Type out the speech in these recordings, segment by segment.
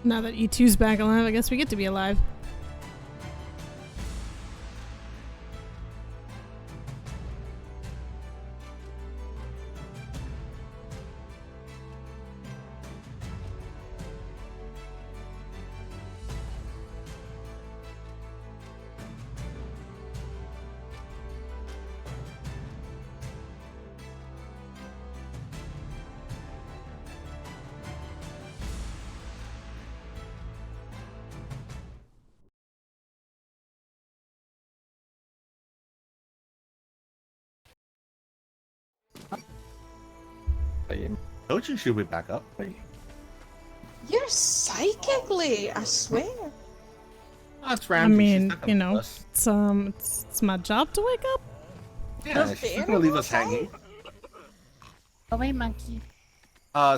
Now that E2's back alive, I guess we get to be alive. Told you she'll be back up. You're psychically, I swear. That's I Ramsey. mean, you know, it's my job to wake up. Yeah, she's not gonna leave us hanging. Away, monkey.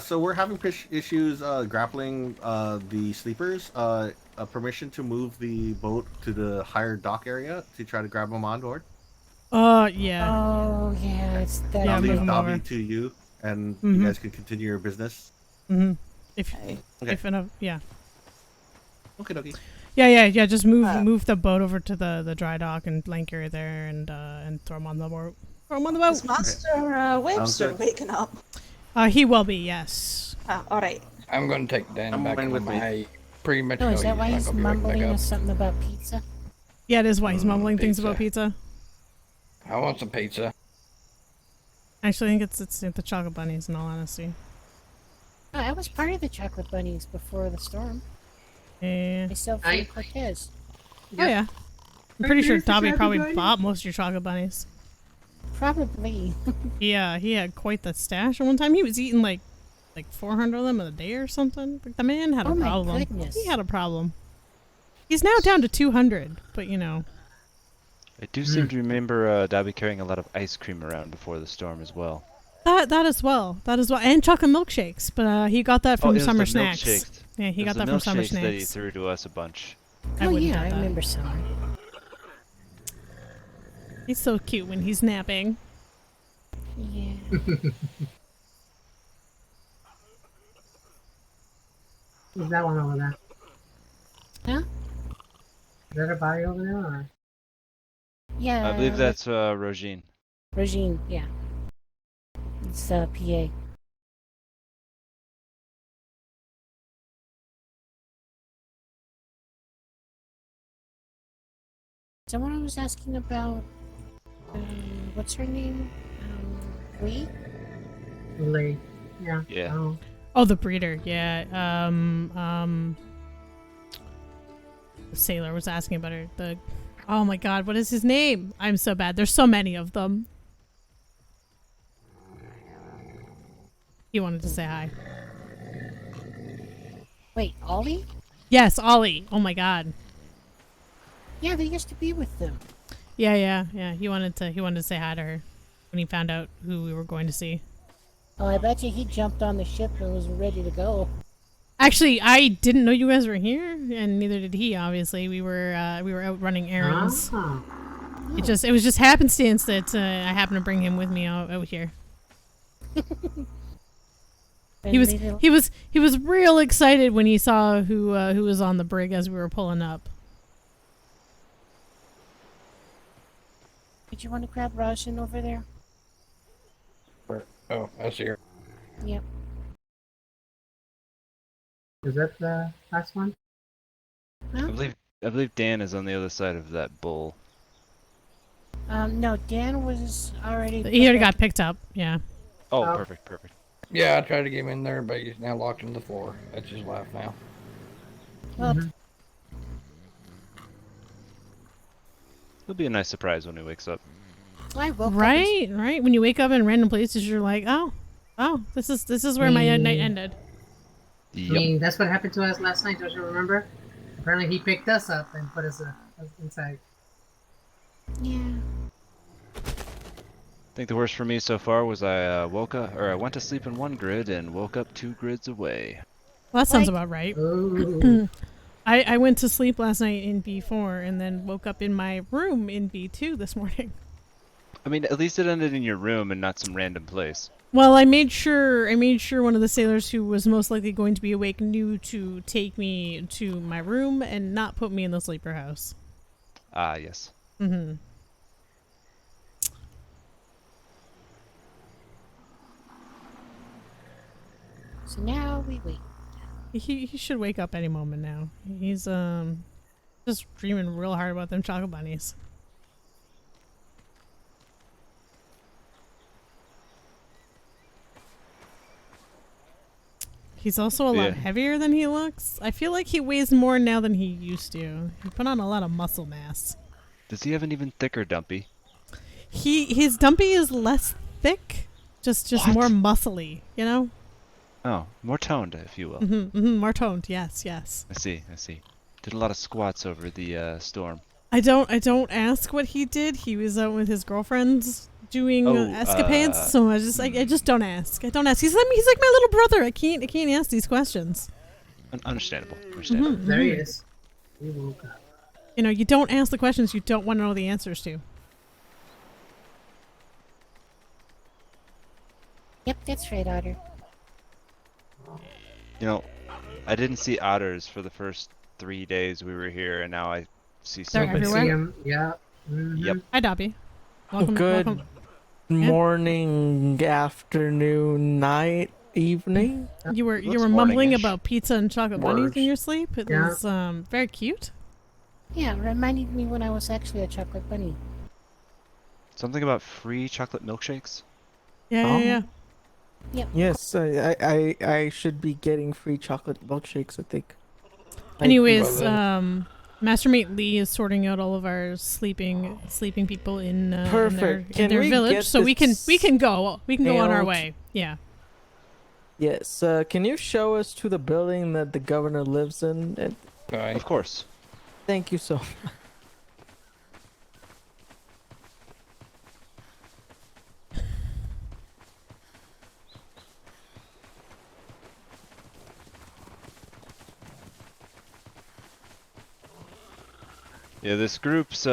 So we're having issues grappling the sleepers. Permission to move the boat to the higher dock area to try to grab them on board. Yeah. Oh, yeah, it's that. Yeah, I'll move leave 'em Dobby over. to you, and you guys can continue your business. If enough, yeah. Okay, dokie. Yeah. Just move the boat over to the dry dock and blanket there, and throw him on the boat. Throw him on the boat. Is Master Webster waking up? He will be, yes. All right. I'm going to take Dan back with with me. my pretty much. Oh, is that why he's I'll be right mumbling back up. something about pizza? Yeah, it is why he's mumbling things pizza. about pizza. I want some pizza. Actually, I think it's the chocolate bunnies, in all honesty. Oh, I was part of the chocolate bunnies before the storm. Yeah. Myself and Cortez. Oh yeah. I'm pretty sure Dobby probably bought most of your chocolate bunnies. Probably. Yeah, he had quite the stash. At one time, he was eating like 400 of them in a day or something. Like, the man had a problem. My goodness. He had a problem. He's now down to 200, but you know. I do seem to remember Dobby carrying a lot of ice cream around before the storm as well. That as well, and chocolate milkshakes. But he got that from it was Summer the Snacks. milkshakes. Yeah, he It was got that the from Summer milkshakes that he Snacks. threw to us a bunch. Oh, wouldn't yeah, have I that. remember some. He's so cute when he's napping. Yeah. Who's that one over there? Huh? Is that a body over there? Or? Yeah. I believe that's Rogine. Regine, yeah. It's PA. Someone was asking about, what's her name? Lee? Lee. Yeah. Yeah. Oh. Oh, the breeder. Yeah. The sailor was asking about her. Oh my God, what is his name? I'm so bad. There's so many of them. He wanted to say hi. Wait, Ollie? Yes, Ollie. Oh my God. Yeah, they used to be with them. Yeah. He wanted to say hi to her when he found out who we were going to see. Oh, I bet you he jumped on the ship and was ready to go. Actually, I didn't know you guys were here, and neither did he. Obviously, we were out running errands. Oh. It was just happenstance that I happened to bring him with me out here. He was real excited when he saw who was on the brig as we were pulling up. Did you want to grab Roshan over there? Oh, I see her. Yep. Is that the last one? I believe Dan is on the other side of that bull. No, Dan was already... He already got picked up. Yeah. Oh, Oh. perfect. Yeah, I tried to get him in there, but he's now locked in the floor. That's his life now. Well, It'll be a nice surprise when he wakes up. I woke up Right. When you wake up in random places, you're like, oh, this is where my night ended. I mean, that's what happened to us last night, don't you remember? Apparently he picked us up and put us inside. Yeah. I think the worst for me so far was I went to sleep in one grid and woke up 2 grids away. Well, that sounds about right. Ooh. I went to sleep last night in B4 and then woke up in my room in B2 this morning. I mean, at least it ended in your room and not some random place. Well, I made sure one of the sailors who was most likely going to be awake knew to take me to my room and not put me in the sleeper house. Ah, yes. Mm-hmm. So now we wait. He should wake up any moment now. He's just dreaming real hard about them chocolate bunnies. He's also a lot heavier than he looks. I feel like he weighs more now than he used to. He put on a lot of muscle mass. Does he have an even thicker dumpy? His dumpy is less thick, just What? more muscly, you know? Oh, more toned, if you will. More toned. Yes, yes. I see. Did a lot of squats over the storm. I don't ask what he did. He was out with his girlfriends doing escapades, so I just don't ask. I don't ask. He's like my little brother. I can't ask these questions. Understandable. There he is. He woke up. You know, you don't ask the questions you don't want to know the answers to. Yep, that's right, Otter. You know, I didn't see otters for the first 3 days we were here, and now I see They're some. everywhere. See him. Yeah. Yep. Hi, Dobby. Welcome. Good Welcome. morning, afternoon, night, evening. You were Looks mumbling morning-ish. about pizza and chocolate bunnies Words. in your sleep. It Yeah. was very cute. Yeah, it reminded me when I was actually a chocolate bunny. Something about free chocolate milkshakes? Yeah. Yes, I should be getting free chocolate milkshakes, I think. Anyways, Well, Mastermate Lee is sorting out all of our sleeping people in Perfect. in Can their we village, get so we can this go on our mailed? way. Yeah. Yes, can you show us to the building that the governor lives in? Okay. Of course. Thank you so much. Yeah, this group's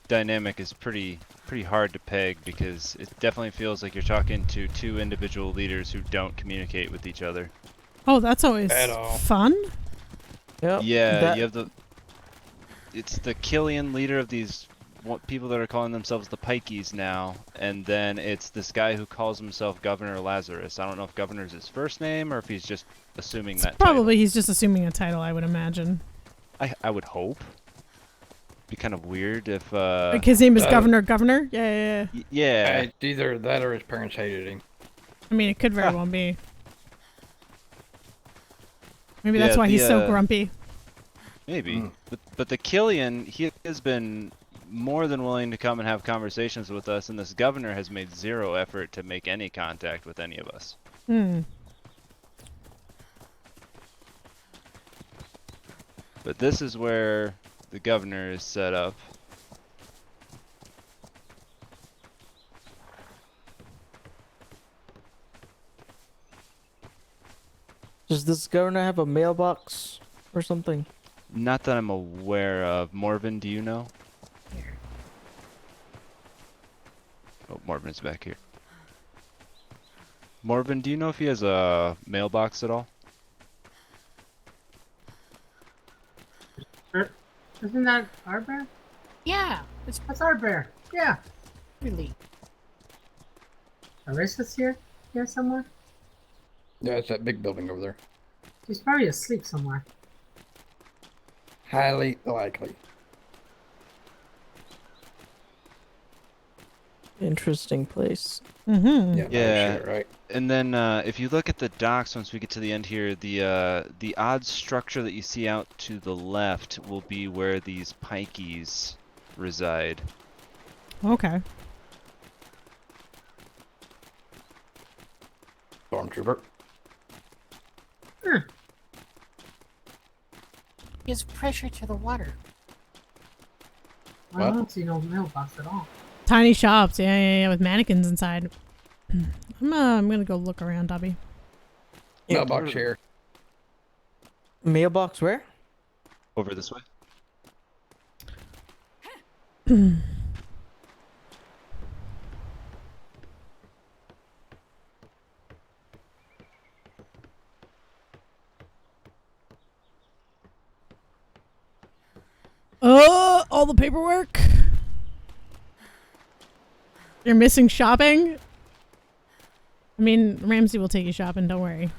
dynamic is pretty hard to peg because it definitely feels like you're talking to two individual leaders who don't communicate with each other. Oh, that's always At all. fun. Yep, Yeah, that- you have it's the Killian leader of these people that are calling themselves the Pikeys now, and then it's this guy who calls himself Governor Lazarus. I don't know if Governor's his first name or if he's just assuming that Probably he's just assuming a title, I would imagine. title. I would hope. Be kind of weird if Like his name is Governor. Yeah. yeah. It's either that or his parents hated him. I mean, it could very well be. Maybe Yeah, that's why he's so the, grumpy. Maybe. Mm. But the Killian, he has been more than willing to come and have conversations with us, and this governor has made zero effort to make any contact with any of us. But this is where the governor is set up. Does this governor have a mailbox or something? Not that I'm aware of. Morven, do you know? Oh, Morven's back here. Morven, do you know if he has a mailbox at all? Isn't that our bear? Yeah, it's That's our bear. Yeah. really. Arissa's here? Here somewhere? Yeah, it's that big building over there. She's probably asleep somewhere. Highly likely. Interesting place. Mm-hmm. Yeah. no Yeah. shit, right. And then if you look at the docks once we get to the end here, the odd structure that you see out to the left will be where these pikeys reside. Okay. Stormtrooper. Gives pressure to the water. I don't see no mailbox at all. Tiny shops, yeah, with mannequins inside. I'm gonna go look around, Dobby. Yeah, Mailbox here. Mailbox where? Over this way. all the paperwork. You're missing shopping? I mean, Ramsey will take you shopping, don't worry.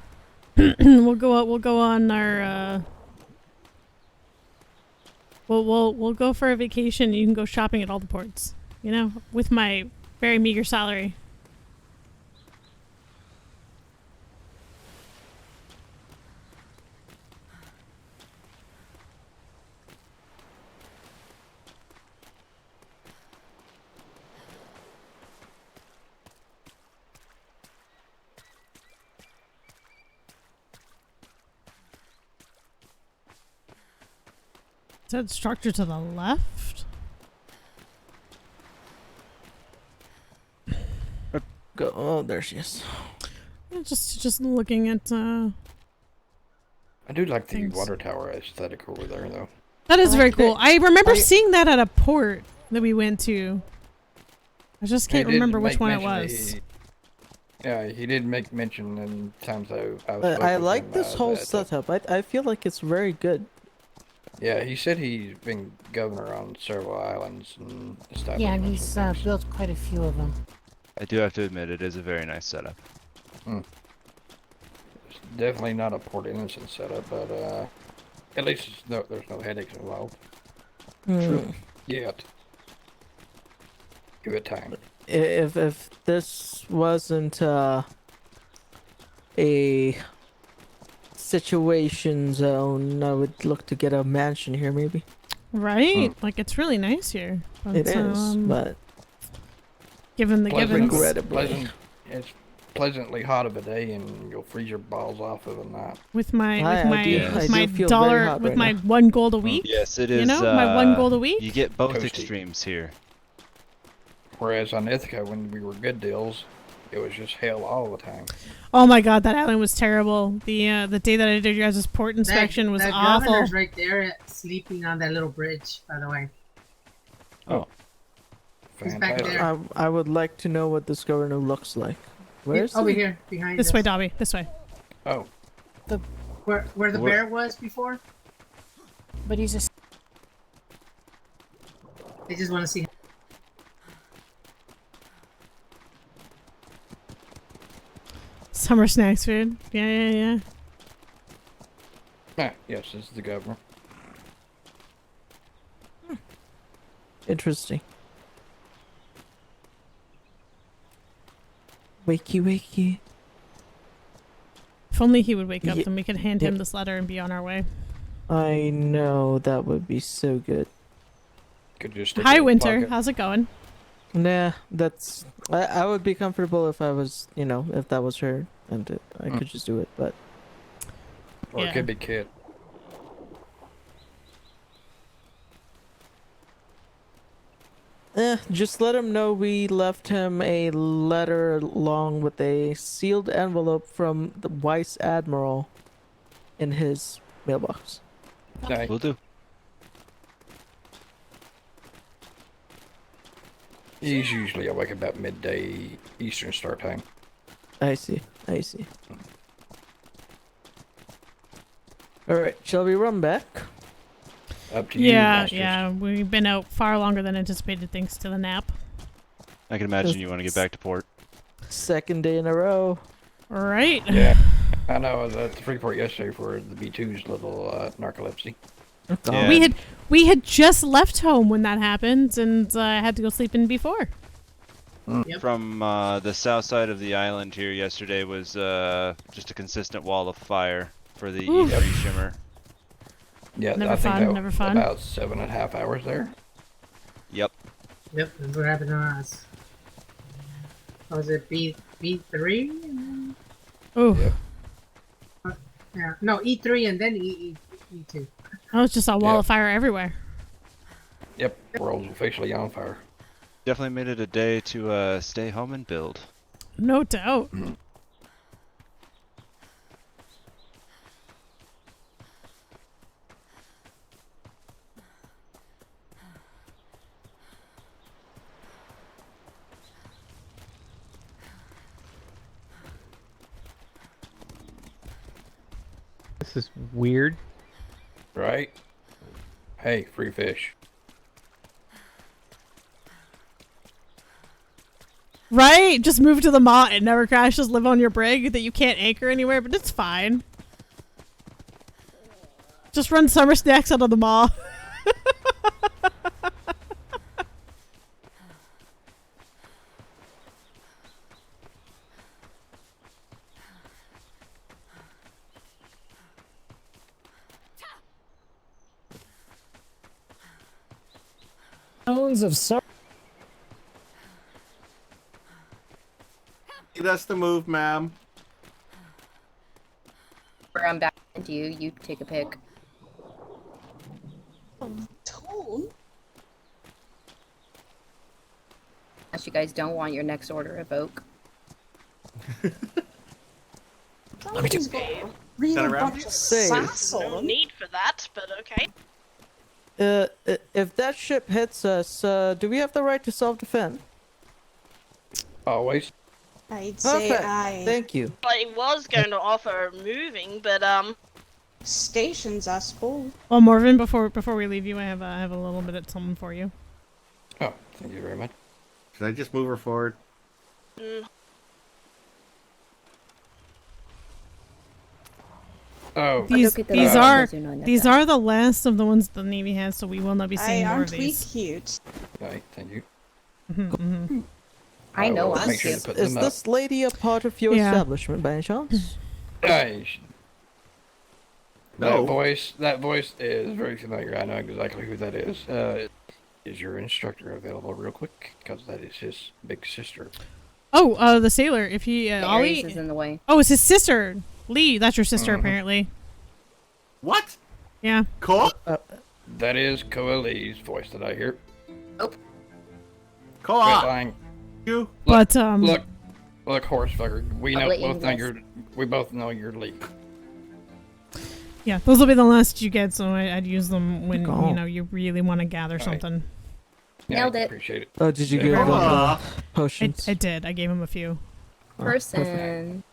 We'll go on our we'll go for a vacation. You can go shopping at all the ports, you know, with my very meager salary. Is that structure to the left? Go. Oh, there she is. Yeah, just looking at. I do like the Thanks. water tower aesthetic over there, though. That is very cool. I remember I- seeing that at a port that we went to. I just He can't did remember which make one it mention was. Yeah, he did make mention in times I was. I spoke with like him, this whole that, setup. I feel like it's very good. Yeah, he said he's been governor on several islands and stuff. Yeah, and he's built quite a few of them. I do have to admit, it is a very nice setup. It's definitely not a Port Innocent setup, but at least there's no headaches involved. Hmm. Yet. Give it time. If this wasn't a situation zone, I would look to get a mansion here, maybe. Right? Like, it's really nice here. But, It is, but given the givens. Regrettably. It's pleasantly hot of a day, and you'll freeze your balls off of a night. With my I do feel very dollar hot with right my now. 1 gold a week. Yes, it is. You know, my 1 gold a week. You get both Toasty. extremes here. Whereas on Ithaca, when we were good deals, it was just hell all the time. Oh my god, that island was terrible. The day that I did your guys' port inspection was that awful. governor's right there sleeping on that little bridge, by the way. He's back Fantastic. there. I would like to know what this governor looks like. Where's Over he? here, behind This us. way, Dobby. This way. Oh, Where the bear was before? But he's a They just want to see. Summer snacks food. Yeah. yes, this is the governor. Interesting. Wakey. If only he would wake up, Ye- then we could hand him yep. this letter and be on our way. I know that would be so good. Could just stick it Hi, in his Winter. pocket. How's it going? Nah, that's. I would be comfortable if I was, if that was her, and I could just do it. But Or Yeah. it could be Kit. just let him know we left him a letter along with a sealed envelope from the Vice Admiral in his mailbox. Nice. Will do. He's usually awake about midday Eastern start time. I see. All right, shall we run back? Up to you, Yeah, masters. yeah. We've been out far longer than anticipated thanks to the nap. I can imagine you want to get back to port. Second day in a row. Right. Yeah, I know. I was at the Freeport yesterday for the B2's little narcolepsy. Yeah. We had just left home when that happened, and I had to go sleep in before. Yep. From the south side of the island here yesterday was just a consistent wall of fire for the Oof. E3 shimmer. Yeah, Never I think fun, that never was fun. about 7.5 hours there. Yep. Yep, that's what happened to us. Was it B3? Oh, Yep. Yeah, no, E3 and then E2. oh, it's just a wall Yeah. of fire everywhere. Yep, world's officially on fire. Definitely made it a day to stay home and build. No doubt. This is weird. Right? Hey, free fish. Right? Just move to the Maw. It never crashes. Live on your brig that you can't anchor anywhere, but it's fine. Just run summer snacks out of the Maw. Tones of sorrow. That's the move, ma'am. Where I'm back to you, you take a pick. Tone? Unless you guys don't want your next order evoke. Let me just go. Really bunch of sass on No him. need for that, but okay. If that ship hits us, do we have the right to self-defend? Always. I'd say Perfect. I Thank you. I was going to offer moving, but stations, I suppose. Well, Morven, before we leave you, I have a little bit of something for you. Oh, thank you very much. Should I just move her forward? Oh, These are the last of the ones the Navy has, so we will not be seeing more of Aren't we these. cute? okay, thank you. I know will I'm make sure to cute. put Is them up. this lady a part of your Yeah. establishment by any chance? No. That voice is very familiar. I know exactly who that is. Is your instructor available real quick? Because that is his big sister. Oh, the sailor. If he Aries Ollie. is in the way. Oh, it's his sister. Lee, that's your sister apparently. What? Yeah. Cole? That is Koa Lee's voice that I hear. Oh. Cole, Quit lying. you. But Look, horsefucker. We I'll know let you both know guess. you're. We both know you're Lee. yeah, those will be the last you get, so I'd use them when Cool. you know you really want to gather Right. something. Yeah, Nailed I it. appreciate it. Oh, did you Yeah. give them the Aw. potions? I did. I gave him a few. Oh, perfect. Person.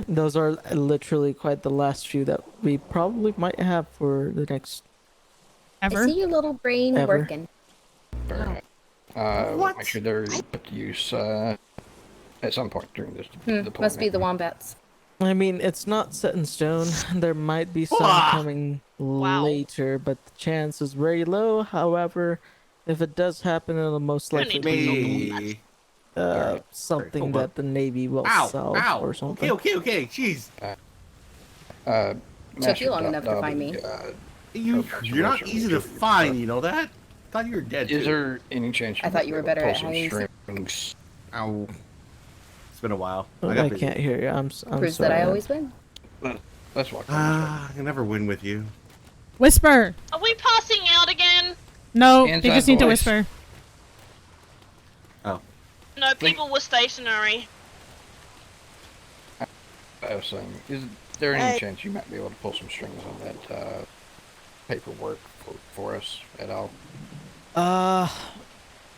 Those are literally quite the last few that we probably might have for the next. Ever. I see your little brain Ever. working. Very What? Make sure they're put to use at some point during this deployment. Must be the wombats. I mean, it's not set in stone. There might be some Ah! coming Wow. later, but the chance is very low. However, if it does happen, it'll most Don't likely need to be Me. something hold on. that the Navy will Ow! sell Ow! or something. Okay. Jeez. Took you long enough to find me. You're not easy to find. You know that? Thought you were dead. Is too. there any chance? I thought you were better pull at some hiding. strings? Ow. It's been a while. Oh, got I busy. can't hear you. I'm Proves sorry. that I man. always win. Let's walk. I can never win with you. Whisper. are we passing out again? No, they Inside just need to voice. whisper. No, people were stationary. I was saying, is there any Hey. chance you might be able to pull some strings on that paperwork for us at all? Oh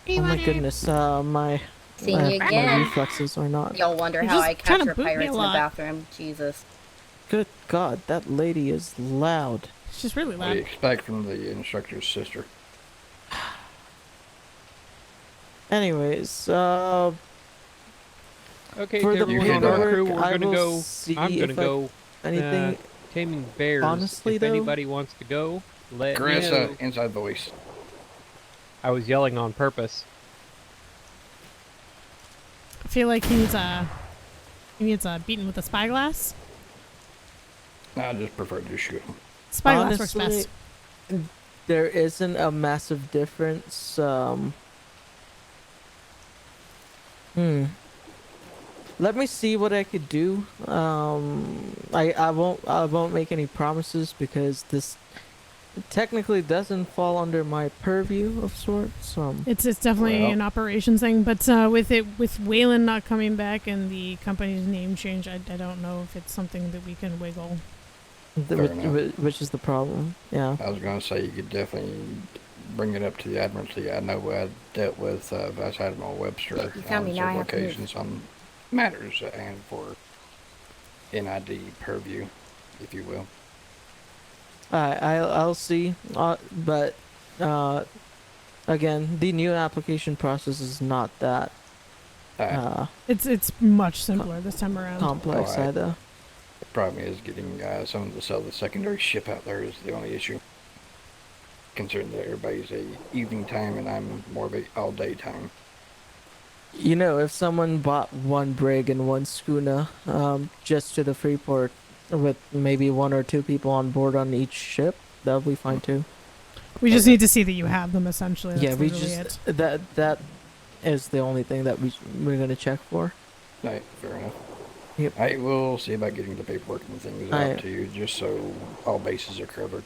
my goodness. My Seeing you my again. reflexes are not. Y'all wonder You're how just I trying to capture boot me a pirates in the lot. bathroom. Jesus. Good God, that lady is loud. She's really What do you loud. expect from the instructor's sister? Anyways, Okay, for the everyone can, on our paperwork, crew, we're I gonna will go. see I'm gonna if I- go. anything. Taming bears. honestly, if though- anybody wants to go, let me Chris, know. inside voice. I was yelling on purpose. I feel like he needs beaten with a spyglass. I just prefer to shoot him. Spyglass works Honestly, best. there isn't a massive difference. Let me see what I could do. I won't make any promises because this technically doesn't fall under my purview of sorts. It's definitely Well. an operations thing, but with Waylon not coming back and the company's name change, I don't know if it's something that we can wiggle. Fair enough. Which is the problem. Yeah. I was going to say you could definitely bring it up to the Admiralty. I know I dealt with Vice Admiral Webster Yeah, you found me, on now I several have to move. occasions on matters and for NID purview, if you will. I'll see. But again, the new application process is not that It's much simpler this time around. Complex Alright. either. The problem is getting someone to sell the secondary ship out there is the only issue. Considering that everybody's a evening time and I'm more of a all day time. You know, if someone bought one brig and one schooner, just to the Freeport, with maybe 1 or 2 people on board on each ship, that'll be fine too. We just need to see that you have them. Essentially, that's Yeah, we literally just it. that is the only thing that we're gonna check for. Right, fair enough. Yep. I will see about getting the paperwork and things out to you, just so all bases are covered.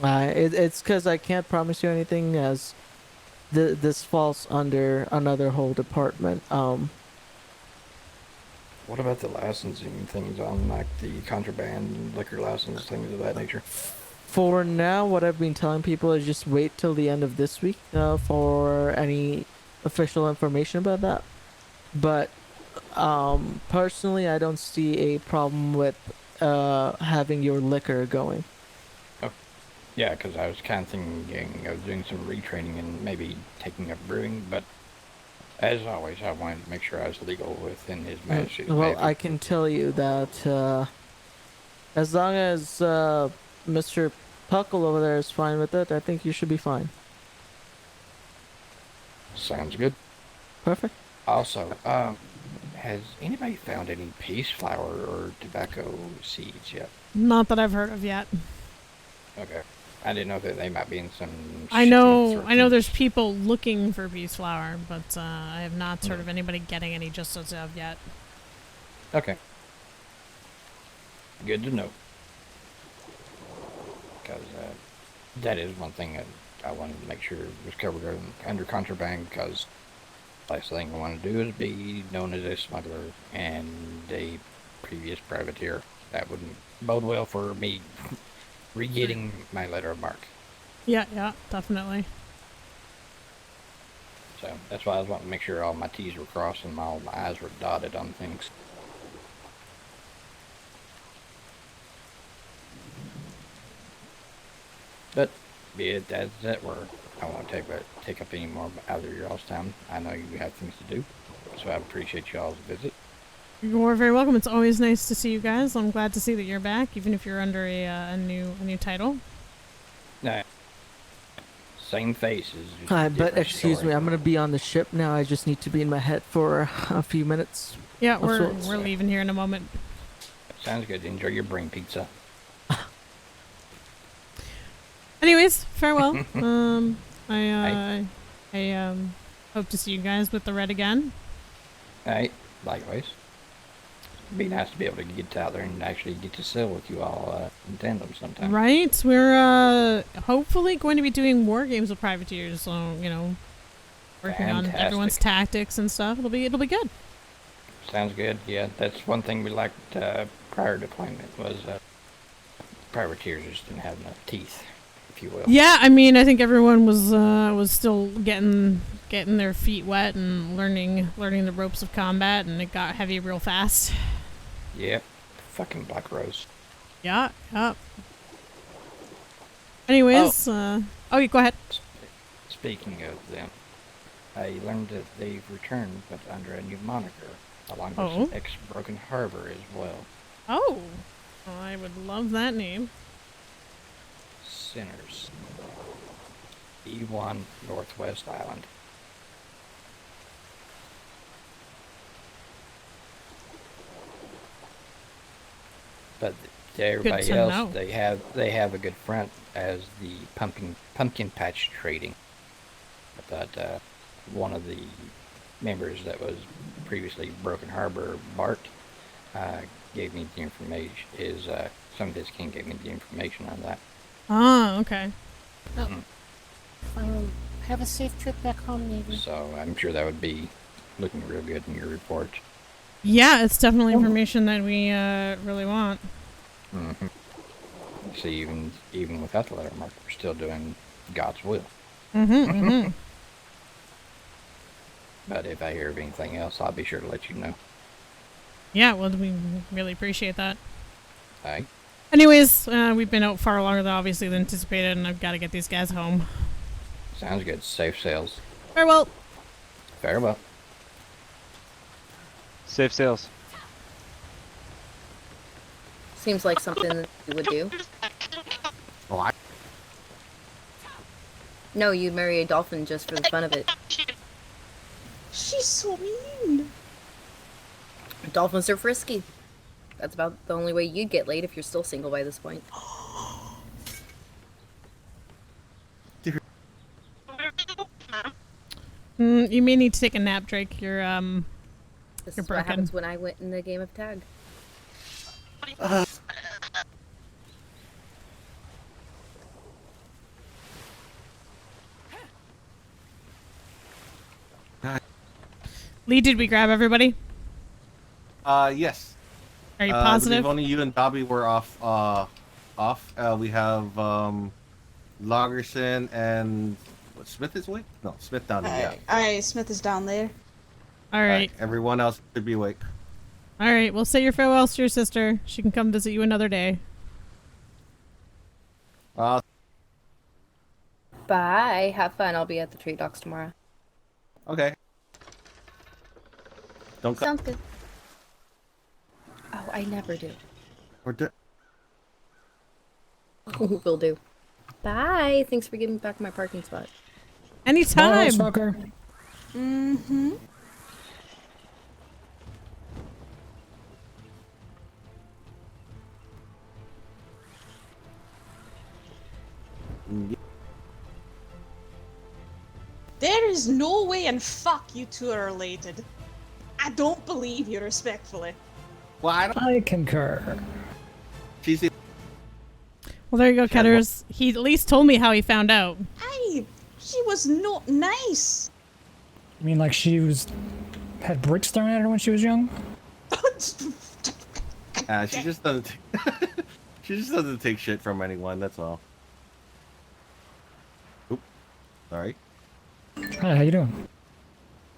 It's because I can't promise you anything, as this falls under another whole department. What about the licensing things on, like the contraband, liquor license, things of that nature? For now, what I've been telling people is just wait till the end of this week for any official information about that. But personally, I don't see a problem with having your liquor going. Oh, yeah, because I was kind of thinking of doing some retraining and maybe taking up brewing, but as always, I wanted to make sure I was legal within His Majesty's Well, Navy. I can tell you that as long as Mr. Puckle over there is fine with it, I think you should be fine. Sounds good. Perfect. Also, has anybody found any peace flower or tobacco seeds yet? Not that I've heard of yet. Okay. I didn't know that they might be in some... I know there's people looking for peace flower, but I have not heard of anybody getting any just as of yet. Okay. Good to know. Because that is one thing that I wanted to make sure was covered under contraband, because last thing I want to do is be known as a smuggler and a previous privateer. That wouldn't bode well for me re-getting my letter of marque. Yeah, definitely. So that's why I was wanting to make sure all my T's were crossed and all my I's were dotted on things. But be it as that were, I won't take up any more out of y'all's time. I know you have things to do, so I appreciate y'all's visit. You're very welcome. It's always nice to see you guys. I'm glad to see that you're back, even if you're under a new title. Nah, same faces. But excuse me, I'm gonna be on the ship now. I just need to be in my head for a few minutes. Yeah, we're leaving here in a moment. Sounds good. Enjoy your brain pizza. Anyways, farewell. I hope to see you guys with the red again. Alright, likewise. It'd be nice to be able to get out there and actually get to sail with you all in tandem sometime. Right? We're hopefully going to be doing war games with privateers, so working on everyone's tactics and stuff. It'll be good. Sounds good. Yeah, that's one thing we liked prior deployment was privateers just didn't have enough teeth, if you will. Yeah, I mean, I think everyone was still getting their feet wet and learning the ropes of combat, and it got heavy real fast. Yep. Fucking Black Rose. Yeah. Anyways, yeah, go ahead. Speaking of them, I learned that they've returned, but under a new moniker, along with some ex-Broken Harbor as well. Oh, I would love that name. Sinners. E1 Northwest Island. But to everybody else, they have a good front as the pumpkin patch trading. But one of the members that was previously Broken Harbor, Bart, gave me the information. Some of his king gave me the information on that. Ah, okay. Have a safe trip back home, Navy. So I'm sure that would be looking real good in your report. Yeah, it's definitely information that we really want. Mm-hmm. See, even without the letter mark, we're still doing God's will. Mm-hmm. But if I hear of anything else, I'll be sure to let you know. Yeah, well, we really appreciate that. Aye. Anyways, we've been out far longer than anticipated, and I've got to get these guys home. Sounds good. Safe sails. Farewell. Farewell. Safe sails. Seems like something that you would do. Oh, No, you'd marry a dolphin just for the fun of it. She's so mean. Dolphins are frisky. That's about the only way you'd get laid if you're still single by this point. You may need to take a nap, Drake. You're This you're is what broken. happens when I went in the game of tag. Lee, did we grab everybody? Yes. Are you I positive? believe only you and Dobby were off. We have Lagerson and what, Smith is awake? No, Smith down there. Yeah. Alright, Smith is down there. All right. Everyone else should be awake. All right. Well, say your farewells to your sister. She can come visit you another day. Bye. Have fun. I'll be at the tree docks tomorrow. Okay. Don't Sounds good. Oh, I never do. Will do. Bye. Thanks for giving me back my parking spot. Anytime. Fucker. Mm-hmm. There is no way in fuck you two are related. I don't believe you respectfully. Well, I concur. She's Well, there you go, Ketters. He at least told me how he found out. She was not nice. You mean like she had bricks thrown at her when she was young? she just doesn't. She just doesn't take shit from anyone. That's all. Oop. Sorry. Hi, how you doing?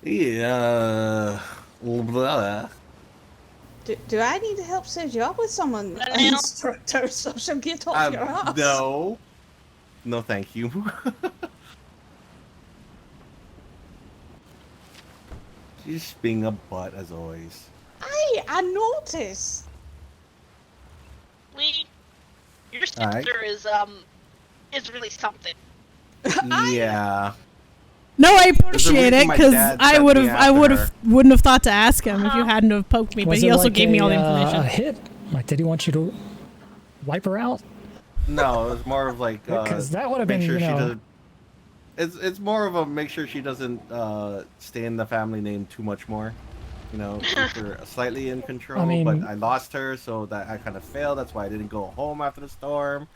Yeah. Blah. Do I need to help set you up with someone? An instructor so she'll get off your ass? No. No, thank you. She's just being a butt as always. I noticed. Lee, your sister is really something. Yeah. No, I appreciate reason it my because dad I set would me have, after wouldn't have thought to ask him if you hadn't have poked me. But Was he it also like gave me all the a information. hit? Like, did he want you to wipe her out? No, it was more of like Because that would have make been, sure you she know. doesn't. It's more of a make sure she doesn't stay in the family name too much more. You know, keep her slightly in control. I mean- but I lost her, so that I kind of failed. That's why I didn't go home after the storm.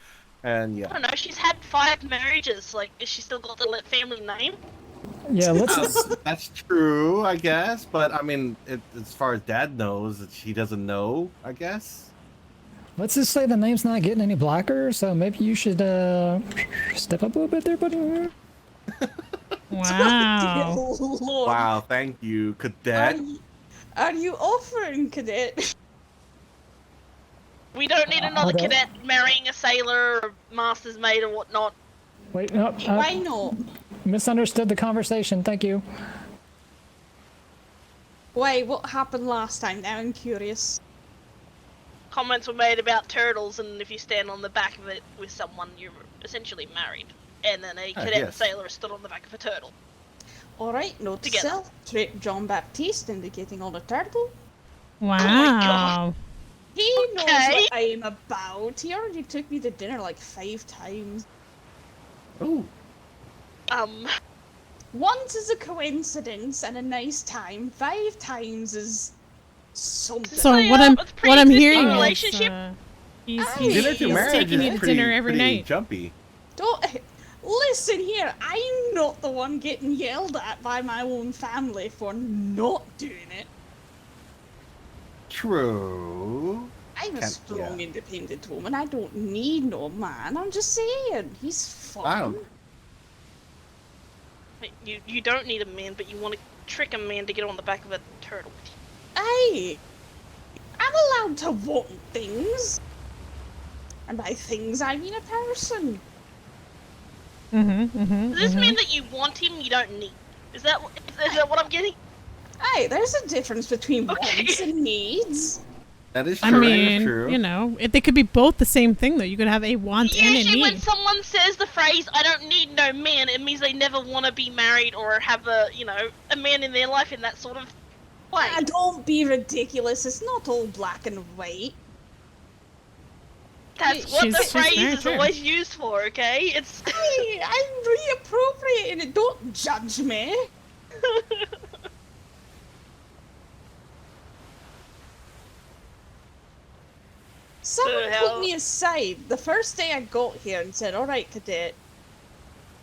And I yeah. don't know, she's had 5 marriages. Like, is she still got the family name? Yeah, let's. That's true, I guess. But I mean, as far as Dad knows, he doesn't know. I guess. Let's just say the name's not getting any blacker, so maybe you should step up a little bit there, buddy. Wow. Lord. Wow, thank you, Cadet. Are you offering, Cadet? We don't need another Okay. cadet marrying a sailor or master's mate or whatnot. Wait, no. Why not? Misunderstood the conversation. Thank you. Why, what happened last time? Now I'm curious. Comments were made about turtles, and if you stand on the back of it with someone, you're essentially married. And then a cadet yes. sailor stood on the back of a turtle. Alright, note to Together. self. Trip John Baptiste indicating on a turtle. Wow. He knows Okay. what I'm about. He already took me to dinner like 5 times. Ooh. Once is a coincidence and a nice time. 5 times is something. So Yeah, what I'm it's hearing is relationship. Dinner he's to marriage taking you is to dinner every pretty night. Jumpy. Don't listen here. I'm not the one getting yelled at by my own family for not doing it. True. I'm a Can't- strong, yeah. independent woman. I don't need no man. I'm just saying, he's fun. I don't. You don't need a man, but you want to trick a man to get on the back of a turtle. Hey, I'm allowed to want things. And by things, I mean a person. Does this mean that you want him, you don't need? Is that what I'm getting? Hey, there's a difference between wants and needs. That is true. I mean, that is true. you know, they could be both the same thing though. You could have a want and a Usually when need. someone says the phrase, I don't need no man, it means they never want to be married or have a, you know, a man in their life in that sort of way. Don't be ridiculous. It's not all black and white. That's what the She's phrase very is true. always used for, okay? It's... Hey, I'm reappropriating it. Don't judge me. Someone put me aside the first day I got here and said, alright, cadet,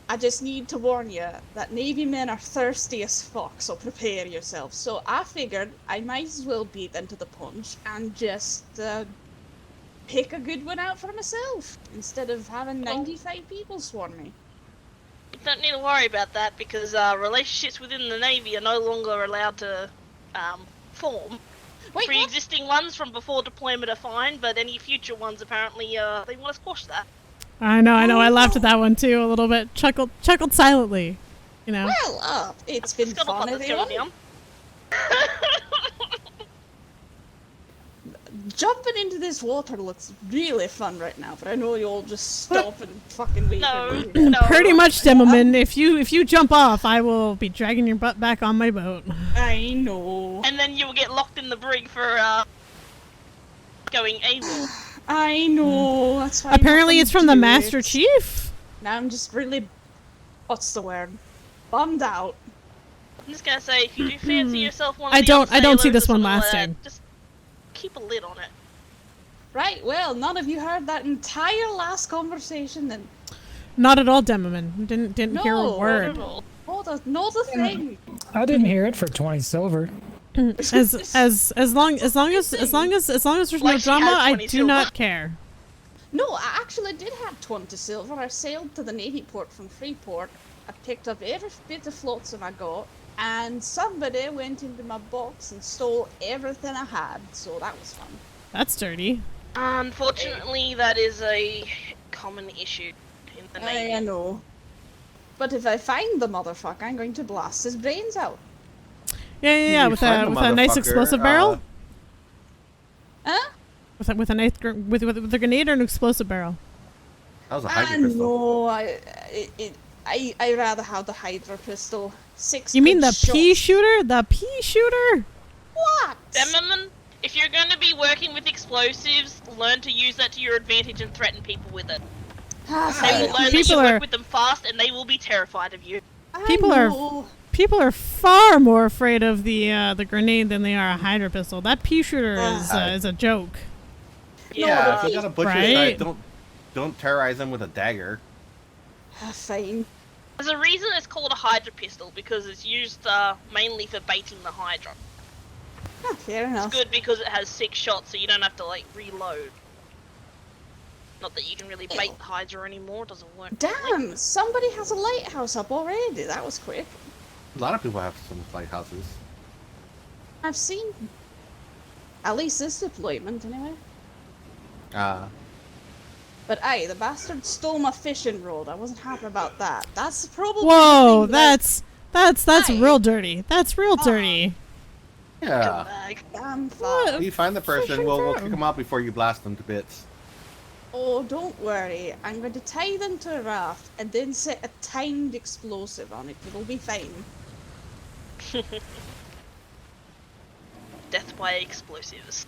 I just need to warn you that Navy men are thirsty as fuck, so prepare yourself. So I figured I might as well beat them to the punch and just pick a good one out for myself instead of having 95 people swarm me. You don't need to worry about that because relationships within the Navy are no longer allowed to form. Pre-existing ones from before deployment are fine, but any future ones apparently they want to squash that. I know. I laughed at that one too a little bit. Chuckled silently. You know. Well, it's been fun, everyone. Jumping into this water looks really fun right now, but I know you'll just stop and fucking wait. No. Pretty much, Demoman. If you jump off, I will be dragging your butt back on my boat. I know. And then you will get locked in the brig for going AWOL. I know. That's why. Apparently, it's from the Master Chief. Now I'm just really, what's the word? Bummed out. I'm just gonna say, if you do fancy yourself one of I the don't young see this sailors or one something like lasting. that, just keep a lid on it. Right. Well, none of you heard that entire last conversation, then. Not at all, Demoman. Didn't hear a word. Hold on. Not a thing. I didn't hear it for 20 silver. As long as there's no drama, I do not care. No, I actually did have 20 silver. I sailed to the Navy port from Freeport. I picked up every bit of flotsam I got, and somebody went into my box and stole everything I had, so that was fun. That's dirty. Unfortunately, that is a common issue in the Navy. I know. But if I find the motherfucker, I'm going to blast his brains out. Yeah. With a nice explosive barrel. Huh? With a nice with a grenade or an explosive barrel. That was a Hydra pistol. No, I rather have the Hydra pistol. 6 You mean good the pea shots. shooter? The pea shooter? What? Demoman, if you're going to be working with explosives, learn to use that to your advantage and threaten people with it. They will learn that you work with them fast, and they will be terrified of you. People are far more afraid of the grenade than they are a Hydra pistol. That pea shooter is a joke. Yeah, if you got a butcher right? side, don't terrorize them with a dagger. Fine. There's a reason it's called a Hydra pistol, because it's used mainly for baiting the Hydra. Fair enough. It's good because it has 6 shots, so you don't have to, like, reload. Not that you can really bait the Hydra anymore, it doesn't work. Damn, somebody has a lighthouse up already. That was quick. A lot of people have some lighthouses. I've seen at least this deployment, anyway. But aye, the bastard stole my fishing rod. I wasn't happy about that. That's probably. Whoa, the thing that's real dirty. That's real dirty. Yeah. Damn fine. If you find the person, we'll kick them out before you blast them to bits. Oh, don't worry. I'm going to tie them to a raft and then set a timed explosive on it. It'll be fine. Death by explosives.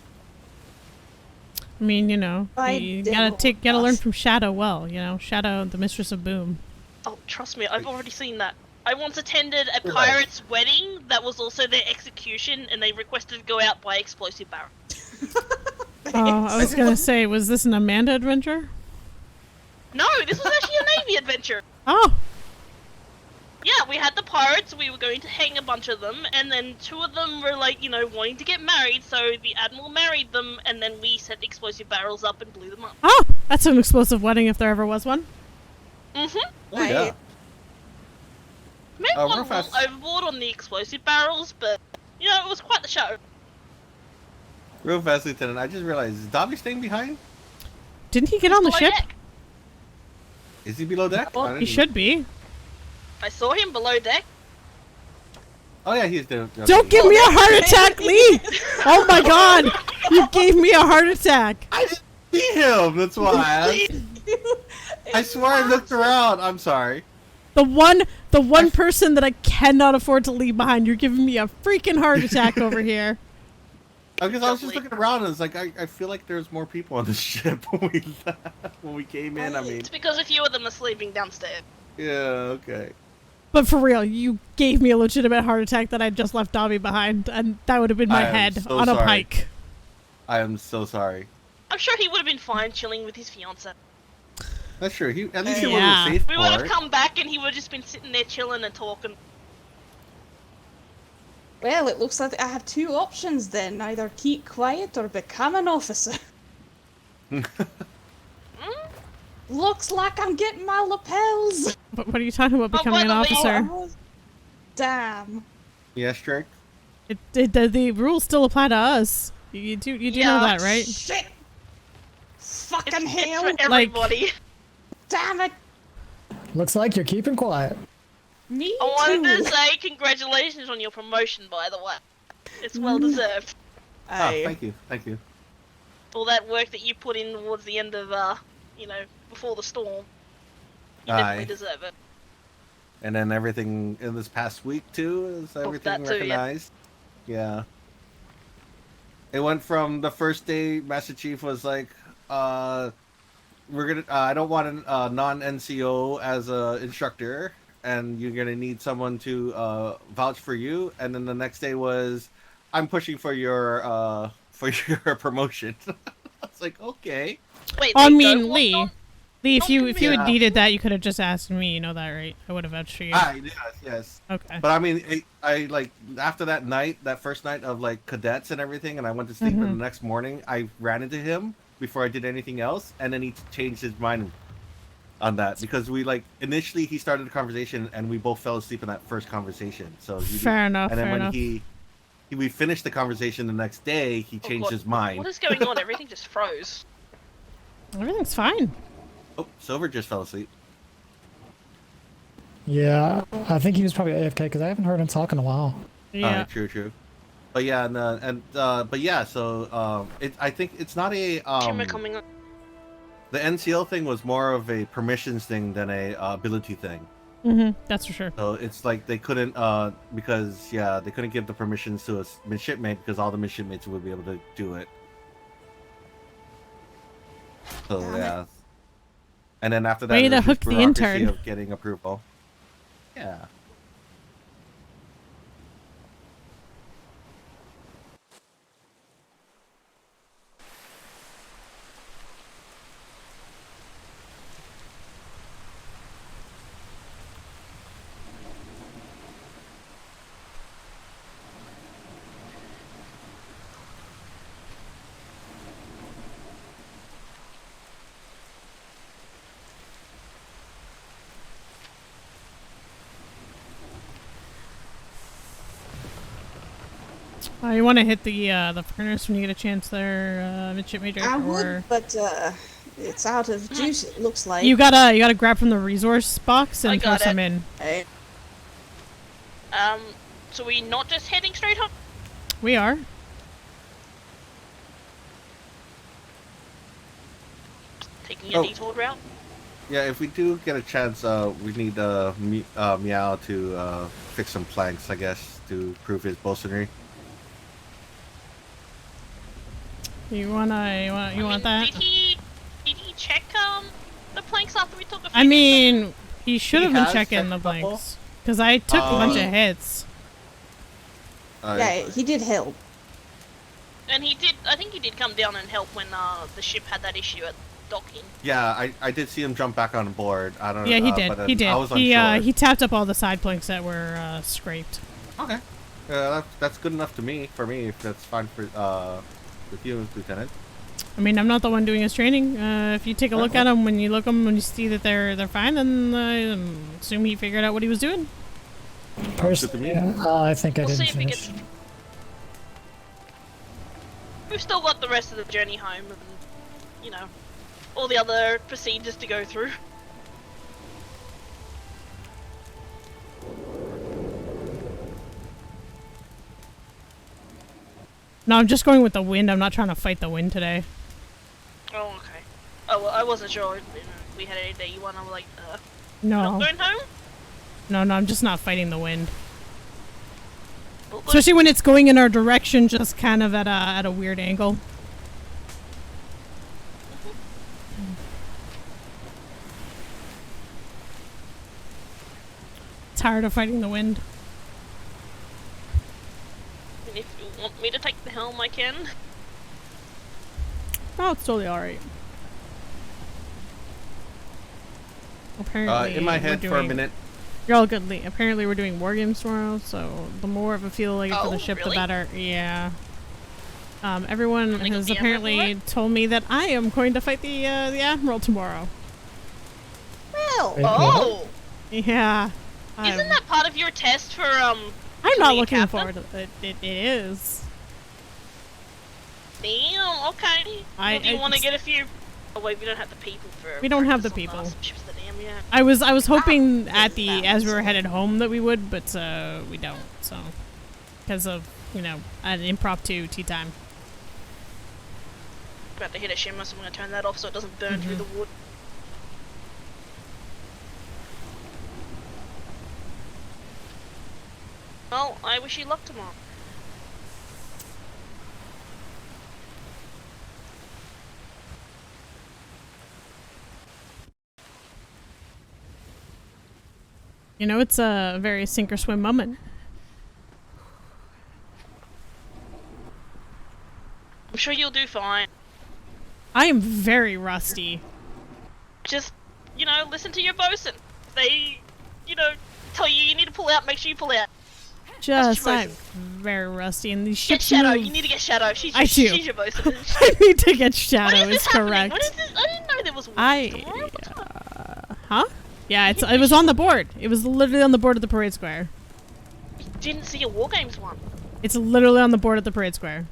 I mean, you know, you gotta learn from Shadow well. You know, Shadow, the mistress of boom. Oh, trust me, I've already seen that. I once attended a pirate's wedding that was also their execution, and they requested to go out by explosive barrel. Oh, I was gonna say, was this an Amanda adventure? No, this was actually a Navy adventure. Oh. Yeah, we had the pirates, we were going to hang a bunch of them, and then 2 of them were like, you know, wanting to get married, so the Admiral married them, and then we set explosive barrels up and blew them up. Oh, that's an explosive wedding if there ever was one. Mm-hmm. Oh, yeah. Maybe one a little overboard on the explosive barrels, but, you know, it was quite the show. Real fast, Lieutenant, I just realized, is Dobby staying behind? Didn't he get on the ship? Deck. Is he below deck? He should be. I saw him below deck. Oh yeah, he's doing. Don't give me a heart attack, Lee! Oh my god! You gave me a heart attack! I didn't see him, that's why. I swear I looked around. I'm sorry. The one person that I cannot afford to leave behind, you're giving me a freaking heart attack over here. Because I was just looking around and it's like, I feel like there's more people on the ship when we came in, I mean. It's because a few of them are sleeping downstairs. Yeah, okay. But for real, you gave me a legitimate heart attack that I just left Dobby behind, and that would have been my head so on a sorry. pike. I am so sorry. I'm sure he would have been fine chilling with his fiance. That's true. At least he was a safe We would have port. come back and he would have just been sitting there chilling and talking. Well, it looks like I have two options then. Either keep quiet or become an officer. Looks like I'm getting my lapels. What are you talking about, becoming an officer? Damn. Yes, Drake? The rules still apply to us. You do know that, right? Shit. Fucking hell. It's for everybody. Damn it. Looks like you're keeping quiet. Me I wanted too. to say congratulations on your promotion, by the way. It's well deserved. Thank you. Thank you. All that work that you put in towards the end of, before the storm. You Aye. definitely deserve it. And then everything in this past week, too, is everything that too, yeah. recognized? Yeah. It went from the first day, Master Chief was like, I don't want a non-NCO as a instructor, and you're gonna need someone to vouch for you. And then the next day was, I'm pushing for your promotion. I was like, okay. Wait, I they mean, don't want Lee, non- if you Yeah. had needed that, you could have just asked me. You know that, right? I would have vouched for you. Yes. Okay. But I mean, I like after that first night of like cadets and everything, and I went to sleep, and the next morning I ran into him before I did anything else, and then he changed his mind on that because we like initially he started the conversation and we both fell asleep in that first conversation. So Fair enough. And then fair when enough. we finished the conversation the next day, he changed God. his mind. What is going on? Everything just froze. Everything's fine. Oh, Silver just fell asleep. Yeah, I think he was probably AFK because I haven't heard him talk in a while. Yeah. True. But yeah, but yeah, so I think it's not a Shimmer coming up. the NCL thing was more of a permissions thing than a ability thing. That's for sure. So it's like they couldn't because they couldn't give the permissions to a midshipmate because all the midshipmates would be able to do it. So yeah. And then after that, Way it to was just hook the bureaucracy intern. of getting approval. Yeah. You want to hit the furnace when you get a chance there, Midship Major? I or... would, but it's out of juice. It looks like. You gotta grab from the resource box and throw some in. Hey. So we not just heading straight home? We are. Taking a detour route? Yeah, if we do get a chance, we need Meow to fix some planks, I guess, to prove his bosunry. You want that? Did he check the planks after we took a few I mean, he should have been has checking checked the a couple. blanks because I took a bunch of hits. Yeah, he did help. And I think he did come down and help when the ship had that issue at docking. Yeah, I did see him jump back on board. I don't know. Yeah, he did. But then He did. I was unsure. He tapped up all the side planks that were scraped. Okay. That's good enough for me. If that's fine for with you, Lieutenant. I mean, I'm not the one doing his training. If you take a look at them, when you see that they're fine, then I assume he figured out what he was doing. Personally, I think I We'll see didn't if we finish. can. We've still got the rest of the journey home, and all the other procedures to go through. No, I'm just going with the wind. I'm not trying to fight the wind today. Oh, okay. Oh, well, I wasn't sure if we had any day you want. I'm like, no. Not going home? No, I'm just not fighting the wind. Well, Especially when it's going in our direction, just kind of at a weird angle. Tired of fighting the wind. And if you want me to take the helm, I can. Oh, it's totally alright. Apparently, in my head for a minute. You're all good, Lee. Apparently, we're doing war games tomorrow, so the more of a feel like for the ship, really? the better. Yeah. Everyone has apparently told me that I am going to fight the Admiral tomorrow. Well, oh! Yeah. Isn't that part of your test for, I'm not looking forward to it. It is. Damn, okay. Do you want to get a few... Oh wait, we don't have the people for... We don't have the people. Ships that damn yet. I was hoping at as we were headed home that we would, but we don't. So because of an impromptu tea time. About to hit a shimmer, so I'm gonna turn that off so it doesn't burn through the wood. Well, I wish you luck tomorrow. It's a very sink or swim moment. I'm sure you'll do fine. I am very rusty. Just, listen to your bosun. They, tell you need to pull out, make sure you pull out. I'm very rusty, and these ships Get Shadow, move. you need to get Shadow. She's your bosun. I need to get Shadow, What is is this happening? correct. What is this? I didn't know there was one. Huh? Yeah, it was on the board. It was literally on the board of the parade square. Didn't see a War Games one. It's literally on the board of the parade square.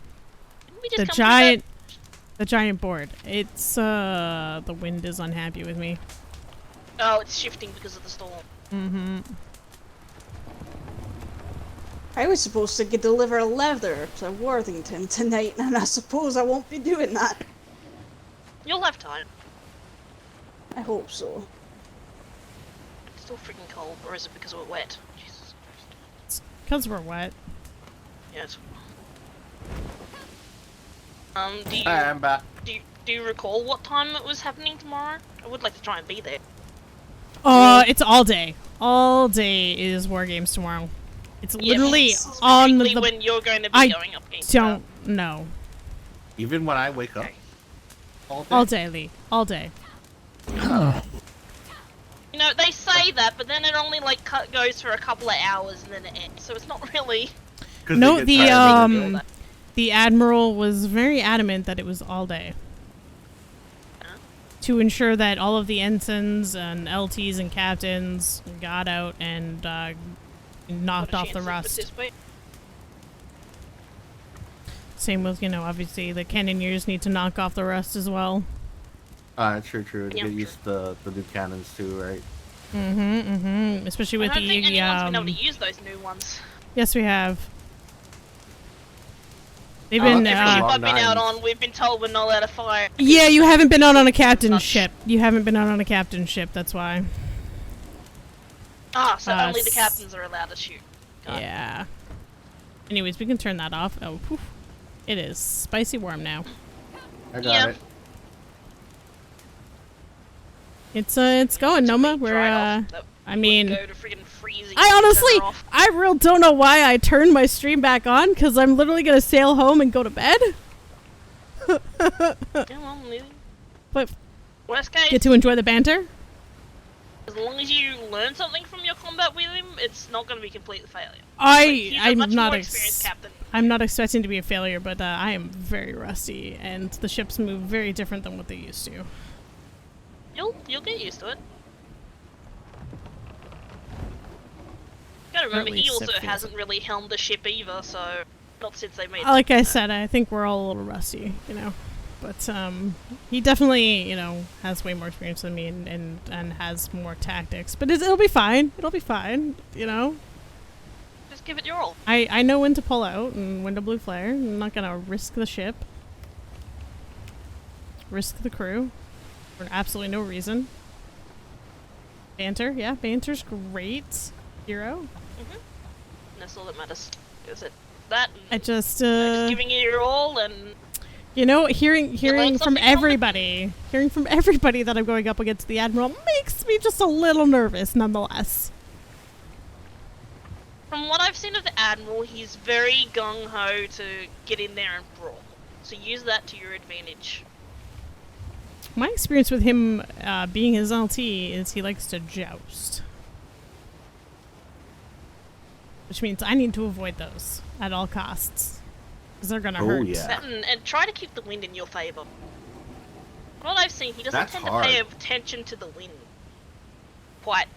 Didn't we just come The giant board. It's the wind is unhappy with me. Oh, it's shifting because of the storm. Mm-hmm. I was supposed to deliver leather to Worthington tonight, and I suppose I won't be doing that. You'll have time. I hope so. It's still freaking cold, or is it because we're wet? Jesus Christ. It's because we're wet. Yes. I'm back. Do you recall what time it was happening tomorrow? I would like to try and be there. It's all day. All day is War Games tomorrow. It's literally on the... when you're going to be going up against I don't know. Even when I wake up? All day, Lee. All day. Huh. They say that, but then it only goes for a couple of hours and then it ends. So it's not really... No, the Admiral was very adamant that it was all day. To ensure that all of the ensigns and LTs and captains got out and knocked off the rust. Same with, obviously the cannoneers need to knock off the rust as well. True. To get used to the new cannons too, right? Especially with I don't think anyone's been able to use those new ones. Yes, we have. They've been every ship I've been out on, we've been told we're not allowed to fire. Yeah, you haven't been out on a captain's ship. You haven't been out on a captain's ship, that's why. Ah, so only the captains are allowed to shoot. Yeah. Anyways, we can turn that off. Oh, poof. It is spicy warm now. I got it. It's going, Noma. We're I mean, go to freaking freezing. I honestly, I real don't know why I turned my stream back on, because I'm literally gonna sail home and go to bed. But worst case, get to enjoy the banter. As long as you learn something from your combat with him, it's not going to be complete failure. I'm not expecting to be a failure, but I am very rusty, and the ships move very different than what they used to. You'll get used to it. Gotta remember, he also hasn't really helmed the ship either, so not since they made it. Like I said, I think we're all a little rusty, But he definitely, has way more experience than me and has more tactics. But it'll be fine. It'll be fine, Just give it your all. I know when to pull out and when to blue flare. I'm not gonna risk the ship. Risk the crew. For absolutely no reason. Banter, yeah, banter's great. Hero. That's all that matters. Is it that? I just giving it your all and. You know, hearing from everybody that I'm going up against the Admiral makes me just a little nervous, nonetheless. From what I've seen of the Admiral, he's very gung-ho to get in there and brawl. So use that to your advantage. My experience with him being his LT is he likes to joust. Which means I need to avoid those at all costs. Because they're gonna hurt. Yeah. And try to keep the wind in your favor. From what I've seen, he doesn't tend hard. to pay attention to the wind quite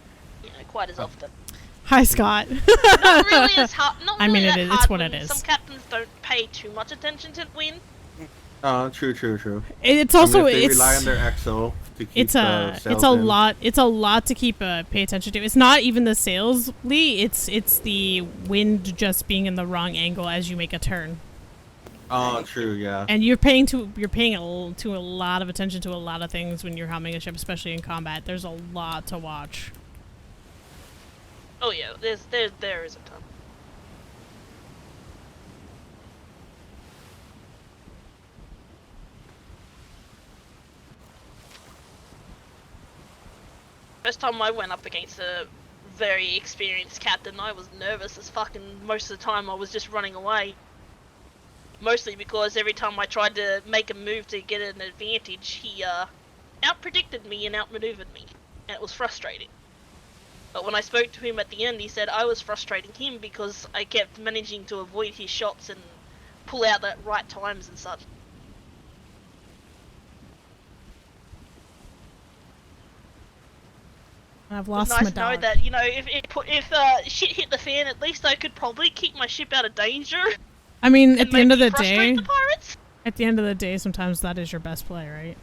as often. Hi, Scott. Not really as hard. Not really I mean, that it's hard what when it is. Some captains don't pay too much attention to the wind. True. It's also they rely on their EXO to keep it's a lot to keep pay attention to. It's not even the sails, Lee. It's the wind just being in the wrong angle as you make a turn. Oh, true, yeah. And you're paying to a lot of attention to a lot of things when you're helming a ship, especially in combat. There's a lot to watch. Oh yeah, there is a ton. First time I went up against a very experienced captain, I was nervous as fucking most of the time I was just running away. Mostly because every time I tried to make a move to get an advantage, he out-predicted me and outmaneuvered me. And it was frustrating. But when I spoke to him at the end, he said I was frustrating him because I kept managing to avoid his shots and pull out at right times and such. I've lost it's my nice to know dog. that, you know, if shit hit the fan, at least I could probably keep my ship out of danger. I mean, and at the end of the frustrate day, the pirates. at the end of the day, sometimes that is your best play, right?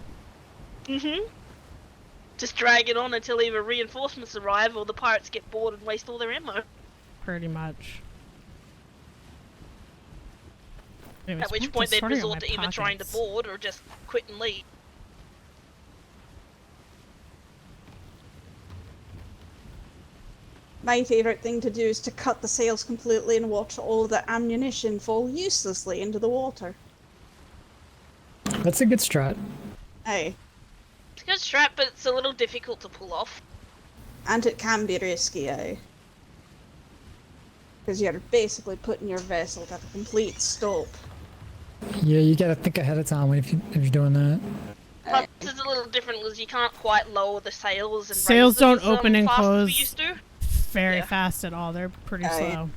Just drag it on until either reinforcements arrive or the pirates get bored and waste all their ammo. Pretty much. Anyways, At which what point the they'd sorting on resort my to either trying to pockets? board or just quit and leave. My favourite thing to do is to cut the sails completely and watch all the ammunition fall uselessly into the water. That's a good strat. Hey. It's a good strat, but it's a little difficult to pull off. And it can be risky, eh? Because you're basically putting your vessel at a complete stop. Yeah, you gotta think ahead of time if you're doing that. But this is a little different because you can't quite lower the sails and Sails raise them don't open and fast as we close used to. very fast at all. They're pretty slow.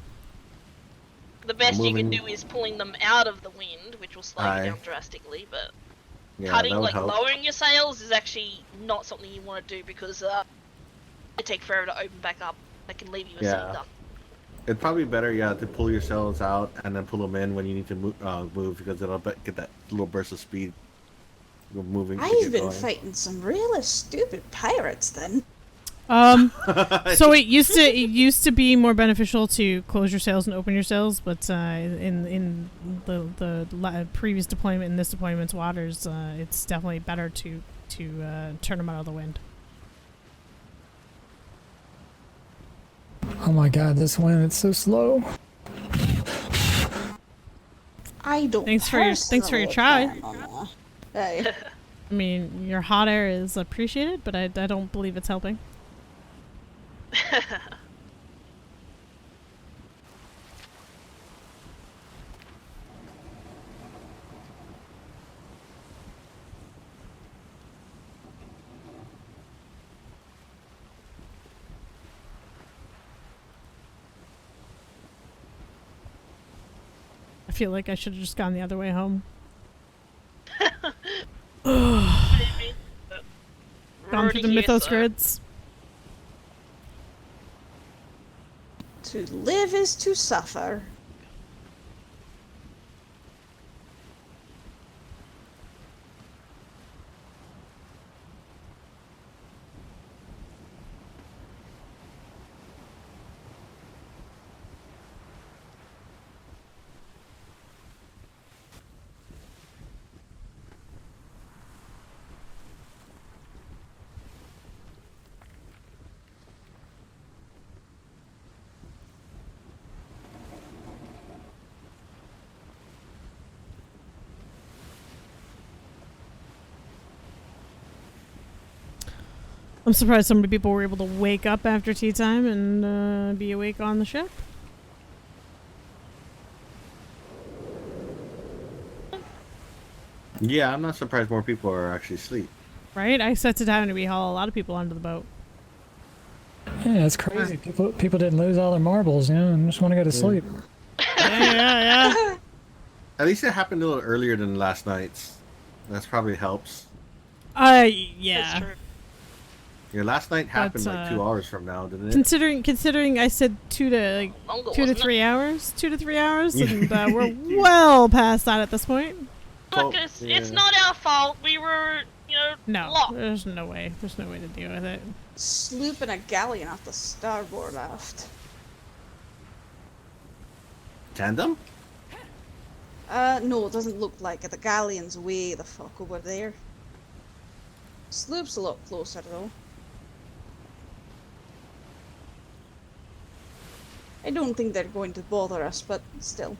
The best you can Moving- do is pulling them out of the wind, which will slow you down drastically, but Yeah, cutting, that would like help. lowering your sails is actually not something you want to do because it takes forever to open back up. They can leave you a Yeah. cinder. It'd probably be better, to pull your sails out and then pull them in when you need to move because it'll get that little burst of speed moving. to I've get been going. fighting some really stupid pirates then. So it used to be more beneficial to close your sails and open your sails, but in the previous deployment and this deployment's waters, it's definitely better to turn them out of the wind. Oh my god, this wind, it's so slow. I don't. Thanks for your try. Hey. I mean, your hot air is appreciated, but I don't believe it's helping. I feel like I should have just gone the other way home. Gone through the mythos grids. To live is to suffer. I'm surprised so many people were able to wake up after tea time and be awake on the ship. Yeah, I'm not surprised more people are actually asleep. Right? I set to time to haul a lot of people onto the boat. Yeah, it's crazy. People didn't lose all their marbles, you know, and just want to go to sleep. Yeah. At least it happened a little earlier than last night's. That's probably helps. Yeah. Your last night happened like 2 hours from now, didn't it? Considering I said 2 to 3 hours, 2 to 3 hours, and we're Yeah. well past that at this point. Look, it's not our fault. We were, locked. There's no way. There's no way to deal with it. Sloop and a galleon off the starboard aft. Tandem? No, it doesn't look like it. The galleon's way the fuck over there. Sloop's a lot closer though. I don't think they're going to bother us, but still.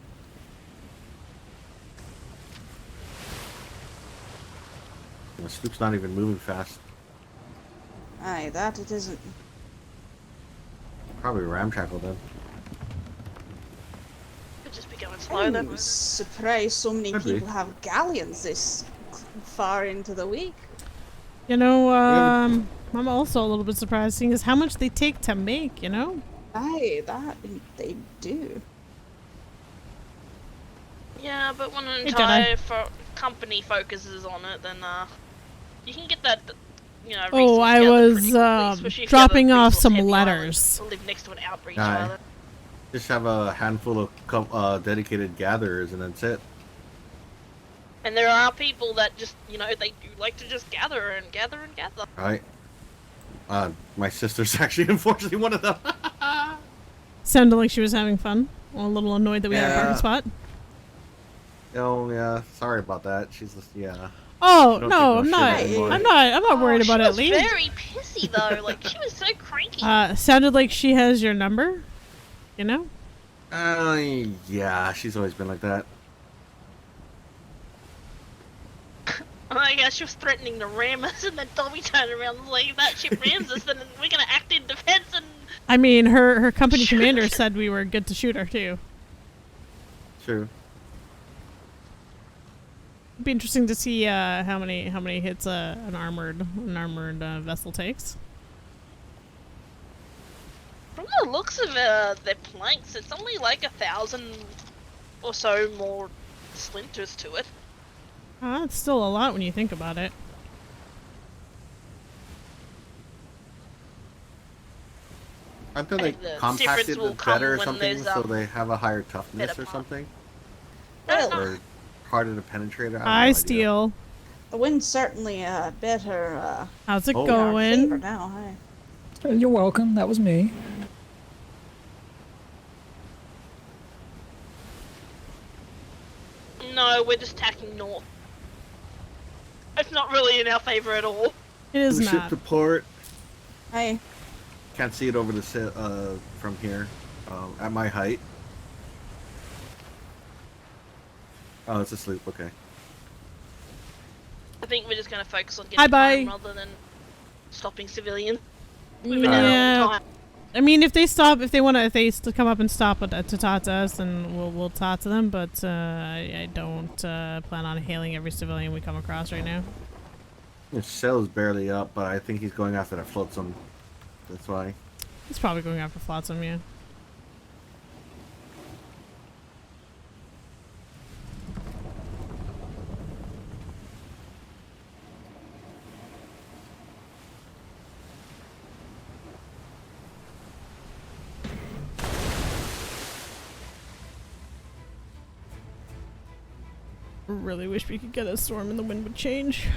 The sloop's not even moving fast. Aye, that it isn't. Probably ramshackle them. Could just be going slow then. I'm surprised so many people have galleons this far into the week. You know, I'm also a little bit surprised seeing as how much they take to make, you know? Aye, that they do. Yeah, but when an entire company focuses on it, then you can get that, Oh, I was dropping off some letters. Live next to an outreach Aye. island. Just have a handful of dedicated gatherers and that's it. And there are people that just, they do like to just gather and gather and gather. Right. My sister's actually unfortunately one of them. Sounded like she was having fun. A little annoyed that we had a parking spot. Oh yeah, sorry about that. She's just Oh no, I'm not worried about it, Lee. She was very pissy though. Like she was so cranky. Sounded like she has your number. You know? Yeah, she's always been like that. Oh my gosh, she was threatening to ram us, and then Dobby turned around and was like, if that ship rams us, then we're gonna act in defense and... I mean, her company commander said we were good to shoot her, too. True. It'd be interesting to see how many hits an armored vessel takes. From the looks of their planks, it's only like 1,000 or so more splinters to it. It's still a lot when you think about it. Aren't they like compacted better or something, so they have a higher toughness or something? Or harder to penetrate? I steal. The wind's certainly better. How's it going? Now, hey. You're welcome. That was me. No, we're just tacking north. It's not really in our favor at all. It is not. Ship to port. Hey. Can't see it over the from here, at my height. Oh, it's asleep. Okay. I think we're just gonna focus on getting time rather than stopping civilians. We've been there all the time. I mean, if they come up and stop to talk to us, then we'll talk to them. But I don't plan on hailing every civilian we come across right now. His sail's barely up, but I think he's going after that flotsam. That's why. He's probably going after flotsam, yeah. Really wish we could get a storm and the wind would change.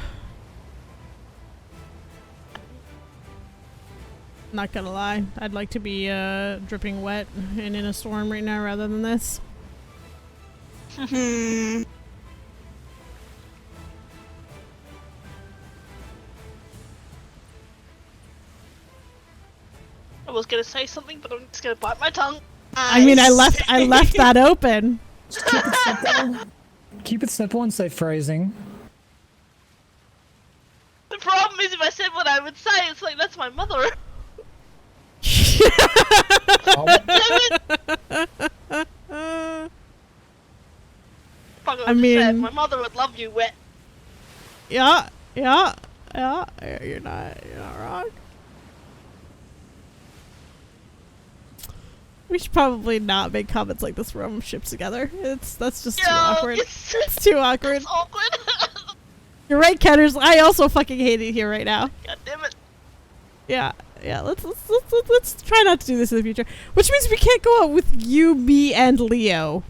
Not gonna lie, I'd like to be dripping wet and in a storm right now rather than this. I was gonna say something, but I'm just gonna bite my tongue. I mean, I left that open. Just keep it simple. Keep it simple and say phrasing. The problem is if I said what I would say. It's like, that's my mother. I mean, my mother would love you wet. Yeah. You're not wrong. We should probably not make comments like this from ships together. That's just too awkward. It's too awkward. It's awkward. You're right, Kenners. I also fucking hate it here right now. God damn it. Yeah. Let's try not to do this in the future. Which means we can't go out with you, me, and Leo.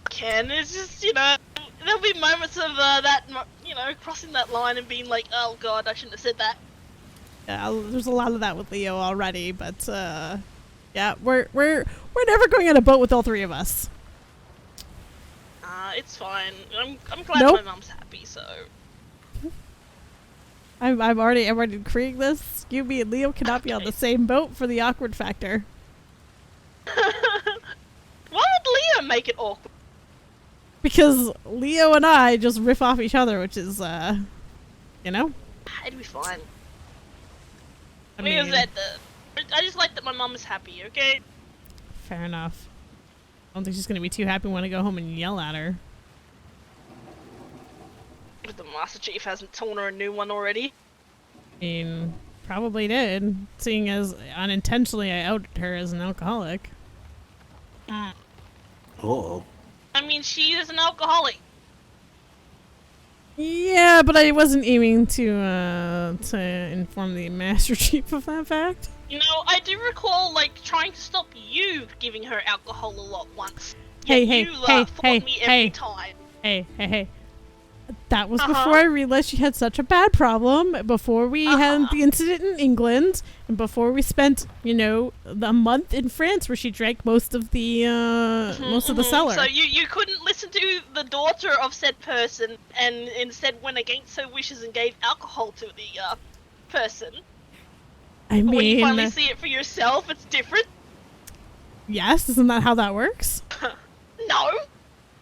Ken, it's just, there'll be moments of that, crossing that line and being like, oh god, I shouldn't have said that. Yeah, there's a lot of that with Leo already, but yeah, we're never going on a boat with all three of us. It's fine. I'm glad my mom's happy, so. I'm already decreeing this. You, me, and Leo cannot be on the same boat for the awkward factor. Why would Leo make it awkward? Because Leo and I just riff off each other, which is, It'd be fine. I just like that my mom is happy, okay? Fair enough. I don't think she's gonna be too happy when I go home and yell at her. But the Master Chief hasn't torn her a new one already. I mean, probably did, seeing as unintentionally I outed her as an alcoholic. Oh. I mean, she is an alcoholic. Yeah, but I wasn't aiming to inform the Master Chief of that fact. I do recall, trying to stop you giving her alcohol a lot once. Hey, fought me every time. Hey. That was before I realized she had such a bad problem, before we had the incident in England, and before we spent, a month in France where she drank most of the cellar. So you couldn't listen to the daughter of said person, and instead went against her wishes and gave alcohol to the person. I mean, when you finally see it for yourself, it's different. Yes, isn't that how that works? No.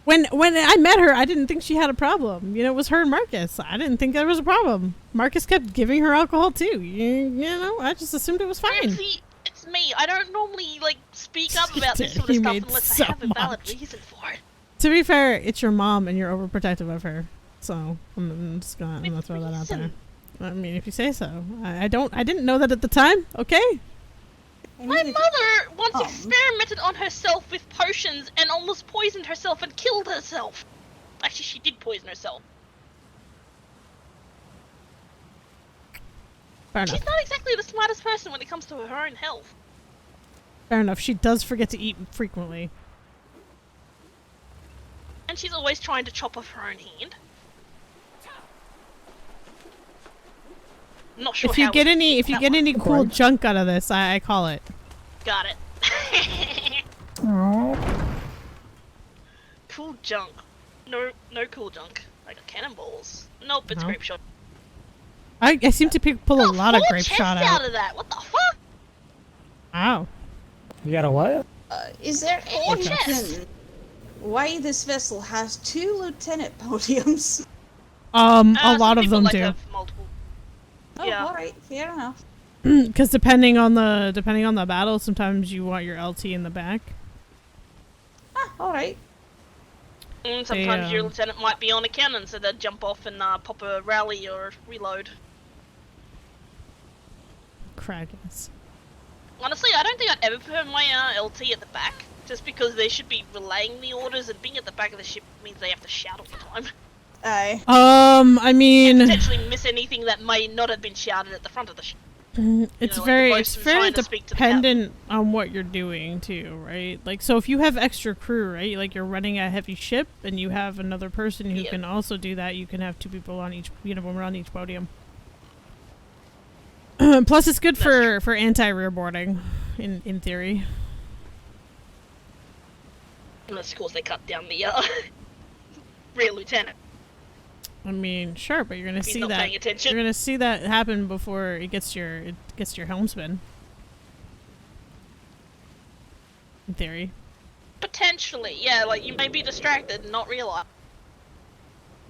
When I met her, I didn't think she had a problem. It was her and Marcus. I didn't think there was a problem. Marcus kept giving her alcohol too. I just assumed it was fine. See, it's me. I don't normally speak up about this sort of stuff unless I have a valid reason for it. To be fair, it's your mom and you're overprotective of her. So I'm just gonna throw that out there. I mean, if you say so. I didn't know that at the time. Okay. My mother once experimented on herself with potions and almost poisoned herself and killed herself. Actually, she did poison herself. Fair enough. She's not exactly the smartest person when it comes to her own health. Fair enough. She does forget to eat frequently. And she's always trying to chop off her own hand. Not sure if you get any cool junk out of this, I call it. Got it. Cool junk. No cool junk. I got cannonballs. Nope, it's grape shot. I seem to pull a lot of grape shot out of that. What the fuck? Wow. You got a what? Is there any reason why this vessel has 2 lieutenant podiums? A lot of them do. Oh, yeah. Alright, fair enough. Because depending on the battle, sometimes you want your LT in the back. Alright. Sometimes your lieutenant might be on a cannon, so they'd jump off and pop a rally or reload. Kraggins. Honestly, I don't think I'd ever put my LT at the back, just because they should be relaying the orders, and being at the back of the ship means they have to shout all the time. Aye. I mean, and potentially miss anything that may not have been shouted at the front of the ship. It's very dependent on what you're doing too, right? So if you have extra crew, right? You're running a heavy ship and you have another person who can also do that, you can have 2 people on each, on each podium. Plus, it's good for anti-rearboarding, in theory. Unless, of course, they cut down the rear lieutenant. I mean, sure, but you're gonna see that. You're gonna see that happen before it gets your helmsman. In theory. Potentially, yeah. You may be distracted and not realize.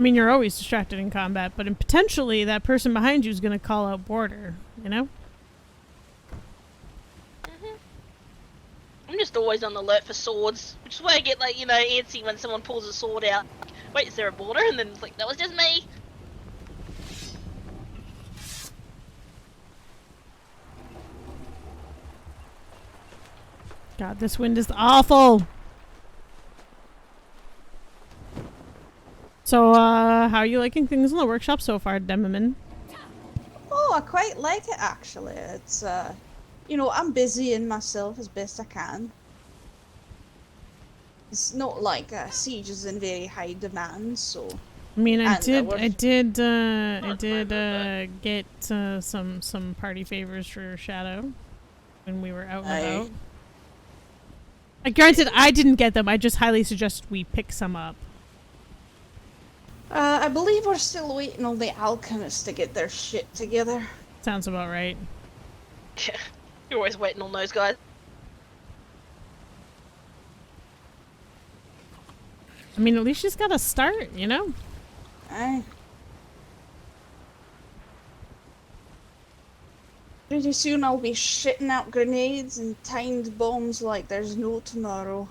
I mean, you're always distracted in combat, but potentially that person behind you is going to call out border, you know? I'm just always on the alert for swords, which is why I get, like, you know, antsy when someone pulls a sword out. Wait, is there a border? And then it's like, that was just me. God, this wind is awful. So, how are you liking things in the workshop so far, Demoman? Oh, I quite like it, actually. It's, you know, I'm busying myself as best I can. It's not like Siege is in very high demand, so... I mean, I did get some party favors for Shadow when we were out and about. Granted, I didn't get them. I just highly suggest we pick some up. I believe we're still waiting on the alchemists to get their shit together. Sounds about right. Yeah, you're always waiting on those guys. I mean, at least she's got a start, you know? Aye. Pretty soon I'll be shitting out grenades and timed bombs like there's no tomorrow.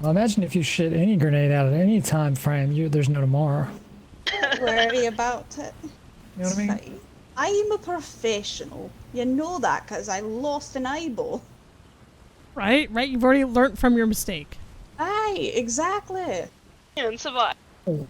Well, imagine if you shit any grenade out at any time frame, there's no tomorrow. Don't worry about it. You know what I mean? Fine. I'm a professional. You know that because I lost an eyeball. Right? You've already learnt from your mistake. Aye, exactly. And survive. Oh.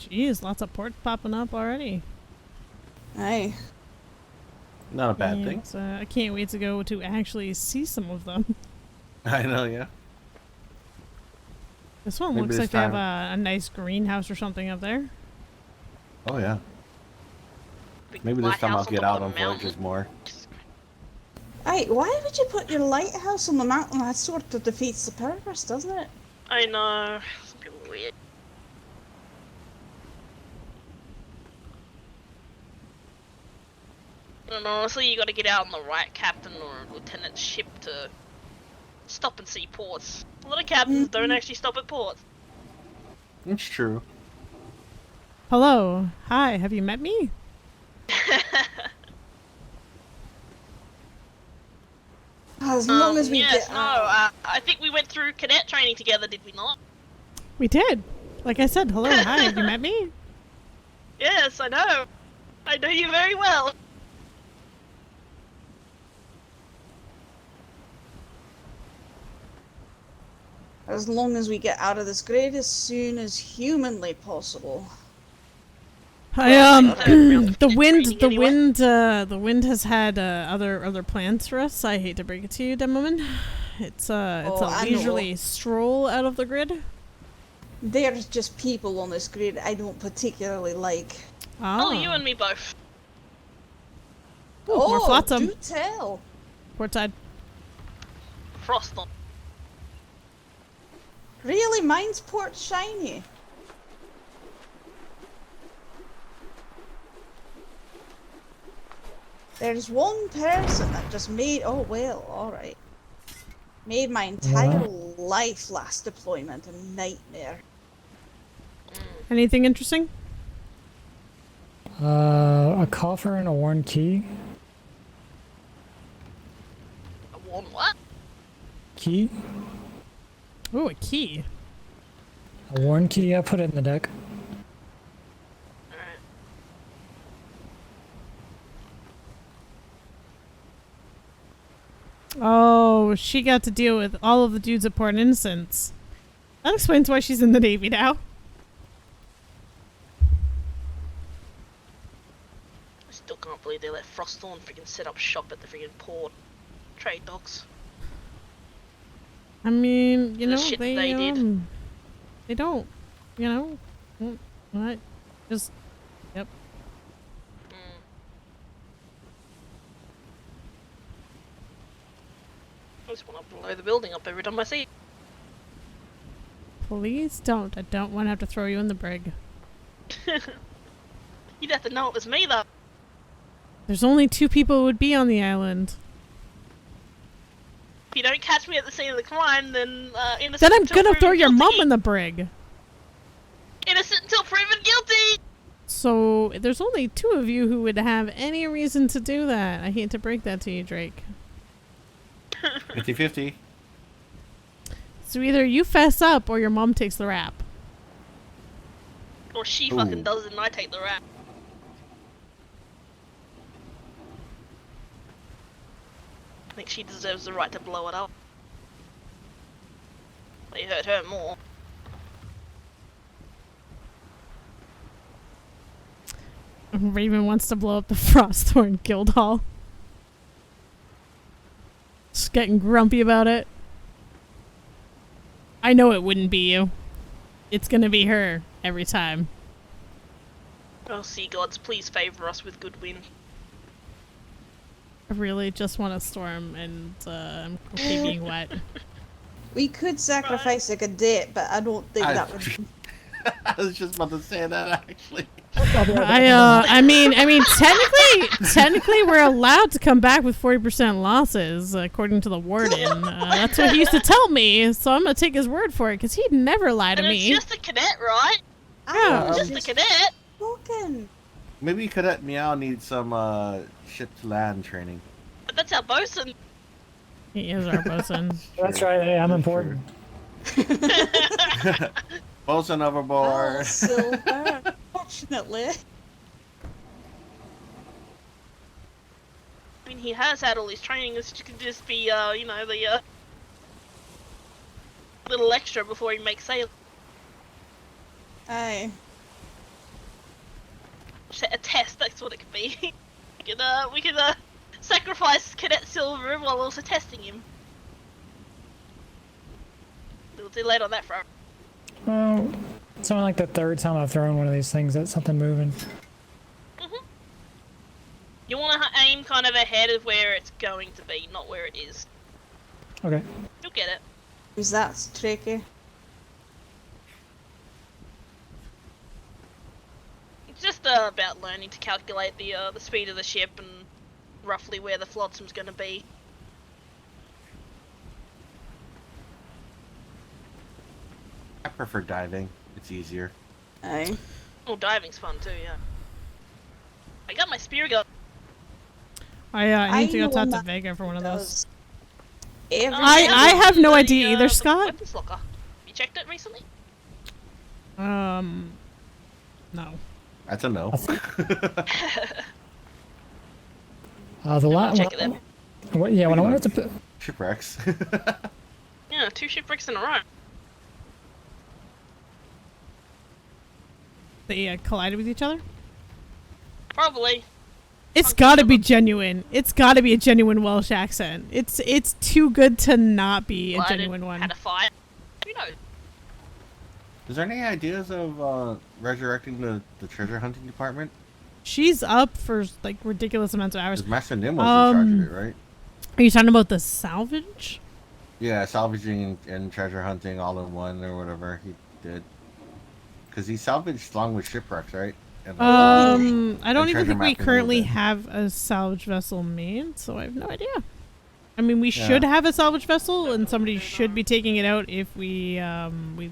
Jeez, lots of ports popping up already. Aye. Not a bad thing. I can't wait to go to actually see some of them. I know, yeah. This one looks like they have a nice greenhouse or something up there. Oh, yeah. Maybe this time I'll get out on voyages more. Aye, why would you put your lighthouse on the mountain? That sort of defeats the purpose, doesn't it? I know. It's a bit weird. And honestly, you gotta get out on the right captain or lieutenant's ship to stop and see ports. A lot of captains don't actually stop at ports. It's true. Hello. Hi, have you met me? As long as we get out. I think we went through cadet training together, did we not? We did. Like I said, hello, hi, have you met me? Yes, I know. I know you very well. As long as we get out of this grid as soon as humanly possible. The wind has had other plans for us. I hate to break it to you, Demoman. It's a leisurely stroll out of the grid. There's just people on this grid I don't particularly like. Oh, you and me both. Ooh, more flotsam. Do tell. Portside. Frost on. Really? Mine's port shiny. There's one person that just made... Oh, well, alright. Made my entire life last deployment a nightmare. Anything interesting? A coffer and a worn key. A worn what? Key? Ooh, a key. A worn key, I put it in the deck. Oh, she got to deal with all of the dudes at Port Innocence. That explains why she's in the Navy now. I still can't believe they let Frostthorn freaking set up shop at the freaking port. Trade docks. I mean, you know, they they don't, you know, what? Just, yep. I just want to blow the building up every time I see it. Please don't. I don't want to have to throw you in the brig. You'd have to know it was me, though. There's only 2 people who would be on the island. If you don't catch me at the scene of the crime, then innocent. Then I'm until gonna throw proven your mum guilty. in the brig. Innocent until proven guilty. So there's only 2 of you who would have any reason to do that. I hate to break that to you, Drake. 50-50. So either you fess up or your mom takes the rap. Or she fucking does it and I take the rap. I think she deserves the right to blow it up. They hurt her more. Raven wants to blow up the Frosthorn Guildhall. Just getting grumpy about it. I know it wouldn't be you. It's gonna be her every time. Oh, sea gods, please favor us with good wind. I really just want a storm and I'm okay being wet. We could sacrifice a cadet, but I don't think that would. I was just about to say that actually. I mean, technically, we're allowed to come back with 40% losses, according to the warden. That's what he used to tell me, so I'm gonna take his word for it, because he'd never lie to and me. it's just a cadet, right? Yeah. Just a cadet. Spoken. Maybe Cadet Meow needs some ship to land training. But that's our bosun. He is our bosun. That's right. Hey, I'm important. Bosun overboard. Oh, Silver. Fortunately. I mean, he has had all his training. This could just be, you know, the little extra before he makes sail. Aye. A test. That's what it could be. we could sacrifice Cadet Silver while also testing him. A little too late on that front. Well, it's only like the 3rd time I've thrown one of these things at something moving. You want to aim kind of ahead of where it's going to be, not where it is. Okay. You'll get it. Is that tricky? It's just about learning to calculate the speed of the ship and roughly where the flotsam's going to be. I prefer diving. It's easier. Aye. Oh, diving's fun too, yeah. I got my spear gun. I need to go talk to Vega for one of those. I have no idea either, Scott. Weapons locker. You checked it recently? No. That's a no. The last one. What? Yeah, when I wanted to put shipwrecks. Yeah, 2 shipwrecks in a row. They collided with each other? Probably. It's gotta be genuine. It's gotta be a genuine Welsh accent. It's too good to not be a genuine one. Had a fight. Who knows? Is there any ideas of resurrecting the treasure hunting department? She's up for like ridiculous amounts of hours. Master Nim was in charge of it, right? Are you talking about the salvage? Yeah, salvaging and treasure hunting all in one or whatever he did. Because he salvaged along with shipwrecks, right? And, I don't even think we currently have a salvage vessel made, so I have no idea. I mean, we should have a salvage vessel, and somebody should be taking it out if we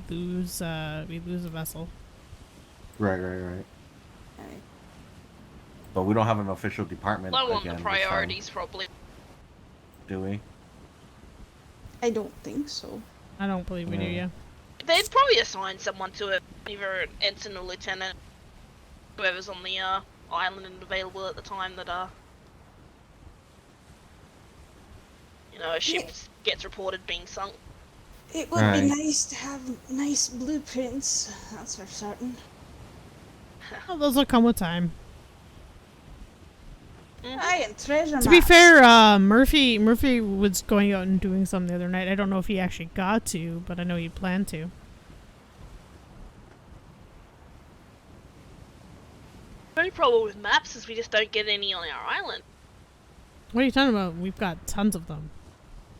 lose a vessel. Right. But we don't have an official department. Low on the priorities, probably. Do we? I don't think so. I don't believe we do, yeah. They'd probably assign someone to it, either an ensign or lieutenant, whoever's on the island and available at the time that you know, a ship gets reported being sunk. It would be nice to have nice blueprints, that's for certain. Well, those will come with time. Aye, and treasure To be fair, Murphy was going out and doing some the other night. I don't know if he actually got to, but I know he planned to. The only problem with maps is we just don't get any on our island. What are you talking about? We've got tons of them.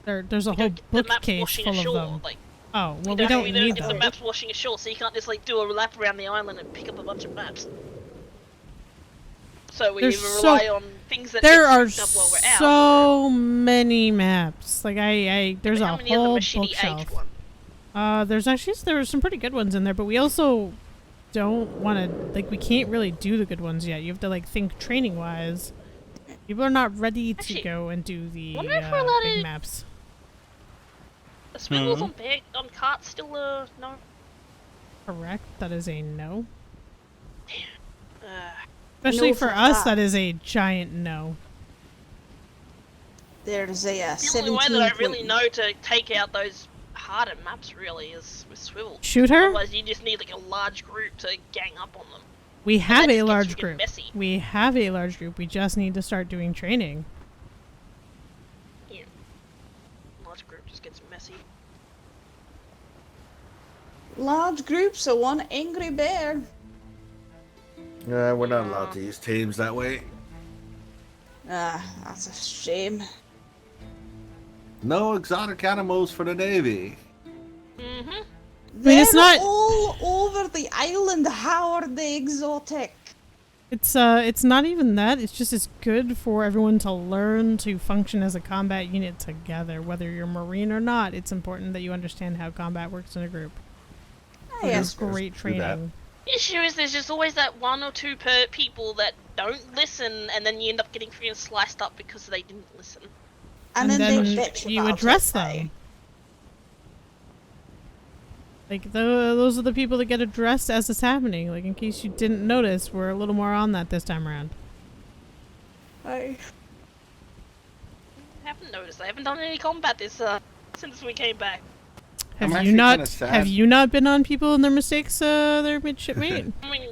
There's a whole bookcase full of them. Like, Oh, well, we don't need It's that. a maps washing ashore, so you can't just like do a lap around the island and pick up a bunch of maps. So we either rely on things that there are get up while we're out. so many maps. Like there's a how many of them whole are shitty bookshelf. aged ones? There were some pretty good ones in there, but we also don't want to, like, we can't really do the good ones yet. You have to, like, think training wise. People are not ready to go and do the big maps. Are swivels on carts still no? Correct. That is a no. Damn. Especially for us, that is a giant no. There's a the only way that I really know to take out those harder maps really is with swivels. Shoot her? Otherwise, you just need like a large group to gang up on them. We have a large group. We have a large group. We just need to start doing training. Yeah. Large group just gets messy. Large groups are one angry bear. Yeah, we're not allowed to use teams that way. That's a shame. No exotic animals for the Navy. Mm-hmm. They're all over the island. How are they exotic? It's not even that. It's just it's good for everyone to learn to function as a combat unit together. Whether you're Marine or not, it's important that you understand how combat works in a group. It's great training. The issue is there's just always that one or two people that don't listen, and then you end up getting freaking sliced up because they didn't listen. And then they bitch you about address it, them. Like those are the people that get addressed as it's happening. Like in case you didn't notice, we're a little more on that this time around. I haven't noticed. I haven't done any combat since we came back. Have you not been on people and their mistakes, their midshipmate? I mean,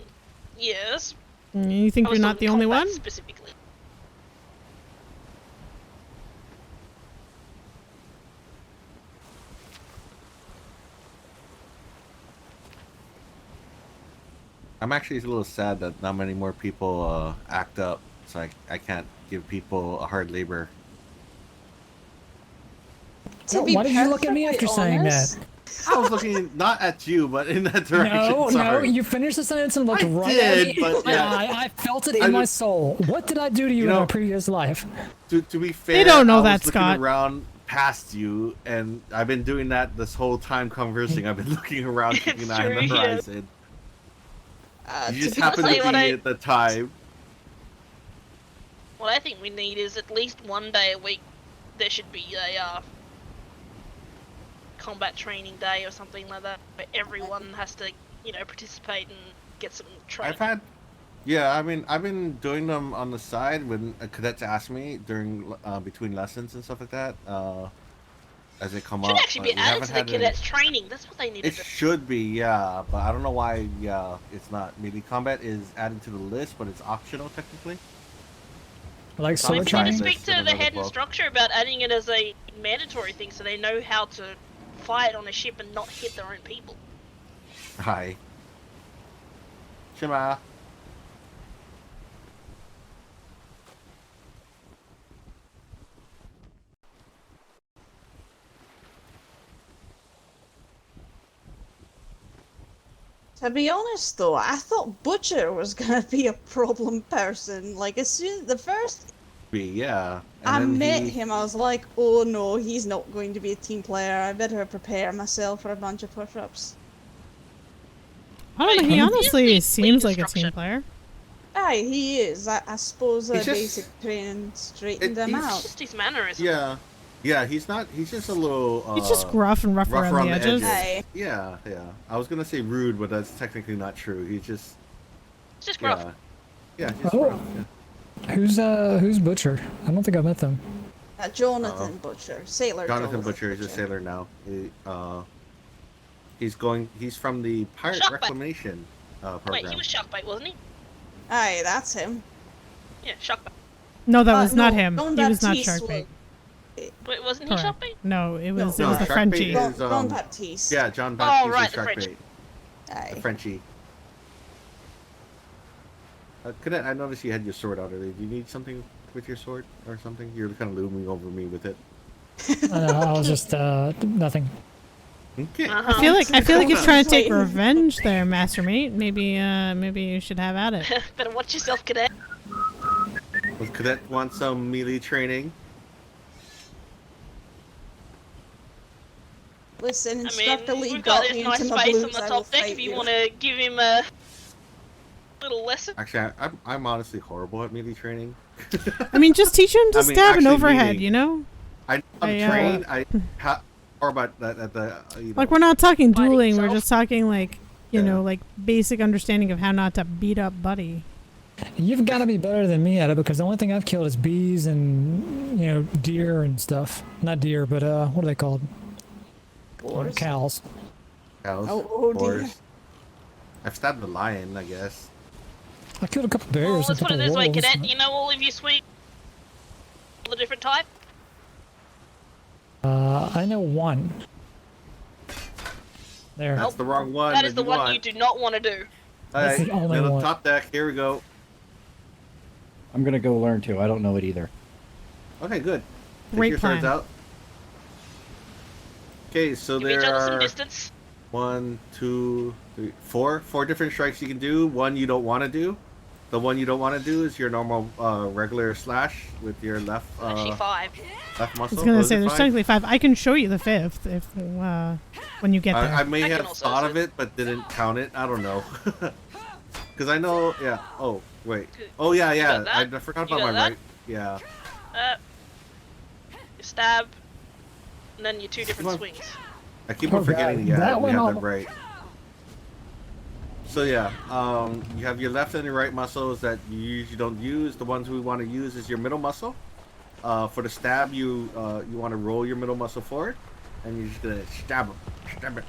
yes. You think you're not the only one? Specifically. I'm actually a little sad that not many more people act up, so I can't give people a hard labor. Why did you look at me after saying that? I was looking not at you, but in that direction. No, you finished the sentence and looked right at me. But yeah. I felt it in my soul. What did I do to you in a previous life? To be fair, they don't know I that, was looking Scott. around past you, and I've been doing that this whole time conversing. I've been looking around, keeping an eye on the horizon. You just happened to be at the time. What I think we need is at least one day a week there should be a combat training day or something like that, where everyone has to, participate and get some training. I've been doing them on the side when cadets ask me during between lessons and stuff like that. As they come up. Should actually be added to the cadets training. That's what they need to do. It should be, yeah, but I don't know why. It's not. Maybe combat is added to the list, but it's optional technically. Like so, we need to speak to the head instructor about adding it as a mandatory thing, so they know how to fight on a ship and not hit their own people. Hi. Shema. To be honest though, I thought Butcher was gonna be a problem person. Like as soon the first yeah. I met him, I was like, oh no, he's not going to be a team player. I better prepare myself for a bunch of push-ups. I don't know, he honestly seems like a team player. Aye, he is. I suppose basic training straightened him out. It's just his mannerism. Yeah, he's not. He's just a little. He's just gruff and rough around the edges. Yeah. I was gonna say rude, but that's technically not true. He's just. Just gruff. Yeah, just gruff. Yeah. Who's Butcher? I don't think I met them. Jonathan Butcher, sailor. Jonathan Butcher is a sailor now. He's from the Pirate Reclamation program. Wait, he was Shockbait, wasn't he? Aye, that's him. Yeah, Shockbait. No, that was not him. He was not Sharkbait. Wait, wasn't he Shockbait? No, it was the Frenchie. John Baptiste. Yeah, John Baptiste. Oh, right, the Frenchie. Aye. The Frenchie. Cadet, I noticed you had your sword out earlier. Do you need something with your sword or something? You're kind of looming over me with it. I was just nothing. Okay. I feel like you're trying to take revenge there, Mastermate. Maybe you should have at it. Better watch yourself, Cadet. Does Cadet want some melee training? Listen, Instructor Lee we've got got this me nice into my space on blues. the I will top deck fight if you you. want to give him a little lesson. Actually, I'm honestly horrible at melee training. I mean, just teach him to stab an overhead, meaning, you know? I'm trained. Or about that at the. Like, we're not talking dueling. We're just talking like, you know, like basic understanding of how not to beat up Buddy. You've got to be better than me at it because the only thing I've killed is bees and, you know, deer and stuff. Not deer, but what are they called? Boars. Cows. Cows. Oh dear. Boars. I've stabbed the lion, I guess. I killed a couple bears. Well, and let's a put it couple this way, wolves, Cadet. but- You know all of your swing? All the different type? I know one. There. That's the wrong one. That is the one you do not want to do. That's the only Middle one. top deck. Here we go. I'm gonna go learn too. I don't know it either. Okay, good. Take Great your swords plan. out. Okay, so Give each there other some are distance. 1, 2, 3, 4 different strikes you can do. One you don't want to do. The one you don't want to do is your normal regular slash with your left. Actually, 5. Left I muscle. was gonna Oh, is say it there's 5? technically 5. I can show you the 5th if when you get there. I may I can have also thought use of it, but didn't count it. I don't know. Because I know, yeah. Oh, wait. Oh, yeah. I forgot You about my got that? right. Yeah. You stab, and then your 2 different Come on. swings. I keep on forgetting. Yeah, that we went have all- them right. So yeah, you have your left and your right muscles that you usually don't use. The ones we want to use is your middle muscle. For the stab, you want to roll your middle muscle forward, and you're just gonna stab it.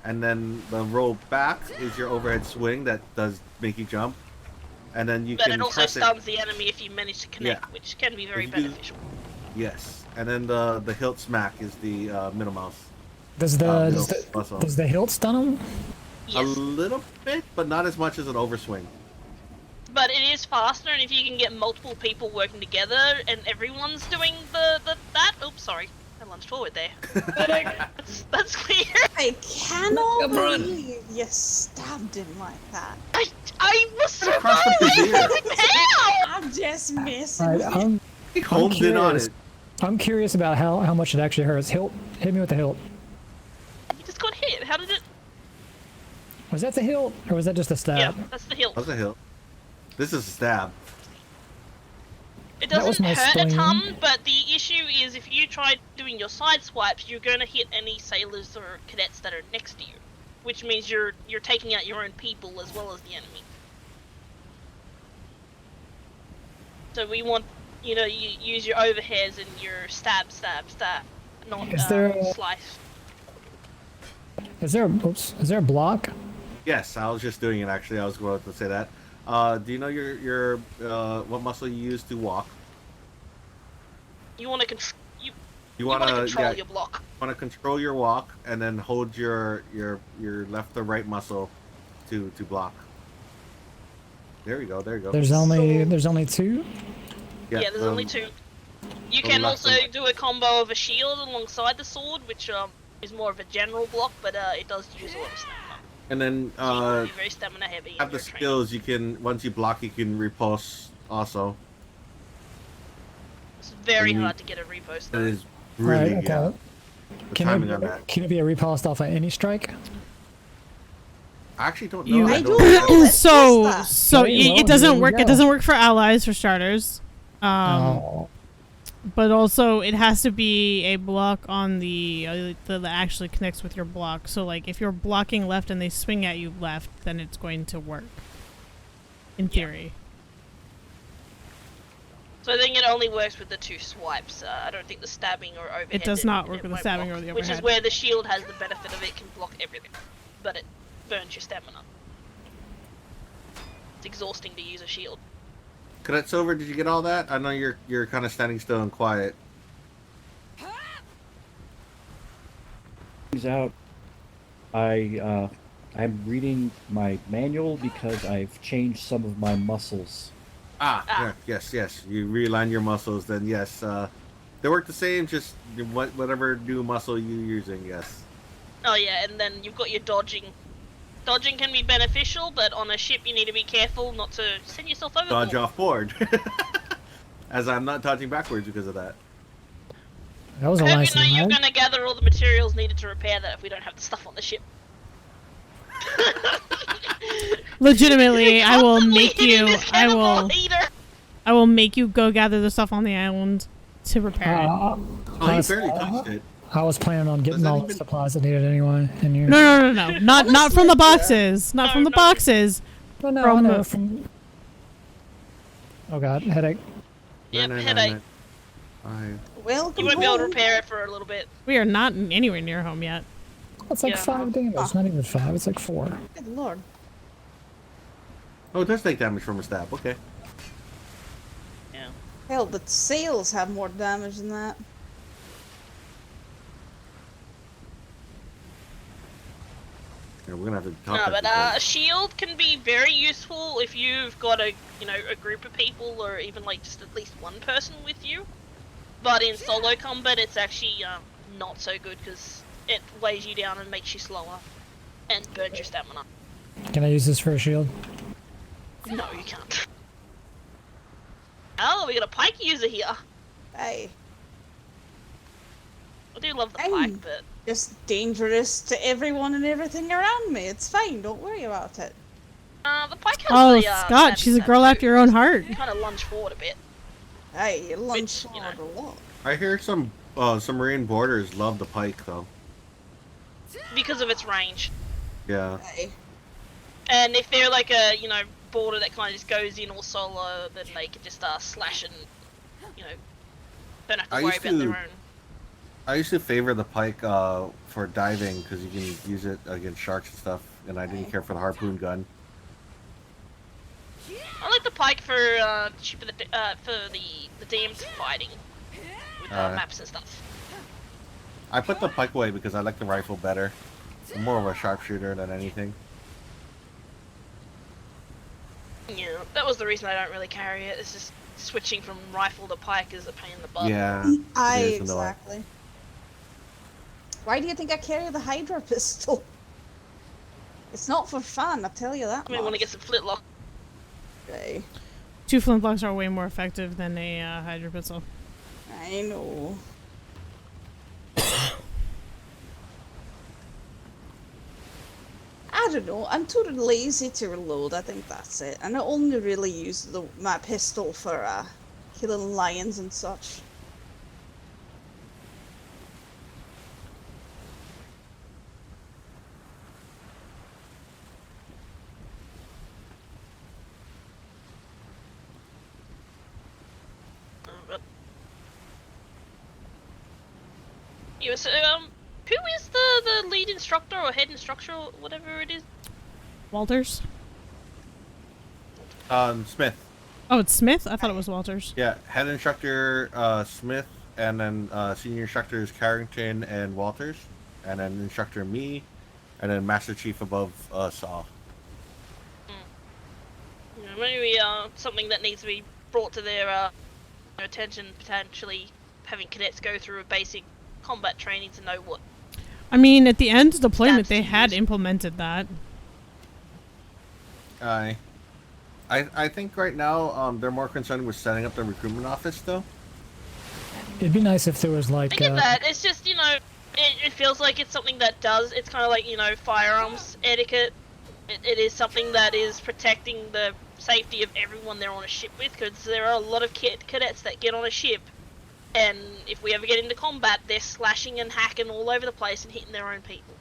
And then the roll back is your overhead swing that does make you jump. And then you But can it also press stuns the enemy if you manage to connect, Yeah. which can be very If you do- beneficial. Yes. And then the hilt smack is the middle mouse. Does middle the muscle. does the hilt stun him? A little bit, but not as much as an overswing. But it is faster, and if you can get multiple people working together, and everyone's doing that. Oops, sorry, I lunged forward there. that's weird. I cannot believe you stabbed him like that. I was surprised. Across the How? I'm just messing Alright, with you. He homed in on it. I'm curious about how much it actually hurts. Hilt, hit me with the hilt. You just got hit. How did it? Was that the hilt or was that just a stab? Yeah, that's the hilt. That's a hilt. This is a stab. It That was doesn't my hurt a spleen. ton, but the issue is if you try doing your side swipes, you're going to hit any sailors or cadets that are next to you, which means you're taking out your own people as well as the enemy. So we want, you use your overheads and your stab, not Is there a- slice. Is there a block? Yes, I was just doing it actually. I was going to say that. Do you know your what muscle you use to walk? You want to control. You want to control your block. Want to control your walk and then hold your left or right muscle to block. There you go. There you go. There's only 2. Yeah, there's only 2. You can also do a combo of a shield alongside the sword, which is more of a general block, but it does use a lot of stamina. And then So you can be very stamina heavy. in have the your training. skills. You can once you block, you can repulse also. It's very and you- hard to get a repost It though. is really Right, okay. yeah. The timing on it, that. can it be a repulsed off of any strike? I actually don't know. You, I don't know. so Okay, well, it doesn't here we work. It go. doesn't work for allies for starters. Oh. But also it has to be a block on the that actually connects with your block. So like if you're blocking left and they swing at you left, then it's going to work. In theory. So I think it only works with the 2 swipes. I don't think the stabbing or overhead. It does not work with the won't stabbing block, or the Which is overhead. where the shield has the benefit of it can block everything, but it burns your stamina. It's exhausting to use a shield. Cadet Silver, did you get all that? I know you're kind of standing still and quiet. Things out. I'm reading my manual because I've changed some of my muscles. Yeah, yes. You realign your muscles, then yes. They work the same, just whatever new muscle you're using, yes. Oh yeah, and then you've got your dodging. Dodging can be beneficial, but on a ship you need to be careful not to send yourself over. Dodge off board. As I'm not dodging backwards because of that. That was a I hope nice you know you're ride. going to gather all the materials needed to repair that if we don't have the stuff on the ship. Legitimately, I will make you. Heater. I will make you go gather the stuff on the island to repair it. Oh, you barely touched it. I was planning on getting all the supplies I needed anyway. And you. No. Not from the boxes. Not from the boxes. No, from no, from. Oh god, headache. Yep, headache. Welcome You won't be able to repair it for a little bit. We are not anywhere near home yet. It's like 5 damage. It's not even 5. It's like 4. Good lord. Oh, it does take damage from a stab. Okay. Yeah. Hell, the sails have more damage than that. Yeah, we're gonna have to No, talk. but a shield can be very useful if you've got a group of people or even like just at least one person with you. But in solo combat, it's actually not so good because it weighs you down and makes you slower and burns your stamina. Can I use this for a shield? No, you can't. Oh, we got a pike user here. Hey. I do love the pike, but just dangerous to everyone and everything around me. It's fine. Don't worry about it. the pike has Oh, the, Scott, she's a girl after your own heart. Kind of lunge forward a bit. Hey, you lunge forward a lot. I hear some marine boarders love the pike though. Because of its range. Yeah. Hey. And if they're like a, border that kind of just goes in all solo, then they can just slash and, don't have to worry about their own. I used to favor the pike for diving because you can use it against sharks and stuff, and I didn't care for the harpoon gun. I like the pike for the damned fighting with maps and stuff. I put the pike away because I like the rifle better. I'm more of a sharpshooter than anything. Yeah, that was the reason I don't really carry it. It's just switching from rifle to pike is a pain in the butt. Yeah. Exactly. Why do you think I carry the Hydra pistol? It's not for fun, I tell you that. I want to get some flintlock. Okay. 2 flintlocks are way more effective than a Hydra pistol. I know. I don't know. I'm too lazy to reload. I think that's it. And I only really use my pistol for killing lions and such. Yeah, so, who is the lead instructor or head instructor or whatever it is? Walters? Smith. Oh, it's Smith? I thought it was Walters. Yeah, head instructor Smith, and then senior instructors Carrington and Walters, and then instructor me, and then Master Chief above Saw. Yeah, maybe something that needs to be brought to their attention, potentially having cadets go through a basic combat training to know what. I mean, at the end of deployment, they had implemented that. I think right now they're more concerned with setting up the recruitment office, though. It'd be nice if there was like. I get that. It's just it feels like it's something that does. It's kind of like firearms etiquette. It is something that is protecting the safety of everyone they're on a ship with, because there are a lot of cadets that get on a ship, and if we ever get into combat, they're slashing and hacking all over the place and hitting their own people.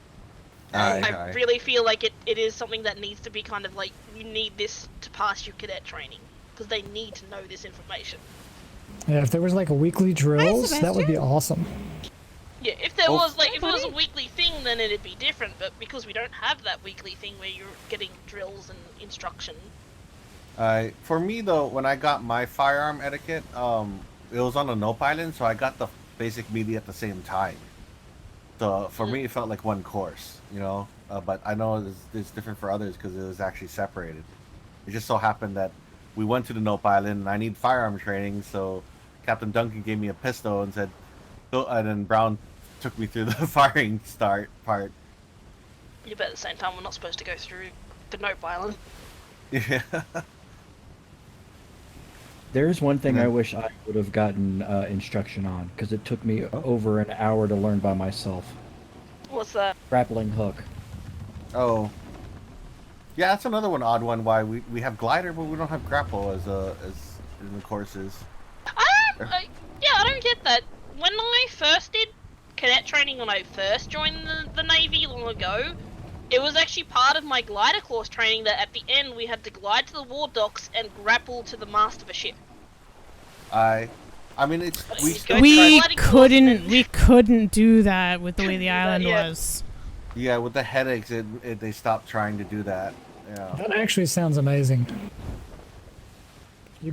I really feel like it is something that needs to be kind of like, you need this to pass your cadet training, because they need to know this information. Yeah, if there was like a weekly drills, that would be awesome. Yeah, if there was if it was a weekly thing, then it'd be different. But because we don't have that weekly thing where you're getting drills and instruction. For me though, when I got my firearm etiquette, it was on a Nope Island, so I got the basic media at the same time. So for me, it felt like one course, But I know it's different for others because it was actually separated. It just so happened that we went to the Nope Island and I need firearm training, so Captain Duncan gave me a pistol and said, and then Brown took me through the firing start part, Yeah, but at the same time, we're not supposed to go through the Nope Island. Yeah. There's one thing I wish I would have gotten instruction on, because it took me over an hour to learn by myself. What's that? Grappling hook. Oh. Yeah, that's another odd one. Why we have glider, but we don't have grapple as in the courses. I don't get that. When I first did cadet training, when I first joined the Navy long ago, it was actually part of my glider course training that at the end we had to glide to the war docks and grapple to the mast of a ship. I mean, it's we couldn't do that with the way the island was. Yeah, with the headaches, they stopped trying to do that. Yeah. That actually sounds amazing.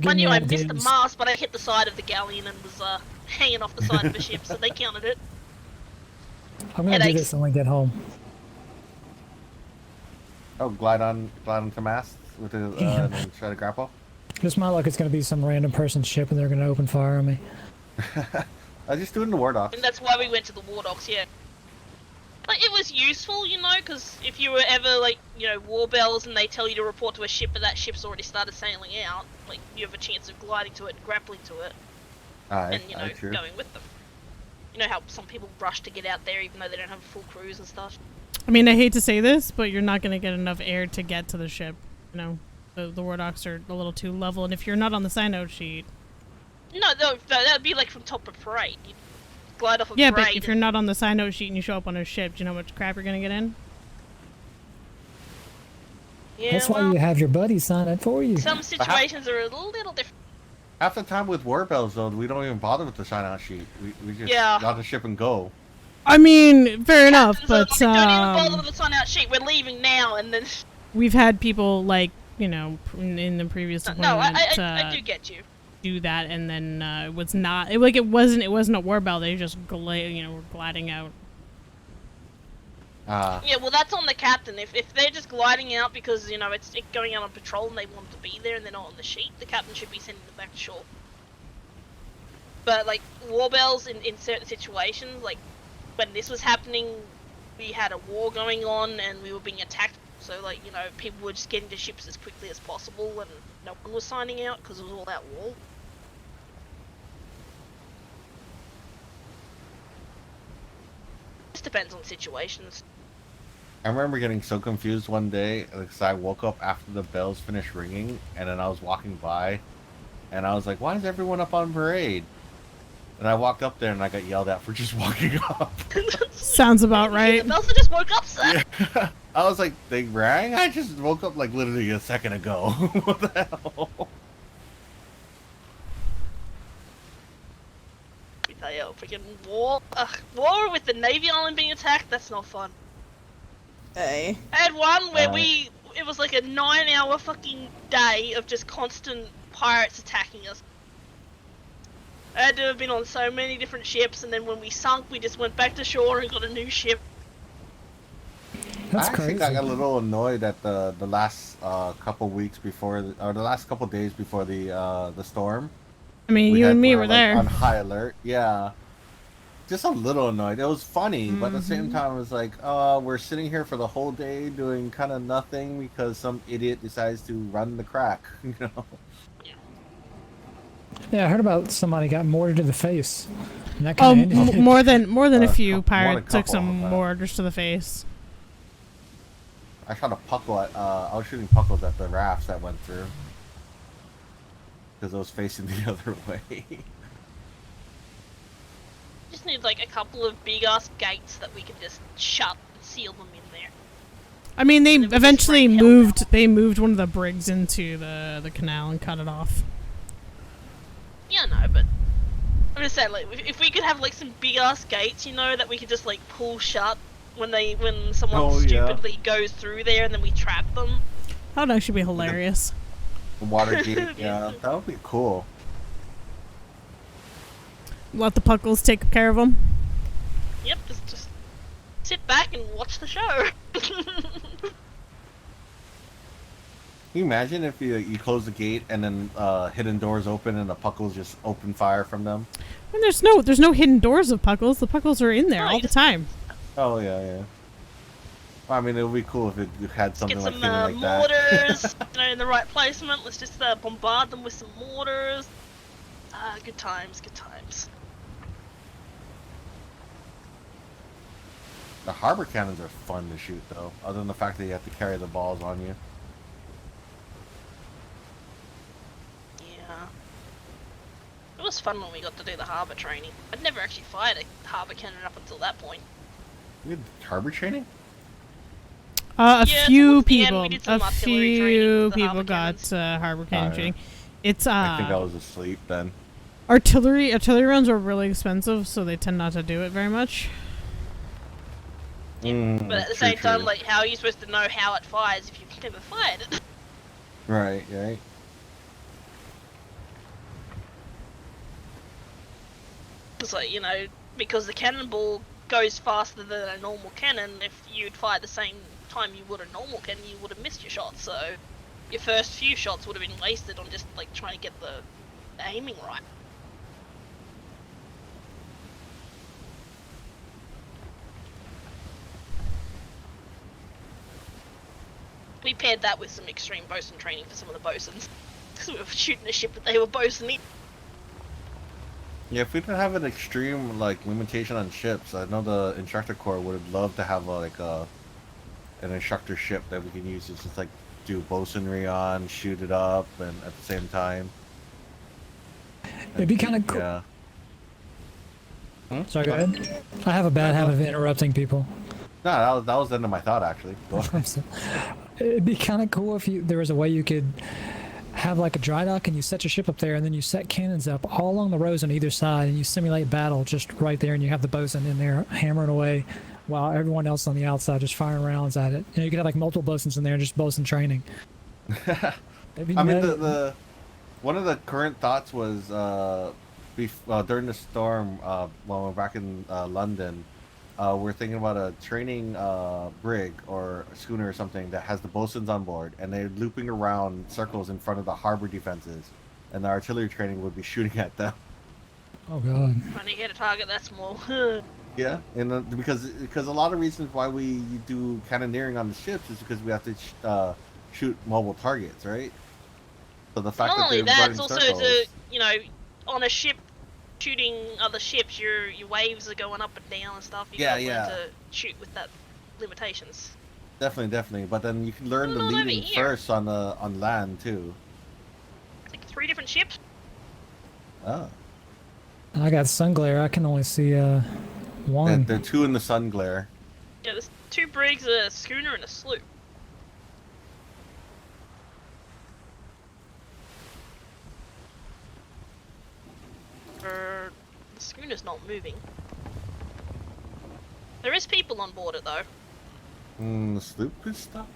I knew I missed the mast, but I hit the side of the galleon and was hanging off the side of the ship, so they counted it. I'm gonna do this when we get home. Oh, glide onto masts with the and then try to grapple. Just my luck, it's gonna be some random person's ship, and they're gonna open fire on me. I just do it in the war docks. And that's why we went to the war docks, yeah. Like, it was useful, you know, because if you were ever, like, you know, war bells and they tell you to report to a ship, but that ship's already started sailing out, like, you have a chance of gliding to it and grappling to it. And, you know, going with them. You know how some people rush to get out there even though they don't have a full cruise and stuff? I mean, I hate to say this, but you're not going to get enough air to get to the ship. You know, the war docks are a little too level, and if you're not on the sign note sheet... No, that would be, like, from top of parade. You'd glide off of yeah, parade. But if you're not on the sign note sheet and you show up on a ship, do you know how much crap you're going to get in? Yeah, that's why you have your buddy sign it for you. Some situations are a little different. Half the time with war bells, though, we don't even bother with the sign-out sheet. We just got on the ship and go. I mean, fair enough, but don't even bother with the sign-out sheet. We're leaving now, and then... We've had people, like, you know, in the previous deployment... No, I do get you. Do that, and then it was not... It wasn't a war bell. They just, were gliding out. Yeah, well, that's on the captain. If they're just gliding out because, you know, it's going out on patrol and they want to be there and they're not on the sheet, the captain should be sending them back to shore. But, like, war bells in certain situations, like, when this was happening, we had a war going on and we were being attacked. So, like, you know, people were just getting to ships as quickly as possible and no one was signing out because it was all that war. Just depends on situations. I remember getting so confused one day because I woke up after the bells finished ringing, and then I was walking by, and I was like, "Why is everyone up on parade?" And I walked up there, and I got yelled at for just walking up. Sounds about right. The bells just woke up, sir. Yeah. I was like, "They rang? I just woke up like literally a second ago." What the hell? I tell you, freaking war with the Navy Island being attacked. That's not fun. Hey. I had one where it was like a 9-hour fucking day of just constant pirates attacking us. I had to have been on so many different ships, and then when we sunk, we just went back to shore and got a new ship. That's I actually crazy. got a little annoyed at the last couple weeks before, or the last couple days before the storm. I mean, you and me were there. On high alert, yeah. Just a little annoyed. It was funny, but at the same time, it was like, we're sitting here for the whole day doing kind of nothing because some idiot decides to run the crack, you know? Yeah, I heard about somebody got mortared to the face. And that kinda ended it. more than a few more than a pirates took couple, some mortars to the face. I shot a puckle at, I was shooting puckles at the rafts that went through. Because I was facing the other way. Just need like a couple of big ass gates that we can just shut and seal them in there. I mean, they eventually moved. They moved one of the brigs into the canal and cut it off. Yeah, no, but I'm just saying, like, if we could have like some big ass gates, you know, that we could just like pull shut when someone stupidly goes through there, and then we trap them. That would actually be hilarious. The water gate, yeah, that would be cool. Let the puckles take care of them. Yep, just sit back and watch the show. Can you imagine if you close the gate and then hidden doors open and the puckles just open fire from them? And there's no hidden doors of puckles. The puckles are in there all the time. Oh yeah. I mean, it would be cool if it had something Get like some like mortars, that. you know, in the right placement. Let's just bombard them with some mortars. Good times, good times. The harbor cannons are fun to shoot, though. Other than the fact that you have to carry the balls on you. Yeah. It was fun when we got to do the harbour training. I'd never actually fired a harbour cannon up until that point. You did harbor training? A Yeah, few towards the end, people, we did some artillery training with the harbour got harbor cannon yeah. training. It's I think I was asleep then. artillery runs are really expensive, so they tend not to do it very much. But at the same time, like, how are you supposed to know how it fires if you've never fired it? Right, right. It's like, you know, because the cannonball goes faster than a normal cannon, if you'd fire the same time you would a normal cannon, you would have missed your shot, so your first few shots would have been wasted on just, like, trying to get the aiming right. We paired that with some extreme bosun training for some of the bosuns. Because we were shooting a ship that they were bosuning. Yeah, if we didn't have an extreme like limitation on ships, I know the instructor corps would have loved to have an instructor ship that we can use to just like do bosunry on, shoot it up, and at the same time. It'd be kind of cool. Yeah. Sorry, go ahead. I have a bad habit of interrupting people. No, that was the end of my thought actually. Go on. It'd be kind of cool if there was a way you could have like a dry dock and you set your ship up there and then you set cannons up all along the rows on either side and you simulate battle just right there and you have the bosun in there hammering away while everyone else on the outside just firing rounds at it. You could have like multiple bosuns in there and just bosun training. I mean, the one of the current thoughts was during the storm when we're back in London. We're thinking about a training brig or a schooner or something that has the bosuns on board, and they're looping around circles in front of the harbor defenses, and the artillery training would be shooting at them. Oh god. Trying to hit a target that small. Yeah, and because a lot of reasons why we do cannoneering on the ships is because we have to shoot mobile targets, right? So the fact Not only that that, they're it's running also circles, to, you know, on a ship shooting other ships, your waves are going up and down and stuff. You gotta learn to shoot with that limitations. definitely. But then you can learn the Not over leading here. first on land too. It's like 3 different ships. Oh. I got sun glare. I can only see one. They're 2 in the sun glare. Yeah, there's 2 brigs, a schooner, and a sloop. The schooner's not moving. There is people on board it though. The sloop is stopped?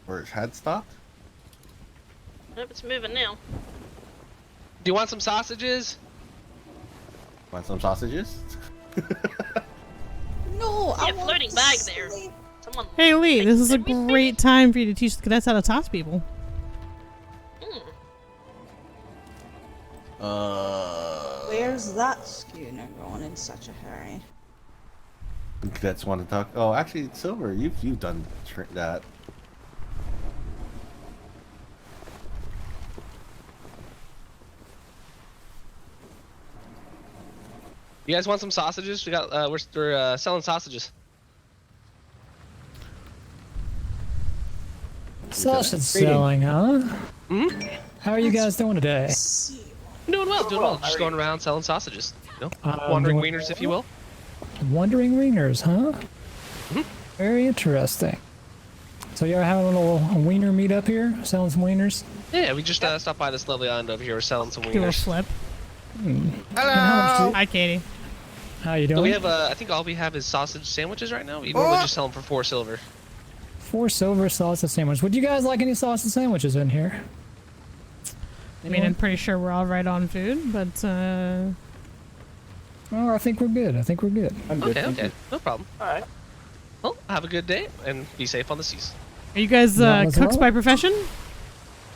Or it had stopped? Nope, it's moving now. Do you want some sausages? Want some sausages? No, I want floating to bag sleep. there. Someone. Hey Lee, this is a great time for you to teach the cadets how to toss people. Where's that schooner going in such a hurry? Cadets want to talk. Oh, actually, Silver, you've done that. You guys want some sausages? We got we're selling sausages. Sausage selling, huh? Hmm? How are you guys doing today? Doing well. Just going around selling sausages. You know, wandering wieners, if you will. Wandering wieners, huh? Very interesting. So you're having a little wiener meet up here, selling some wieners? Yeah, we just stopped by this lovely island over here. We're selling some wieners. Do a flip. Hello. Hi, Katie. How you doing? So we have, I think all we have is sausage sandwiches right now. We normally just sell them for 4 silver. 4 silver sausage sandwiches. Would you guys like any sausage sandwiches in here? I mean, I'm pretty sure we're all right on food, but Oh, I think we're good. I'm good. Okay. No problem. Alright. Well, have a good day and be safe on the seas. are you guys cooks by profession?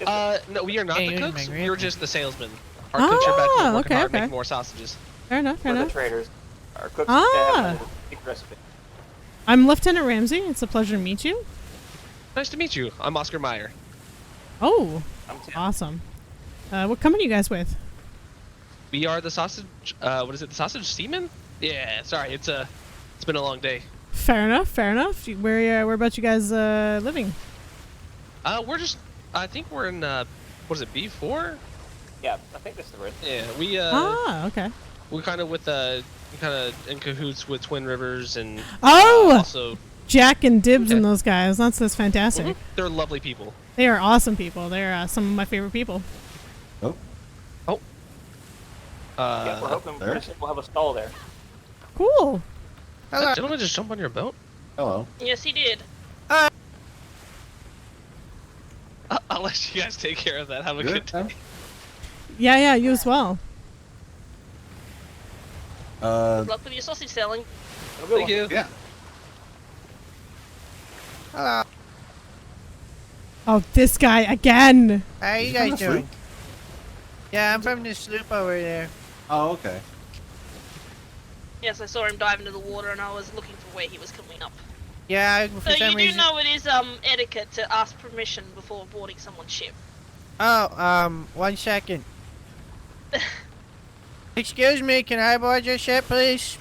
No, we are not the cooks. Hey, We're just the salesmen. Our cooks are back home working hard okay. making more sausages. Fair enough. We're the traders. Our cooks Ah. have a secret recipe. I'm Lieutenant Ramsey. It's a pleasure to meet you. Nice to meet you. I'm Oscar Meyer. Oh, awesome. What company you guys with? We are the sausage. What is it? The sausage seaman? Yeah. Sorry, it's been a long day. Fair enough. Fair enough. Whereabouts you guys living? We're just. I think we're in. What is it? B4? Yeah, I think that's the road. Yeah. We. Okay. We're kind of with kind of in cahoots with Twin Rivers and. Oh. Also. Jack and Dibs and those guys. That's fantastic. Mm-hmm. They're lovely people. They are awesome people. They're some of my favorite people. Oh. Oh. Yeah, we're hoping we'll have a stall there. Cool. Did that gentleman just jump on your boat? Hello. Yes, he did. I'll let you guys take care of that. Have a good day. Yeah, you as well. Good luck with your sausage selling. Thank you. Yeah. Hello. Oh, this guy again. How you guys doing? Yeah, I'm from the sloop over there. Oh, okay. Yes, I saw him dive into the water, and I was looking for where he was coming up. Yeah, for So some you do reason. know it is etiquette to ask permission before boarding someone's ship. Oh, 1 second. Excuse me, can I board your ship, please?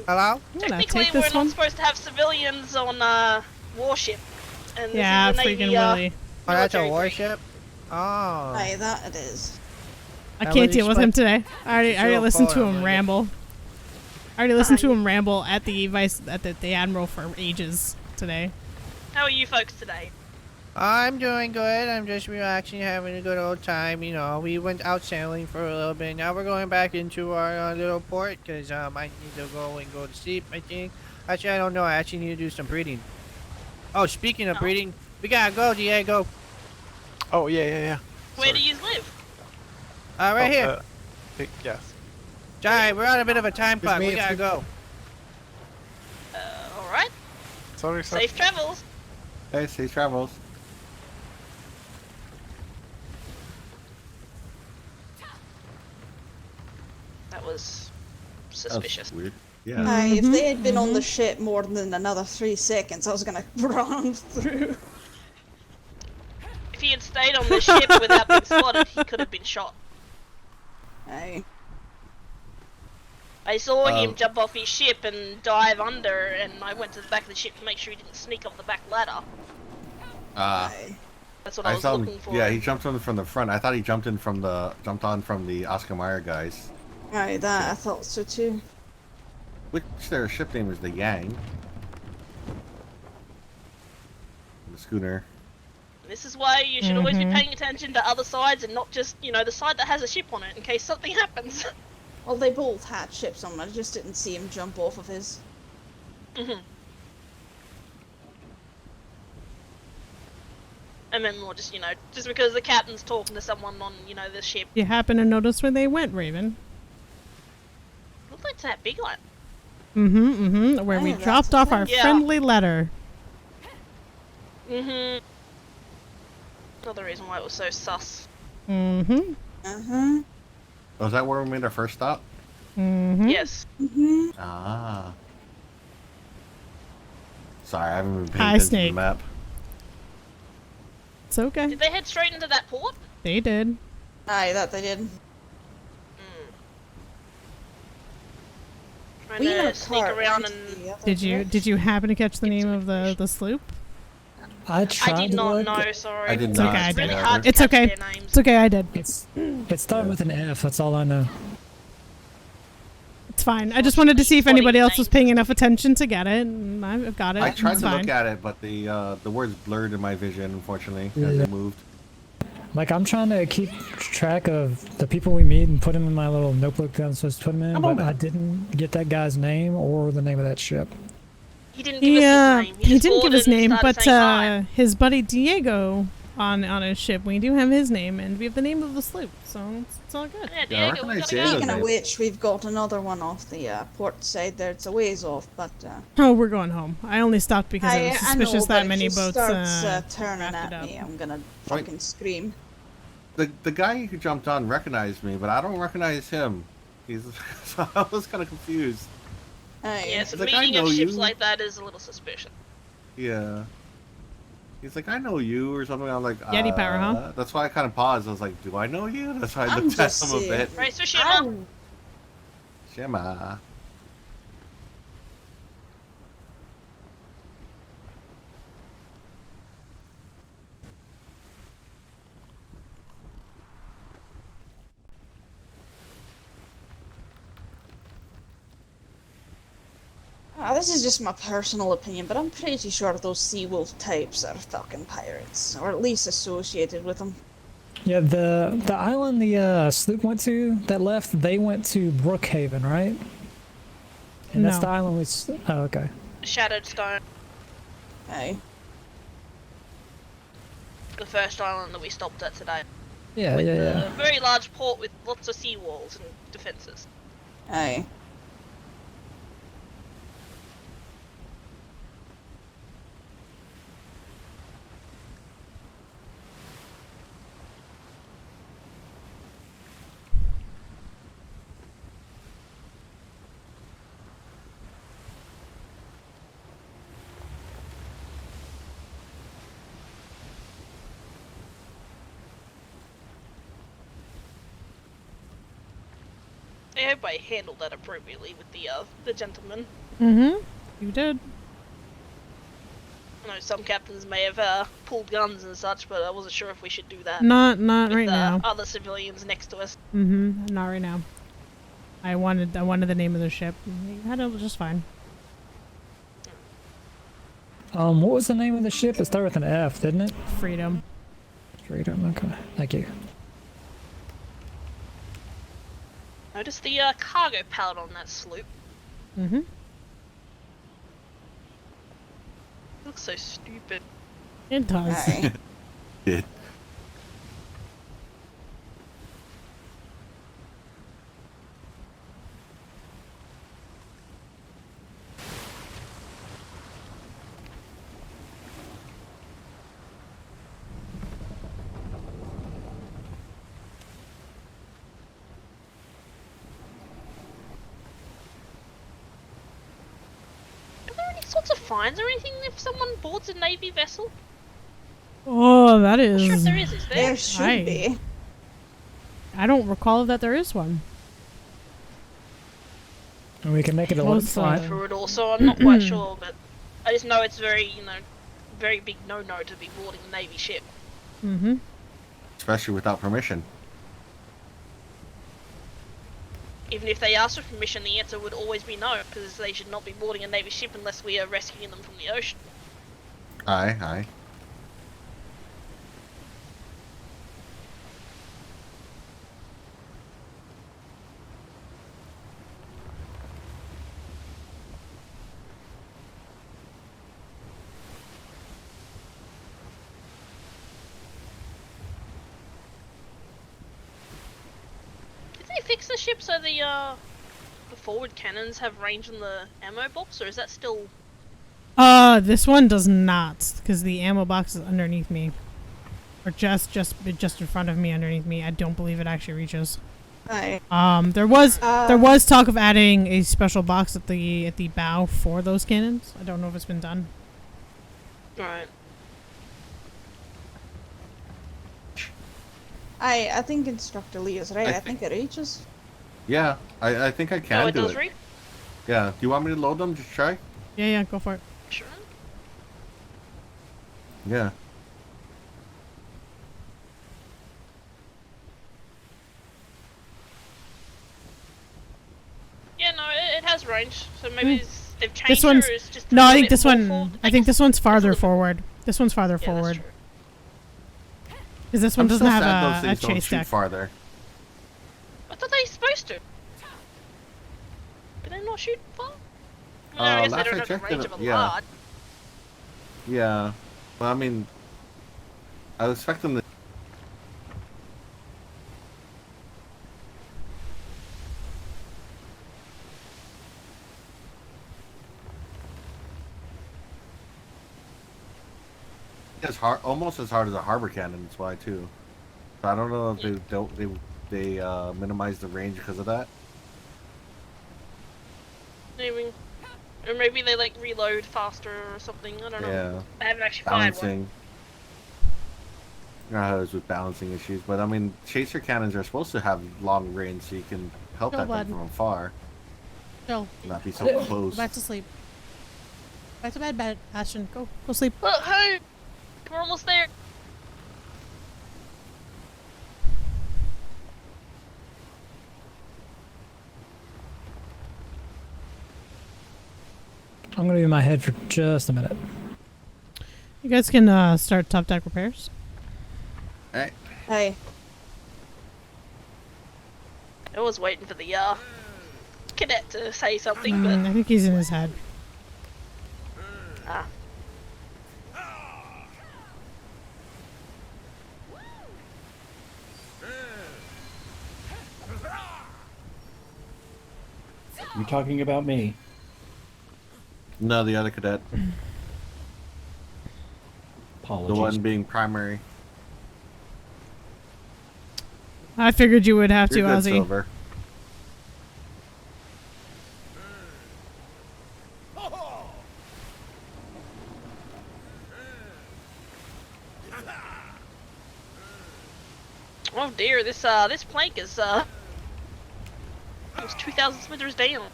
Hello? Technically, we're not supposed to have civilians on warship, and this Yeah, is a Navy, freaking Willie. Oh, that's a military warship? Oh. Aye, that it is. I can't deal with him today. I already listened to him ramble. I already listened to him ramble at the the admiral for ages today. How are you folks today? I'm doing good. I'm just relaxing, having a good old time. You know, we went out sailing for a little bit. Now we're going back into our little port because I need to go to sleep, I think. Actually, I don't know. I actually need to do some breeding. Oh, speaking of breeding, we gotta go, Diego. Oh, yeah. Where do you live? Right here. Yes. Sorry, we're on a bit of a time clock. We gotta go. Alright. Sorry. Safe travels. Hey, safe travels. That was suspicious. Weird. Yeah. Aye, if they had been on the ship more than another 3 seconds, I was gonna run through. If he had stayed on the ship without being spotted, he could have been shot. Aye. I saw him jump off his ship and dive under, and I went to the back of the ship to make sure he didn't sneak off the back ladder. That's what I was saw him, looking for. Yeah, he jumped on from the front. I thought he jumped on from the Oscar Mayer guys. Aye, that I thought so too. Which their ship name is the Yang. The schooner. This is why you should always be paying attention to other sides and not just, the side that has a ship on it in case something happens. Well, they both had ships on them. I just didn't see him jump off of his. And then more just, just because the captain's talking to someone on, the ship. You happen to notice where they went, Raven? Looked like that big one. Where we dropped off our friendly letter. Another reason why it was so sus. Oh, is that where we made our first stop? Yes. Ah. Sorry, I haven't been paying Hi, attention Snake. to the map. It's okay. Did they head straight into that port? They did. Aye, that they did. Trying to sneak around and... Did you happen to catch the name of the sloop? I tried I did to not look. know, sorry. I did It's not. okay, I It's did. really hard to It's catch okay. their names. It's okay, I did. It started with an F. That's all I know. It's fine. I just wanted to see if anybody else was paying enough attention to get it, and I've got it. I tried It's to fine. look at it, but the words blurred in my vision, unfortunately, as Yeah. they moved. Like, I'm trying to keep track of the people we meet and put them in my little notebook that I'm supposed to put them in, but I didn't get that guy's name or the name of that ship. He didn't give us his name. He just didn't give his boarded and name, started but saying hi. his buddy Diego on his ship, we do have his name, and we have the name of the sloop, so it's all good. Yeah, Yeah, I Diego, we recognize gotta Diego's go. Speaking of name. which, we've got another one off the port side there. It's a ways off, but Oh, we're going home. I only stopped because I was I suspicious know, that but many if he boats starts turning wrapped at it me, up. I'm gonna Right. fucking scream. The guy who jumped on recognized me, but I don't recognize him He's. So I was kind of confused. Yeah, so He's like, meeting "I of know ships you." like that is a little suspicious. Yeah. He's like, I know you, or something. I'm like, Yeti power, huh? That's why I kind of paused. I was like, do I know you? That's why I I'm looked at just him a bit. Right, so Shima. Shema. This is just my personal opinion, but I'm pretty sure those Seawolf types are fucking pirates, or at least associated with them. Yeah, the island the sloop went to that left, they went to Brookhaven, right? And that's No. the island we. Oh, okay. Shattered Stone. Hey. The first island that we stopped at today. Yeah, yeah. A very large port with lots of seawalls and defenses. Hey. I hope I handled that appropriately with the gentleman. Mm-hmm. You did. I know some captains may have pulled guns and such, but I wasn't sure if we should do that. Not with right now. Other civilians next to us. Mm-hmm. Not right now. I wanted the name of the ship. You had it just fine. What was the name of the ship? It started with an F, didn't it? Freedom. Freedom. Okay. Thank you. Notice the cargo pallet on that sloop. Mm-hmm. Looks so stupid. It does. It. Are there any sorts of fines or anything if someone boards a Navy vessel? Oh, that is. I'm sure if there is there? There should be. I don't recall that there is one. And we can make it a little fine. For it also, I'm not quite sure, but I just know it's very, very big no-no to be boarding a Navy ship. Mm-hmm. Especially without permission. Even if they ask for permission, the answer would always be no, because they should not be boarding a Navy ship unless we are rescuing them from the ocean. Aye. Did they fix the ship so the forward cannons have range in the ammo box, or is that still... This one does not, because the ammo box is underneath me. Or just in front of me, underneath me. I don't believe it actually reaches. Aye. There was talk of adding a special box at the bow for those cannons. I don't know if it's been done. Right. I think Instructor Lee is right. I think it reaches. Yeah, I think I can Oh, it do does it. reach? Yeah. Do you want me to load them? Just try. Yeah, go for it. Sure. Yeah. Yeah, no, it has range, so maybe they've changed This one's or it's just no. a I little think bit this more one. forward. I think this one's farther forward. This one's farther forward. Because this one I'm doesn't still have sad a those things don't chase shoot deck. farther. I thought they were supposed to. Did they not shoot far? I guess they Last don't I have the checked range it, of a yeah. lot. Yeah. Well, I mean, I was expecting the. It's hard, almost as hard as a harbor cannon. That's why too. So I don't know if they minimize the range because of that. Maybe. Or maybe they like reload faster or something. I don't know. Yeah. I haven't actually fired one. Balancing. You know how it is with balancing issues, but I mean, chaser cannons are supposed to have long range, so you can help Go, at them bud. from afar. Go. Not be so Go close. back to sleep. Back to bed, Ashton. Go sleep. Oh, hey! We're almost there. I'm gonna be in my head for just a minute. You guys can start top deck repairs. Hey. Hey. I was waiting for the cadet to say something, but I think he's in his head. ah. You talking about me? No, the other cadet. Apologies. The one being primary. I figured you would have You're to, good, Ozzy. Silver. Oh dear, this plank is almost 2,000 smithers down.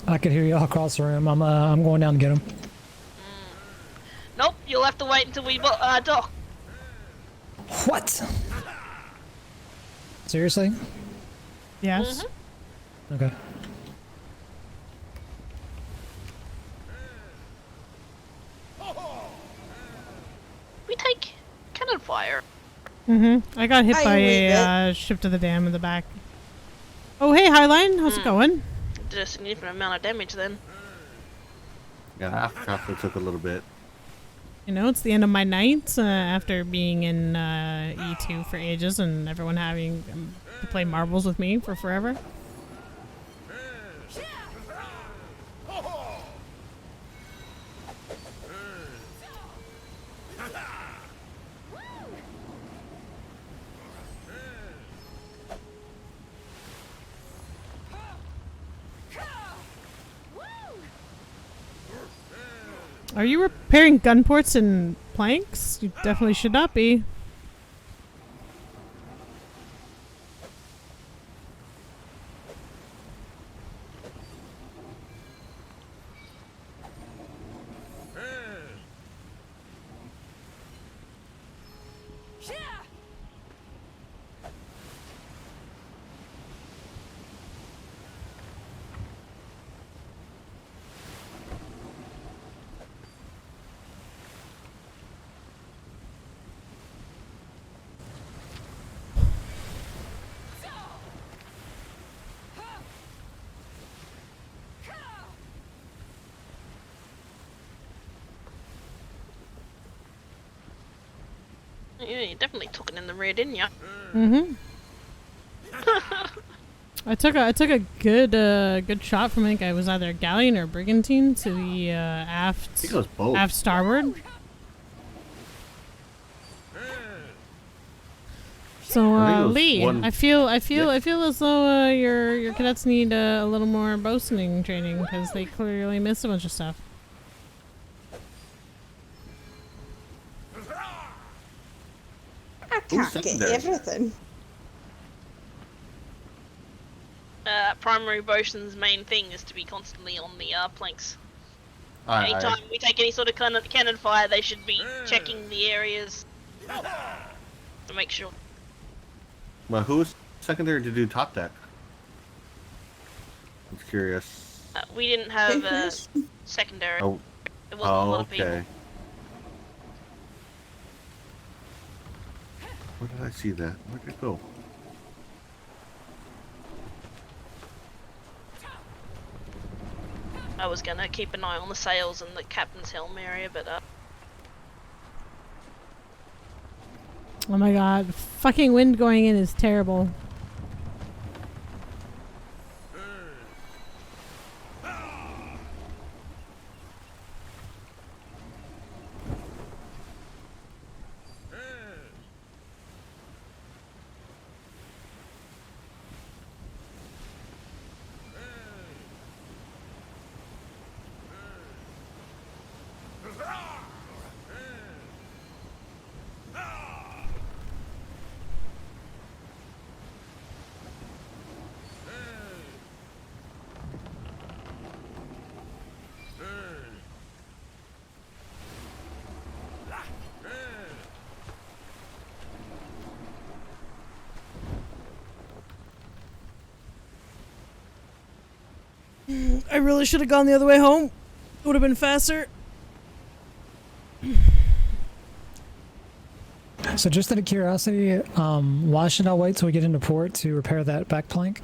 I could hear you all across the room. I'm going down to get him. Nope, you'll have to wait until we dock. What? Seriously? Yes. Okay. We take cannon fire. I got hit I by believe a ship to the dam in the back. Oh, hey, Highline. How's it going? Did a significant amount of damage then. Yeah, after traffic took a little bit. You know, it's the end of my night after being in E2 for ages and everyone having to play marbles with me for forever. Are you repairing gun ports and planks? You definitely should not be. Yeah, you definitely took it in the rear, didn't you? I took a good shot from, I think I was either galleon or brigantine to the aft. I think it was both. Aft starboard. So Lee, I feel as though your cadets need a little more bosuning training because they clearly missed a bunch of stuff. I can't get everything. Primary bosun's main thing is to be constantly on the planks. Aye, Anytime we take any sort of cannon fire, they should be checking the areas to make sure. Well, who was secondary to do top deck? I'm curious. We didn't have a secondary. Oh, It wasn't a lot of people. okay. Where did I see that? Where did it go? I was gonna keep an eye on the sails and the captain's helm area, but Oh my god, fucking wind going in is terrible. I really should have gone the other way home. It would have been faster. So just out of curiosity, why should I wait till we get into port to repair that back plank?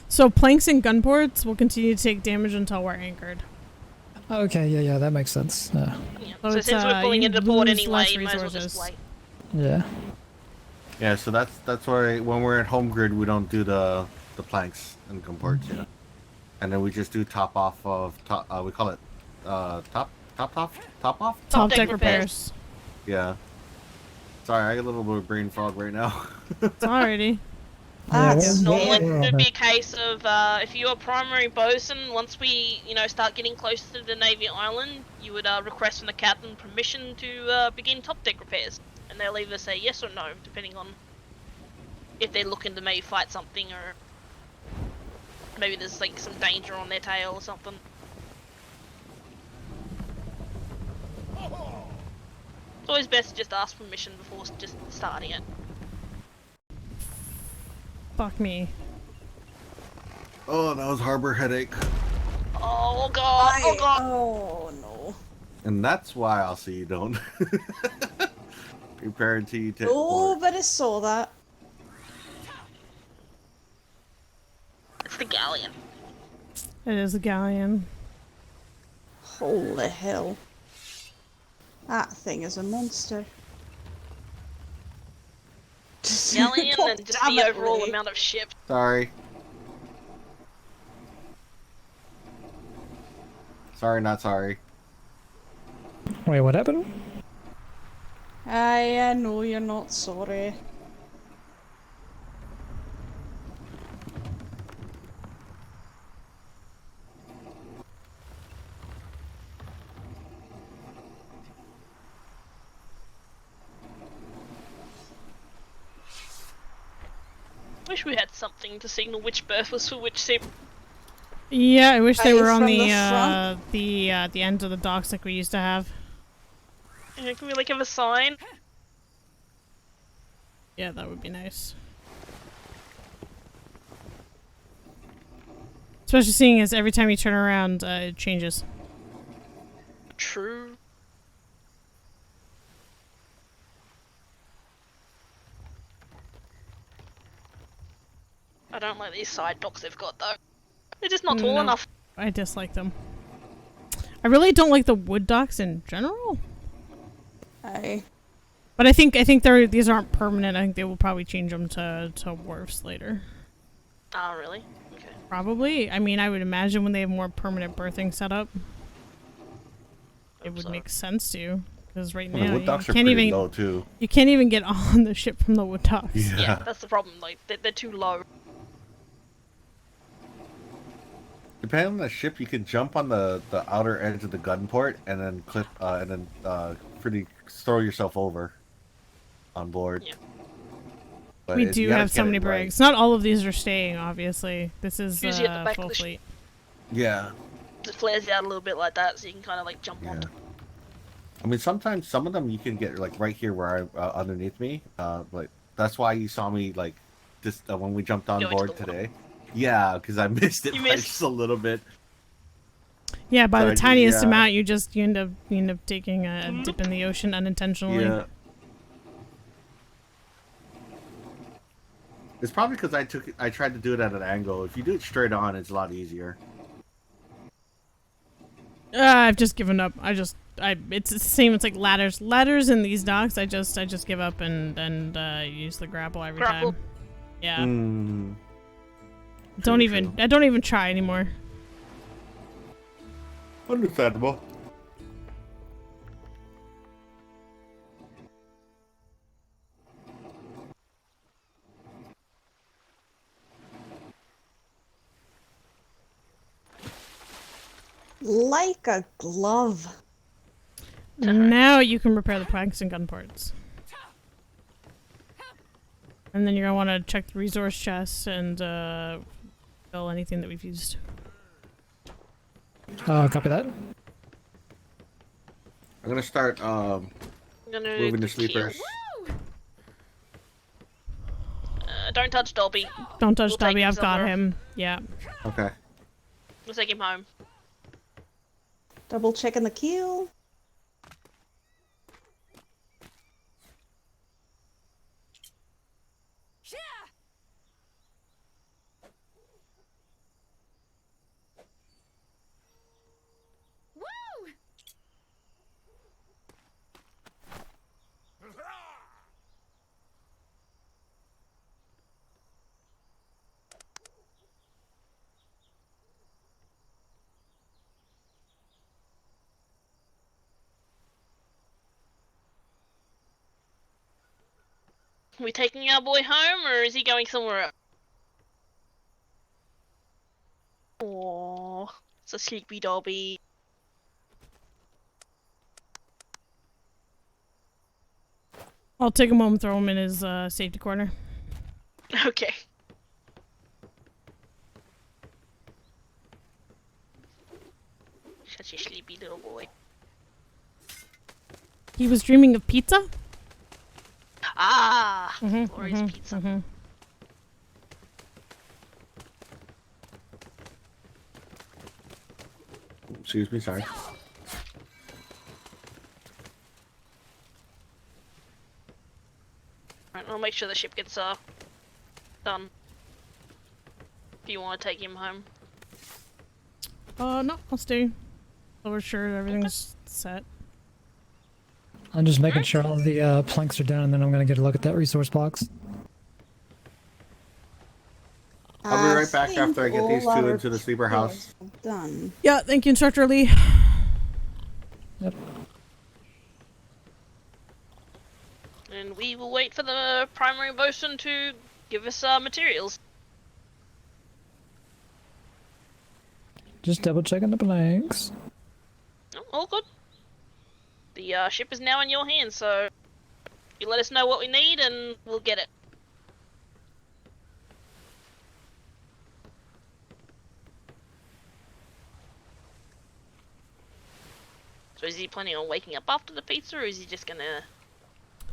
So planks and gun ports will continue to take damage until we're anchored. Okay, yeah, that makes sense. Yeah. So since we're pulling into port anyway, you might as well just wait. Yeah. Yeah, so that's why when we're at home grid, we don't do the planks and gun ports, yeah. And then we just do top off of we call it top off. Top deck repairs. Yeah. Sorry, I got a little bit of brain fog right now. It's alrighty. Normally it would be a case of if you're a primary bosun, once we start getting closer to the Navy Island, you would request from the captain permission to begin top deck repairs, and they'll either say yes or no, depending on if they're looking to maybe fight something or maybe there's like some danger on their tail or something. It's always best to just ask permission before just starting it. Fuck me. Oh, that was harbor headache. Oh god, oh god. Oh no. And that's why I'll see you don't. Prepare until you take Oh, but I saw that. It's the galleon. It is a galleon. Holy hell. That thing is a monster. Galleon and just the overall amount of ship. Sorry. Sorry, not sorry. Wait, what happened? I know you're not sorry. Wish we had something to signal which berth was for which ship. Yeah, I wish they were on from the end of the docks like we used to have. Yeah, can we like have a sign? Yeah, that would be nice. Especially seeing as every time you turn around, it changes. True. I don't like these side docks they've got though. They're just not tall enough. I dislike them. I really don't like the wood docks in general. Aye. But I think these aren't permanent. I think they will probably change them to wharfs later. Oh really? Okay. Probably. I mean, I would imagine when they have more permanent berthing set up, it would make sense to. Because right now, the wood docks you are can't pretty even low too. You can't even get on the ship from the wood docks. Yeah, that's the problem. Like they're too low. Depending on the ship, you can jump on the outer edge of the gun port and then clip and then pretty throw yourself over on board. Yeah. But We do have so many brigs. Not all of these are staying, obviously. This is Usually at the back full of the fleet. Yeah. It flares out a little bit like that, so you can kind of like jump on. I mean, sometimes some of them you can get like right here where I underneath me. Like that's why you saw me like just when we jumped on board today. Yeah, because I missed it by just a little bit. Yeah, by So the tiniest amount, you end up taking a dip in the ocean unintentionally. Yeah. It's probably because I tried to do it at an angle. If you do it straight on, it's a lot easier. I've just given up. It's the same. It's like ladders in these docks. I just give up and use the grapple every time. Yeah. I don't even try anymore. Understandable. Like a glove. Now you can repair the planks and gun ports. And then you're gonna want to check the resource chest and fill anything that we've used. Copy that. I'm gonna start moving the sleepers. Don't touch Dobby. Don't touch We'll take Dobby. him I've got somewhere. him. Yeah. Okay. We'll take him home. Double checking the keel. We taking our boy home, or is he going somewhere else? Aww, it's a sleepy dobby. I'll take him home and throw him in his safety corner. Okay. Such a sleepy little boy. He was dreaming of pizza? Ah! Glorious pizza. Excuse me, sorry. Right, I'll make sure the ship gets done. If you want to take him home. No, I'll stay. So we're sure everything's set. I'm just making sure all the planks are down, and then I'm gonna get a look at that resource box. I'll be right back after I get these two into the sleeper house. Done. Yeah, thank you, Instructor Lee. Yep. And we will wait for the primary bosun to give us materials. Just double checking the planks. Oh, all good. The ship is now in your hands, so you let us know what we need and we'll get it. So is he planning on waking up after the pizza, or is he just gonna...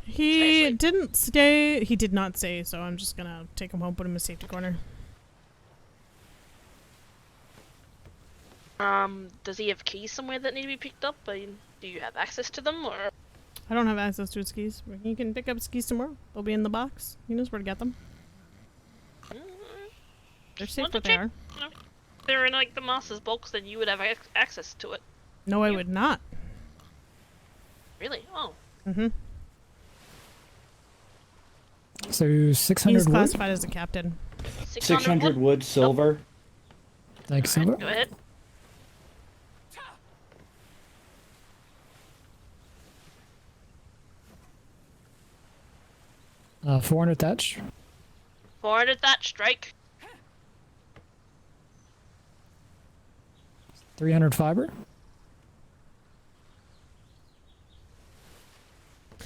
He didn't stay. He did not say, so I'm just gonna take him home, put him in a safety corner. Does he have keys somewhere that need to be picked up? Do you have access to them, or...? I don't have access to his keys. He can pick up his keys tomorrow. They'll be in the box. He knows where to get them. They're safe where they are. No. If they're in, like, the master's box, then you would have access to it. No, I would not. Really? Oh. Mm-hmm. So 600 He's wood. classified as a captain. 600 wood, silver. Thanks, silver. Go ahead. Uh, 400 thatch. 400 thatch strike. 300 fiber. I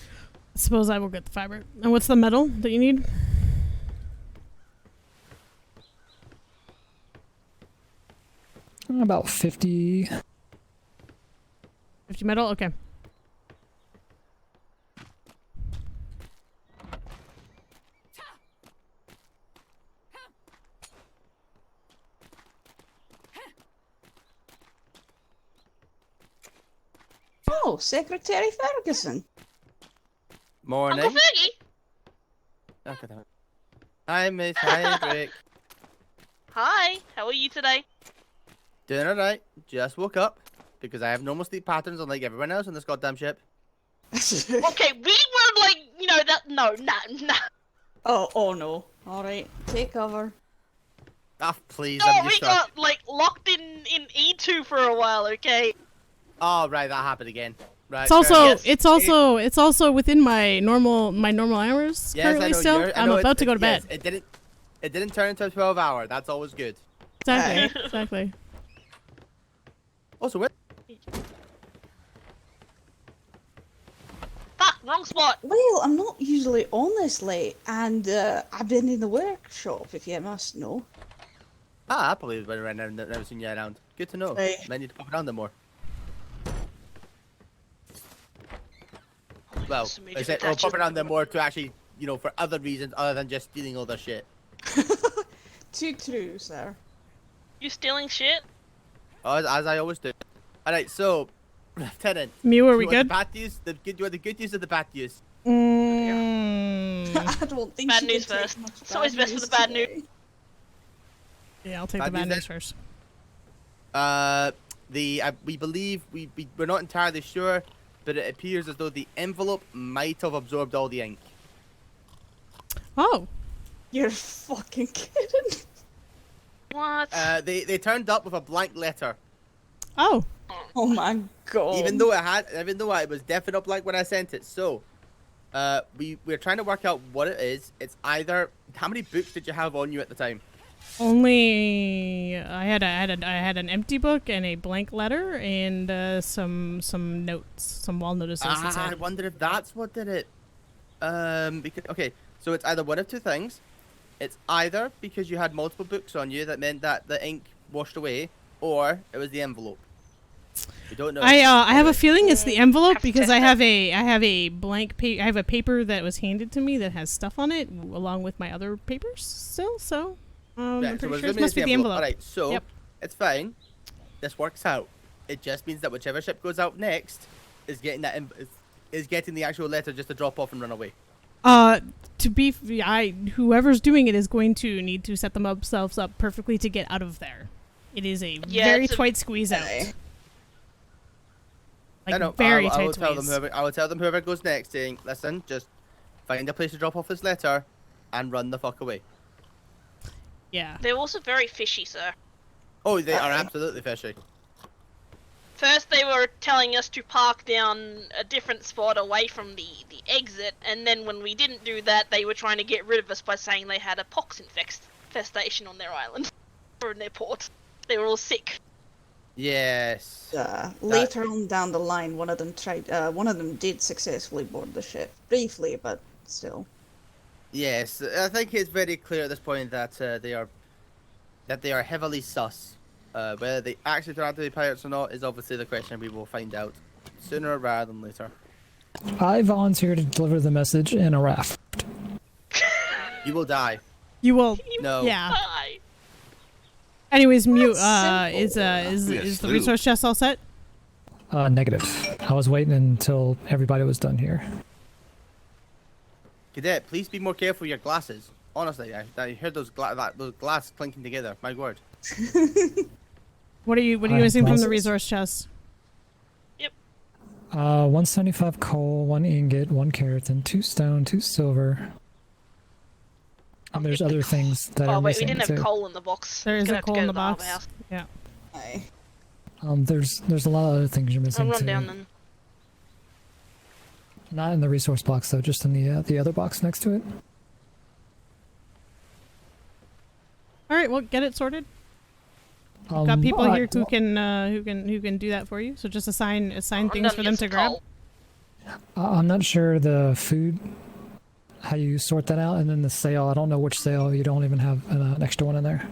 suppose I will get the fiber. And what's the metal that you need? About 50. 50 metal? Okay. Oh, Secretary Ferguson. Morning. Uncle Fergie! Okay, damn it. Hi, Miss Hendrick. Hi, how are you today? Doing alright. Just woke up because I have normal sleep patterns unlike everyone else on this goddamn ship. Okay, we were like, you know, that. No. Oh no. Alright, take cover. Ah, please. No, I'm we just got, like, locked in E2 for a while, okay? Oh, right, that happened again. Right. It's also yes. it's also within my normal hours Yes, currently I know, still. I'm about to go to bed. Yes, it didn't turn into a 12-hour. That's always good. Exactly. Exactly. Also, where? Fuck, wrong spot. Well, I'm not usually on this late, and I've been in the workshop, if you must know. Ah, I probably been around there and never seen you around. Good to know. Hey. Might need to pop around there more. Well, I said we'll pop around there more to actually, you know, for other reasons other than just stealing all their shit. Too true, sir. You stealing shit? Oh, as I always do. Alright, so, Lieutenant. Mew, are we you want good? The bad news, you want the good news or the bad news? I don't think Bad she news can take first. much It's always bad best for news the bad today. news. Yeah, I'll take the bad news first. We believe we're not entirely sure, but it appears as though the envelope might have absorbed all the ink. Oh. You're fucking kidding. What? They turned up with a blank letter. Oh. Oh my god. Even though it was definitely blank when I sent it. So, we're trying to work out what it is. It's either how many books did you have on you at the time? Only I had an empty book and a blank letter and some notes, some wall notices. I wonder if that's what did it. Okay, so it's either one of two things. It's either because you had multiple books on you that meant that the ink washed away, or it was the envelope. We don't know. I have a feeling it's the envelope because I have a blank I have a paper that was handed to me that has stuff on it along with my other papers still. So I'm pretty sure it must be the envelope. Alright, so it's fine. This works out. It just means that whichever ship goes out next is getting that is getting the actual letter just to drop off and run away. Whoever's doing it is going to need to set themselves up perfectly to get out of there. It is a very tight squeeze out. Like I know. Very I tight will tell them squeeze. I will tell them whoever goes next, saying, "Listen, just find a place to drop off this letter, and run the fuck away." Yeah. They're also very fishy, sir. Oh, they are absolutely fishy. First, they were telling us to park down a different spot away from the exit, and then when we didn't do that, they were trying to get rid of us by saying they had a pox infestation on their island or in their port. They were all sick. Yes. Later on down the line, one of them did successfully board the ship briefly, but still. Yes, I think it's very clear at this point that they are heavily sus. Whether they actually turn out to be pirates or not is obviously the question we will find out sooner rather than later. I volunteer to deliver the message in a raft. You will die. You will. No. Yeah. Anyways, Mew, is Yes, the resource chest all set? Negative. I was waiting until everybody was done here. Cadet, please be more careful with your glasses. Honestly, I heard those glass clinking together. My word. What are you missing from the resource chest? 175 coal, 1 ingot, 1 keratin, 2 stone, 2 silver. And there's other things that are wait, we missing didn't have too. coal in the box. There is Gonna a have to coal go in to the Harbour box. House. Yeah. There's a lot of other things you're missing I'll run too. down then. Not in the resource box though, just in the other box next to it. All right, well, get it sorted. We've got people I- here who can do that for you. So just assign things for them to grab. I'm not sure the food, how you sort that out, and then the sail. I don't know which sail. You don't even have an extra one in there.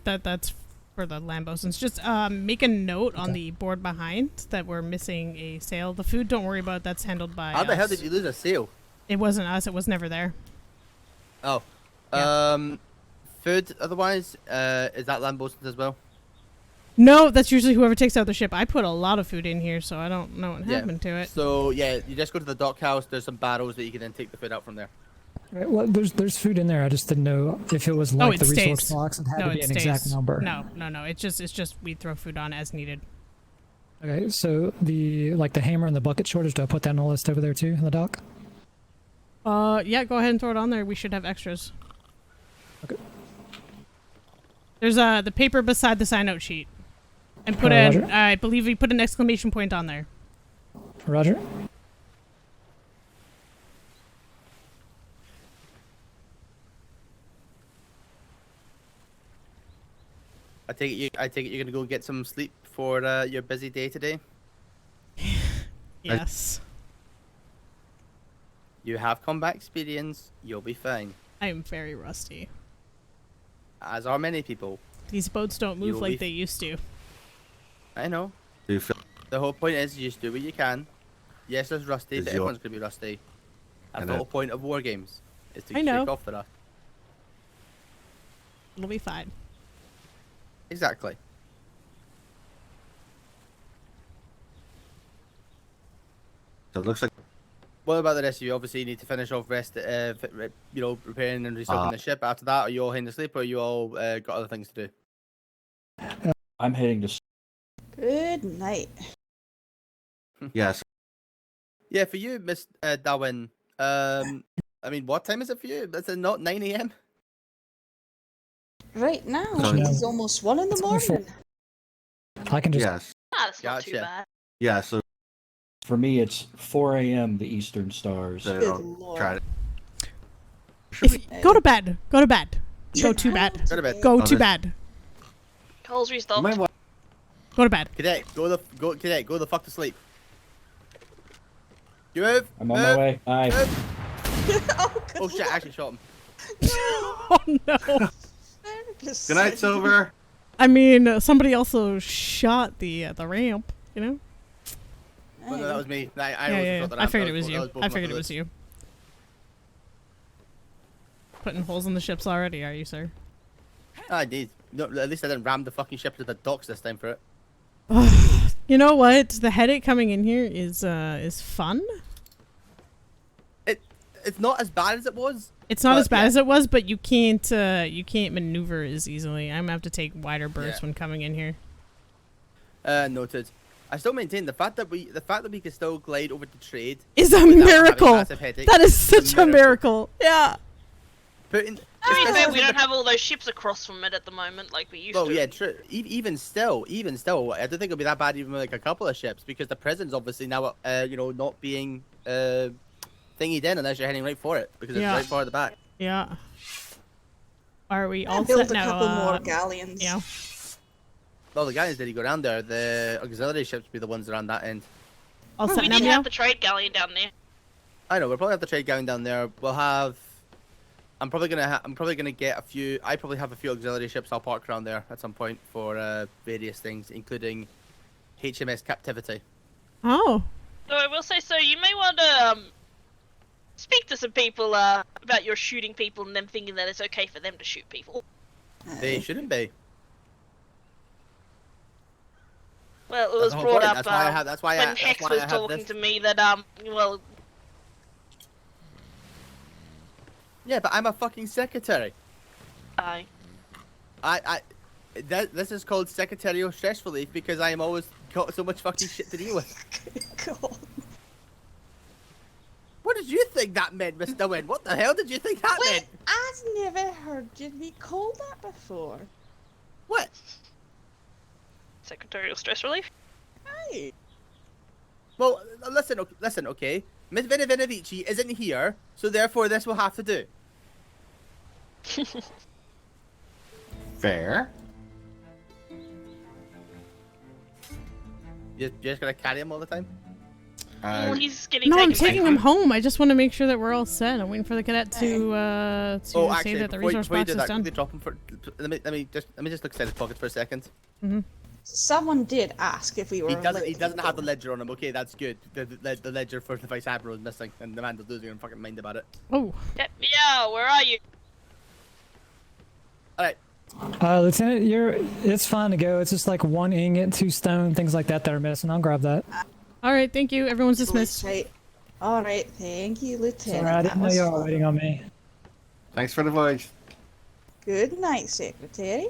That's for the Lambosons. Just make a note on the board behind that we're missing a sail. The food, don't worry about. That's handled by How the hell us. did you lose a sail? It wasn't us. It was never there. Oh. Food, otherwise, is that Lambosons as well? No, that's usually whoever takes out the ship. I put a lot of food in here, so I don't know what happened to it. So, yeah, you just go to the dock house. There's some barrels that you can then take the food out from there. Right, well, there's food in there. I just didn't know if it was like it the resource stays. box and had No, to be it an exact stays. number. No. It's just we throw food on as needed. Okay, so the hammer and the bucket shortage, do I put that on the list over there too in the dock? Yeah, go ahead and throw it on there. We should have extras. Okay. There's the paper beside the sign out sheet. And put Roger. I believe we put an exclamation point on there. Roger. I take it you're gonna go get some sleep for your busy day today. Yes. You have combat experience. You'll be fine. I am very rusty. As are many people. These boats don't move You'll like be they used to. I know. Do you feel The whole point is you just do what you can. Yes, it's rusty, Is but your- everyone's gonna be rusty. That's I the know. whole point of war games. Is to I know. shake off the rust. It'll be fine. Exactly. So it looks like. What about the rest of you? Obviously, you need to finish off repairing and restocking the ship. After that, are you all heading to sleep, or are you all got other things to do? I'm heading to. Good night. Yes. Yeah, for you, Miss Darwin. I mean, what time is it for you? Is it not 9 a.m.? Right now, No. it's almost 1 in the morning. I can just. Yes. That's not too bad. Yeah. So For me, it's 4 a.m. the Eastern Stars. I don't try to. Go to bed. Go to bed. Go to bed. Go to bed. Go to bed. Cole's restocked. Go to bed. Cadet, Cadet, go the fuck to sleep. You move. I'm on my way. Bye. Oh shit! I actually shot him. Oh no. Good night, Silver. I mean, somebody also shot the ramp. You know. Well, no, that was me. I Yeah. shot the I ramp. figured That it was that you. both I my figured it was bullets. you. Putting holes in the ships already, are you, sir? I did. No, at least I didn't ram the fucking ship to the docks this time for it. You know what? The headache coming in here is fun. It's not as bad as it was. It's not as bad as it was, but you can't maneuver as easily. I'm gonna have to take wider berths when coming in here. Noted. I still maintain the fact that we can still glide over to trade is a miracle. That is such a miracle. Yeah. Putting. To be fair, we don't have all those ships across from it at the moment like we used to. Oh yeah, true. Even still, I don't think it'll be that bad even with like a couple of ships because the prison's obviously now, not being thingied in unless you're heading right for it because it's right far at the back. Yeah. Are we all build set a now? couple more galleons. Yeah. Well, the galleons did go down there. The auxiliary ships will be the ones that are on that end. All set We now, did yeah? have the trade galleon down there. I know. We'll probably have the trade galleon down there. We'll have. I'm probably gonna get a few. I probably have a few auxiliary ships I'll park around there at some point for various things, including HMS Captivity. Oh. So I will say, so you may want to speak to some people about your shooting people and them thinking that it's okay for them to shoot people. They shouldn't be. Well, it was That's the whole brought point. up That's why when Hex was talking to me that well. Yeah, but I'm a fucking secretary. Aye. This is called secretarial stress relief because I am always got so much fucking shit to deal with. God. What did you think that meant, Mr. Wynn? What the hell did you think that meant? I've never heard you be called that before. What? Secretarial stress relief? Aye. Well, listen, okay. Miss Vinovici isn't here, so therefore this will have to do. Fair. You're just gonna carry him all the time? Well, he's getting No, I'm taken taking back him home. I just want to make sure that we're all set. I'm waiting for the cadet to Oh, say actually, that the before resource you box do is that, done. quickly drop him for. Let me just look inside his pockets for a second. Someone did ask if we were. He doesn't have the ledger on him. Okay, that's good. The ledger for the vice admiral is missing, and the man was losing her fucking mind about it. Oh. Get me out. Where are you? All right. Lieutenant, it's fine to go. It's just like 1 ingot, 2 stone, things like that are missing. I'll grab that. All right, thank you. Everyone's dismissed. All right, thank you, Lieutenant. Sorry, I didn't know you were waiting on me. Thanks for the voyage. Good night, Secretary.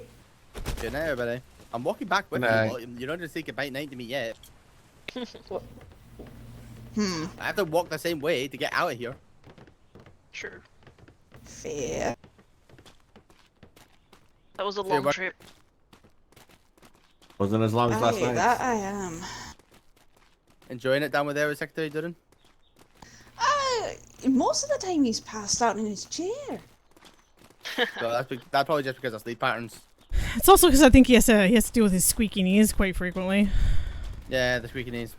Good night, everybody. I'm walking back with Good night. you. You're not going to say goodbye night to me yet. I have to walk the same way to get out of here. Sure. Fair. That was a long trip. Wasn't as long as last night. That I am. Enjoying it down with there with Secretary Durden? Most of the time he's passed out in his chair. So that's probably just because of sleep patterns. It's also because I think he has to deal with his squeaky knees quite frequently. Yeah, the squeaky knees.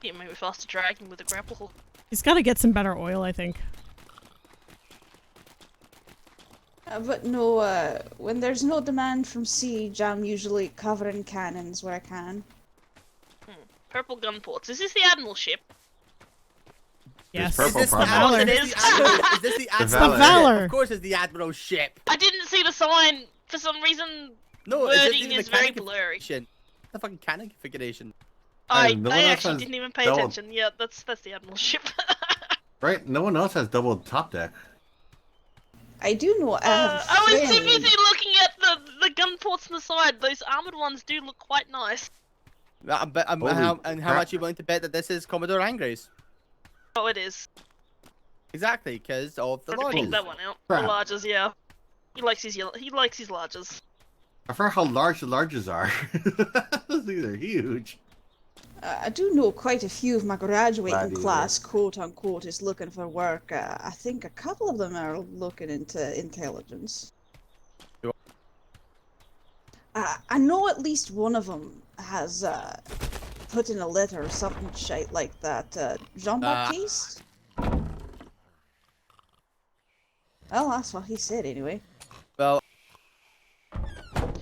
Yeah, maybe faster dragging with a grapple hook. He's got to get some better oil, I think. But no, when there's no demand from siege, I'm usually covering cannons where I can. Purple gun ports. Is this the Admiral ship? Yes. Purple Is this the Valor. Admiral? Is this the It's Admiral? the Valor. Of course it's the Admiral ship. I didn't see the sign. For some reason, No, it's wording just is the very cannon blurry. configuration. The fucking cannon configuration. I no one else actually has didn't even pay double- attention. Yeah, that's the admiral ship. Right? No one else has double top deck. I do know I have a I was too friend. busy looking at the gun ports on the side. Those armored ones do look quite nice. How much are you willing to bet that this is Commodore Angry's? Oh, it is. Exactly, because of the I've already larges. picked that one out. Crap. The larges, yeah. He likes his larges. I forgot how large the larges are. Those things are huge. I do know quite a few of my graduating Gladiator. class, quote unquote, is looking for work. I think a couple of them are looking into intelligence. I know at least one of them has put in a letter or something shite like that. Jean-Baptiste? Well, that's what he said anyway. Well,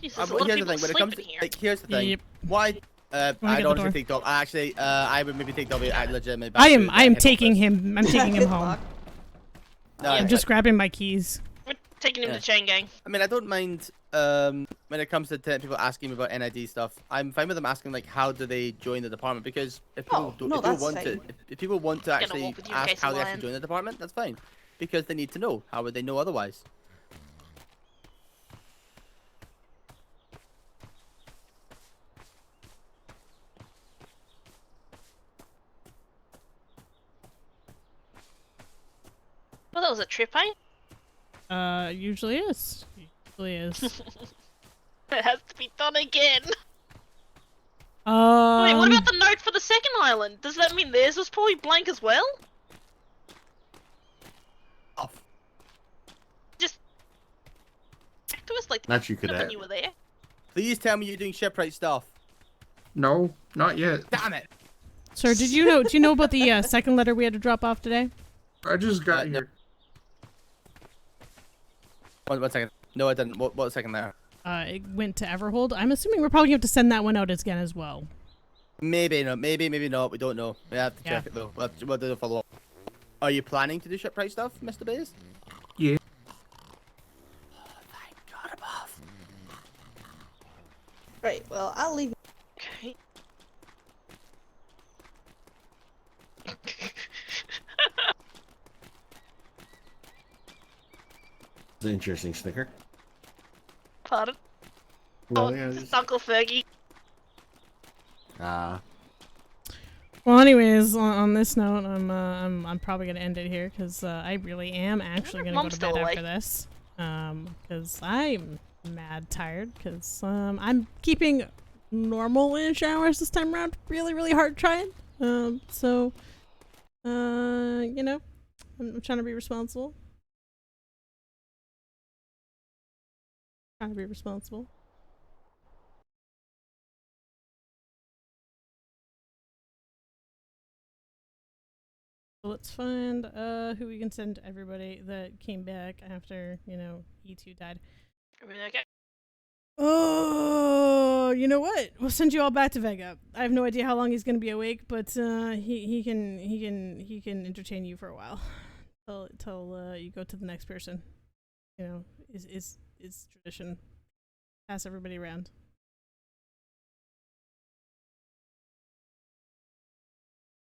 Jesus, a lot of here's the people thing. When it comes sleeping to, here. like, here's the thing. Yep. Why? Wanna I'd get the honestly door? take W. Actually, I would maybe take W at legitimately. I am taking him. I'm taking him home. No, I'm just grabbing my keys. We're taking him to chain gang. I mean, I don't mind when it comes to people asking me about NID stuff. I'm fine with them asking like, how do they join the department? Because if people, if people want to Gonna actually walk with you in ask case how of they lion. actually join the department, that's fine. Because they need to know. How would they know otherwise? Well, that was a trip, eh? Usually is. Usually is. It has to be done again. Wait, Um. what about the note for the second island? Does that mean theirs was probably blank as well? Off. Just back to us like Not you, when cadet. you were there. Please tell me you're doing shipwright stuff. No, not yet. Damn it! Sir, did you know? Do you know about the second letter we had to drop off today? I just got here. One second. No, I didn't. What second there? It went to Everhold. I'm assuming we're probably going to have to send that one out again as well. Maybe not. Maybe not. We don't know. We have to check it though. We'll do the follow up. Are you planning to do shipwright stuff, Mr. Bays? Yeah. God above. Right, well, I'll leave. Okay. It's an interesting sticker. Pardon? Well, Oh, yeah, it's Uncle Fergie. Well, anyways, on this note, I'm probably gonna end it here because I really am actually gonna go Mom's to bed still after awake. this. Because I'm mad tired. Because I'm keeping normal-ish hours this time around. Really hard trying. So you know, I'm trying to be responsible. Trying to be responsible. So let's find who we can send to everybody that came back after, you know, E2 died. Okay. Oh, you know what? We'll send you all back to Vega. I have no idea how long he's gonna be awake, but he can entertain you for a while till you go to the next person. You know, is tradition. Pass everybody around.